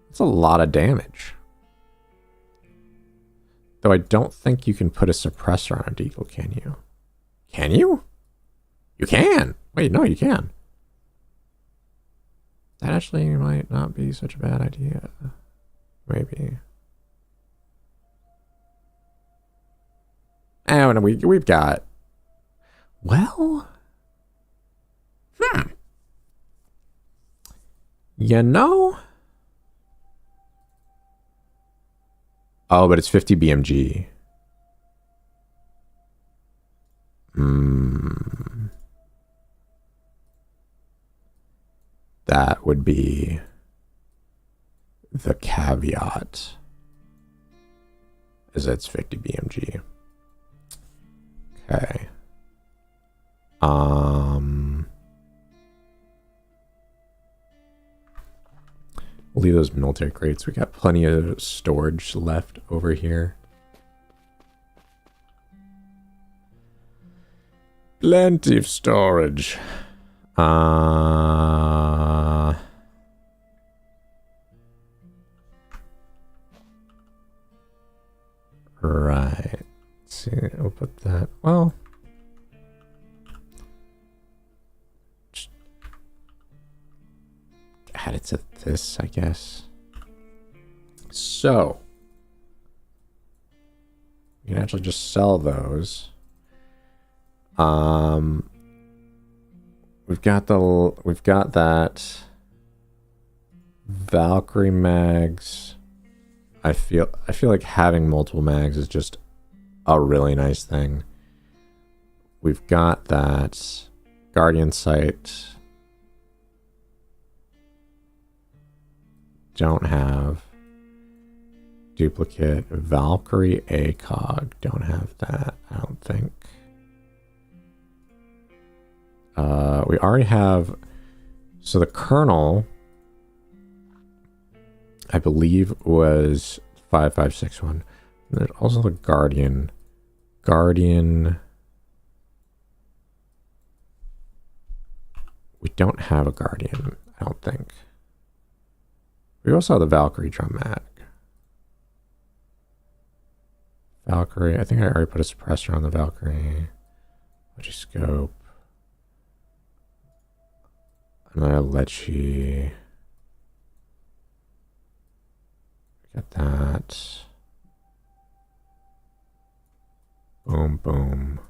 That's a lot of damage. Though I don't think you can put a suppressor on a Deagle, can you? Can you? You can! Wait, no, you can. That actually might not be such a bad idea. Maybe. And we've got... Well... You know... Oh, but it's 50 BMG. That would be the caveat. Is it's 50 BMG. Okay. We'll leave those military crates. We got plenty of storage left over here. Plenty of storage. Right. Let's see, we'll put that. Well, just add it to this, I guess. So you can actually just sell those. We've got that Valkyrie mags. I feel like having multiple mags is just a really nice thing. We've got that Guardian Sight. Don't have duplicate. Valkyrie ACOG. Don't have that, I don't think. We already have, so the Colonel, I believe, was 5561. And there's also the Guardian. We don't have a Guardian, I don't think. We also have the Valkyrie drum mag. Valkyrie, I think I already put a suppressor on the Valkyrie. Scope. Another Lecce. Got that. Boom, boom.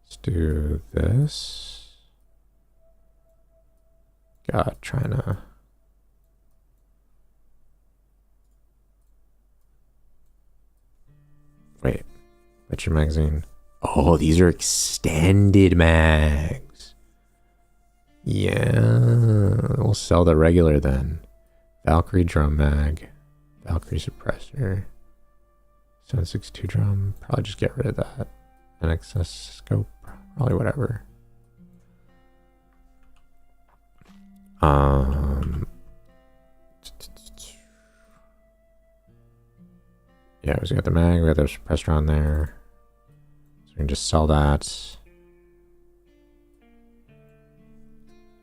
Let's do this. God, trying to... Wait. Lecce magazine. Oh, these are extended mags. Yeah, we'll sell the regular then. Valkyrie drum mag, Valkyrie suppressor, 762 drum. Probably just get rid of that. NXS scope, probably whatever. Yeah, we got the mag. We got the suppressor on there, so we can just sell that.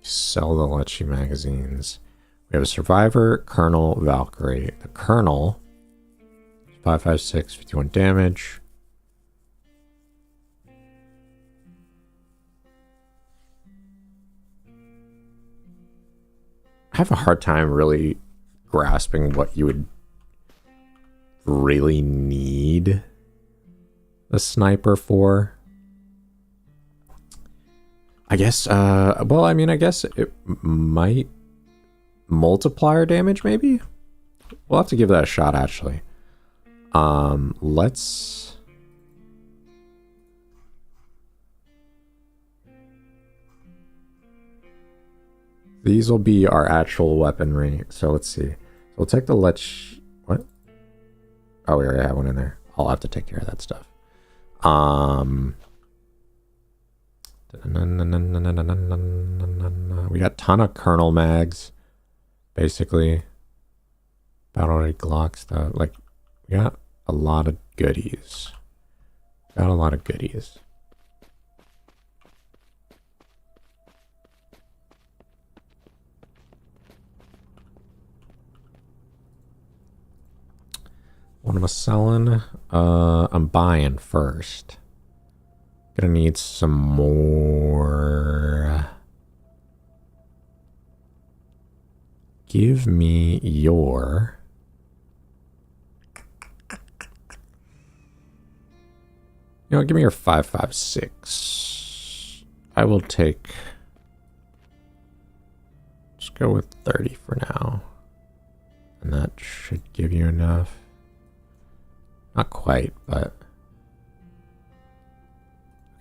Sell the Lecce magazines. We have a Survivor, Colonel, Valkyrie. The Colonel, 556, 51 damage. I have a hard time really grasping what you would really need a sniper for. I guess, well, I mean, I guess it might multiplier damage, maybe? We'll have to give that a shot, actually. Let's These will be our actual weaponry. So let's see. So we'll take the what? Oh, we already have one in there. I'll have to take care of that stuff. We got a ton of kernel mags, basically. Battle ready Glock stuff. Like, we got a lot of goodies. Got a lot of goodies. What am I selling? I'm buying first. Gonna need some more. Give me your. You know, give me your 5.56. I will take. Just go with 30 for now. And that should give you enough. Not quite, but.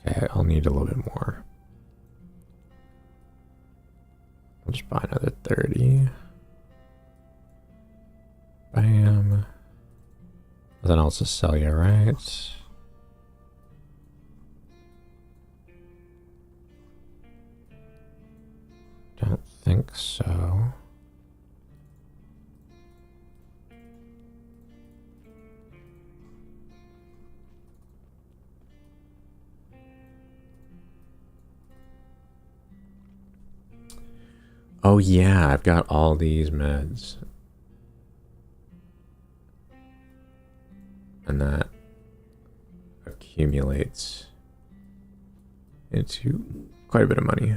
Okay, I'll need a little bit more. I'll just buy another 30. Bam. Then I'll just sell you, right? Don't think so. Oh yeah, I've got all these meds. And that accumulates into quite a bit of money.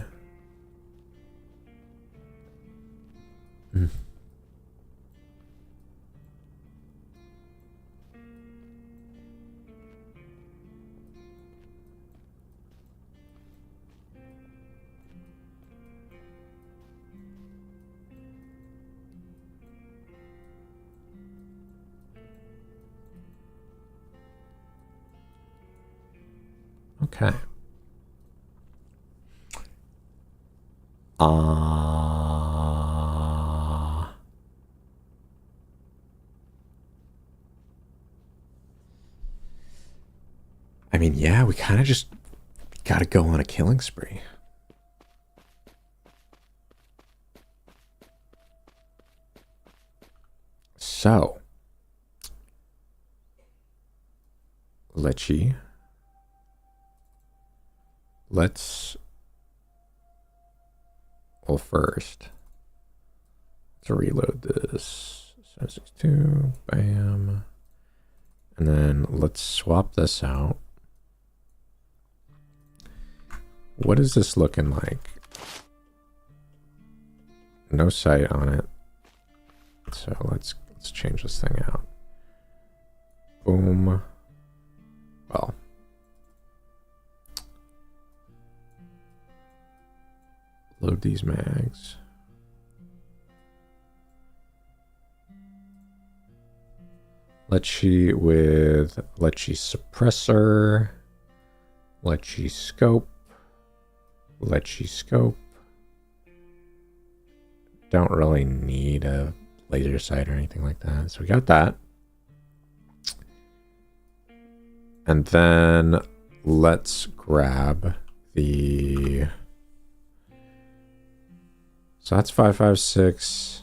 Okay. I mean, yeah, we kind of just gotta go on a killing spree. So, Litchi. Well, first, let's reload this. 762, bam. And then let's swap this out. What is this looking like? No sight on it. So let's change this thing out. Boom. Well. Load these mags. Litchi with Litchi suppressor. Litchi scope. Litchi scope. Don't really need a laser sight or anything like that. So we got that. And then let's grab the... So that's 5.56.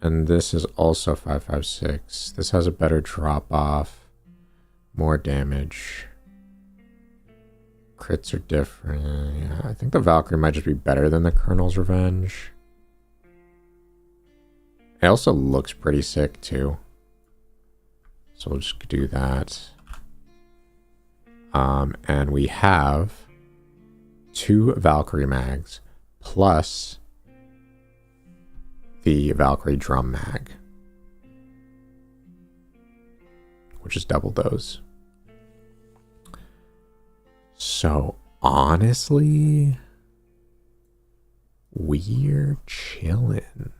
And this is also 5.56. This has a better drop off. More damage. Crits are different. Yeah, I think the Valkyrie might just be better than the Colonel's Revenge. It also looks pretty sick too. So we'll just do that. And we have 2 Valkyrie mags plus the Valkyrie drum mag, which is double those. So honestly, we're chilling.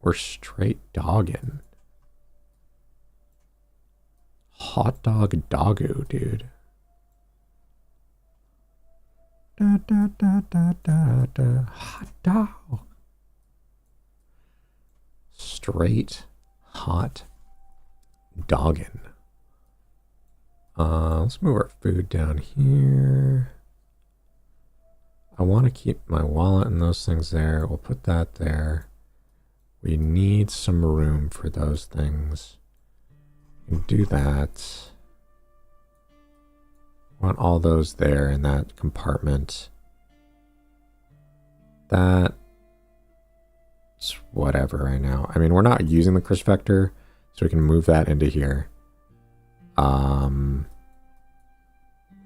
We're straight dogging. Hot dog doggo, dude. Da, da, da, da, da, da. Hot dog. Straight hot doggin'. Let's move our food down here. I want to keep my wallet and those things there. We'll put that there. We need some room for those things. We can do that. Want all those there in that compartment. That's whatever right now. I mean, we're not using the crisp vector, so we can move that into here.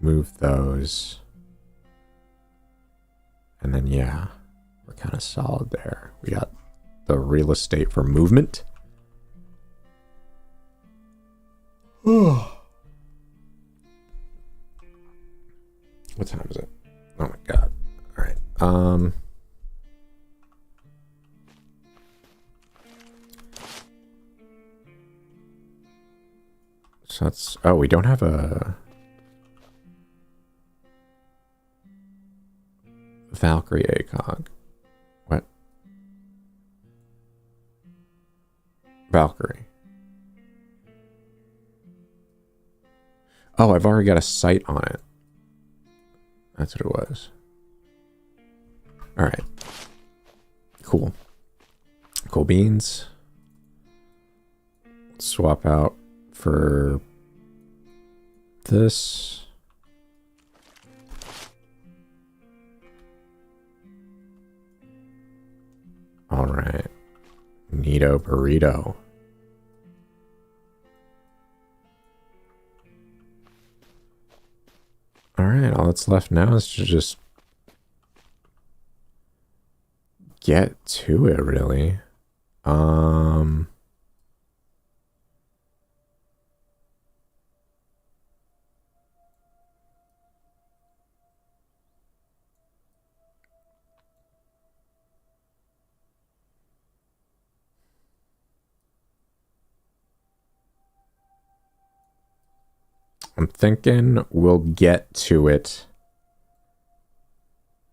Move those. And then, yeah, we're kind of solid there. We got the real estate for movement. What time is it? Oh my god. All right. So that's, oh, we don't have a Valkyrie ACOG. What? Valkyrie. Oh, I've already got a sight on it. That's what it was. All right. Cool. Cool beans. Let's swap out for this. All right. Neato burrito. All right, all that's left now is to just get to it, really. I'm thinking we'll get to it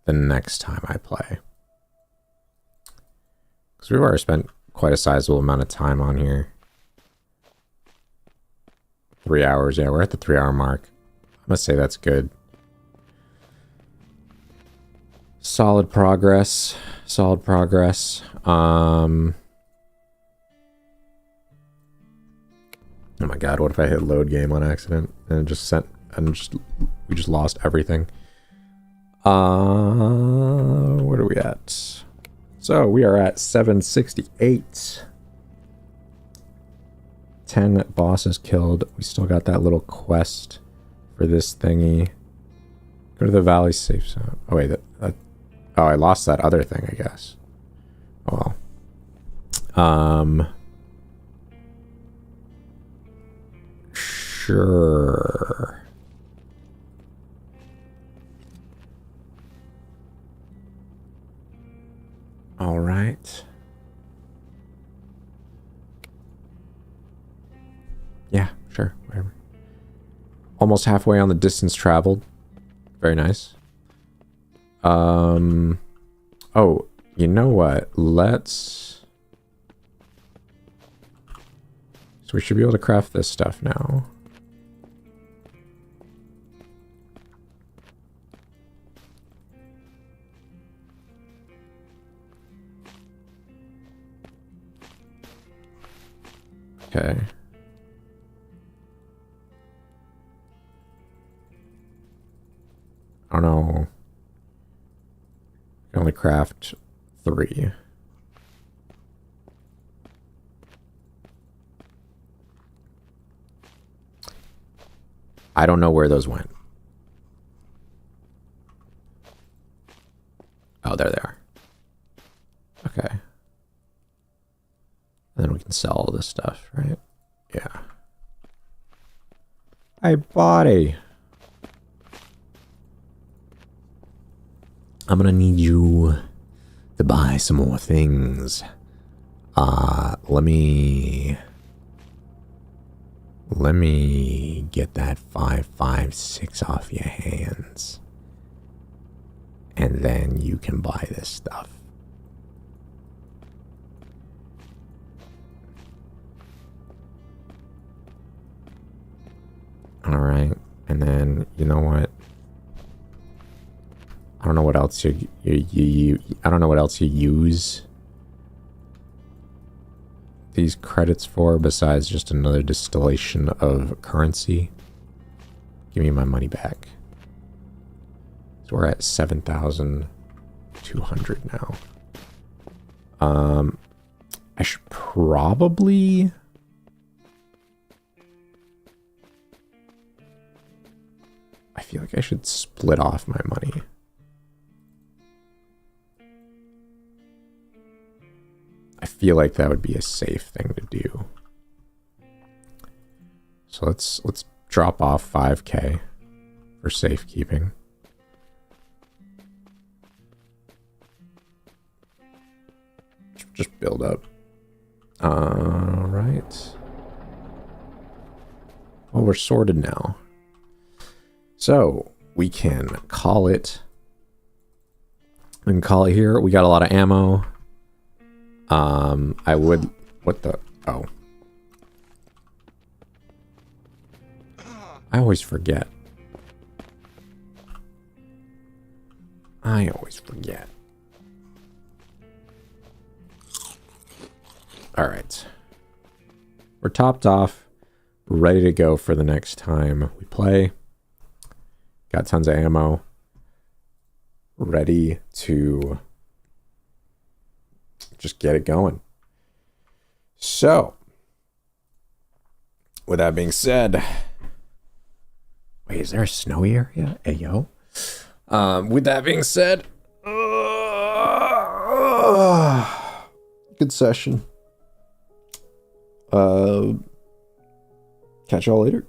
the next time I play. Because we've already spent quite a sizable amount of time on here. 3 hours, yeah, we're at the 3-hour mark. I must say that's good. Solid progress. Solid progress. Oh my god, what if I hit load game on accident and it just sent we just lost everything. Where are we at? So we are at 768. 10 bosses killed. We still got that little quest for this thingy. Go to the valley safe zone. Oh wait, oh, I lost that other thing, I guess. Oh well. Sure. All right. Yeah, sure, whatever. Almost halfway on the distance traveled. Very nice. Oh, you know what? Let's... So we should be able to craft this stuff now. Okay. I don't know. I can only craft 3. I don't know where those went. Oh, there they are. Okay. And then we can sell all this stuff, right? Yeah. Hey, buddy. I'm gonna need you to buy some more things. Let me get that 556 off your hands. and then you can buy this stuff. All right, and then you know what? I don't know what else you I don't know what else you use these credits for besides just another distillation of currency. Give me my money back. So we're at 7,200 now. I should probably I feel like I should split off my money. I feel like that would be a safe thing to do. So let's drop off 5K for safekeeping. Just build up. All right. Well, we're sorted now. So we can call it. We can call it here. We got a lot of ammo. I would. What the? Oh. I always forget. I always forget. All right. We're topped off. We're ready to go for the next time we play. Got tons of ammo. Ready to just get it going. So, with that being said, wait, is there a snowy area? Hey, yo. With that being said, good session. Catch y'all later.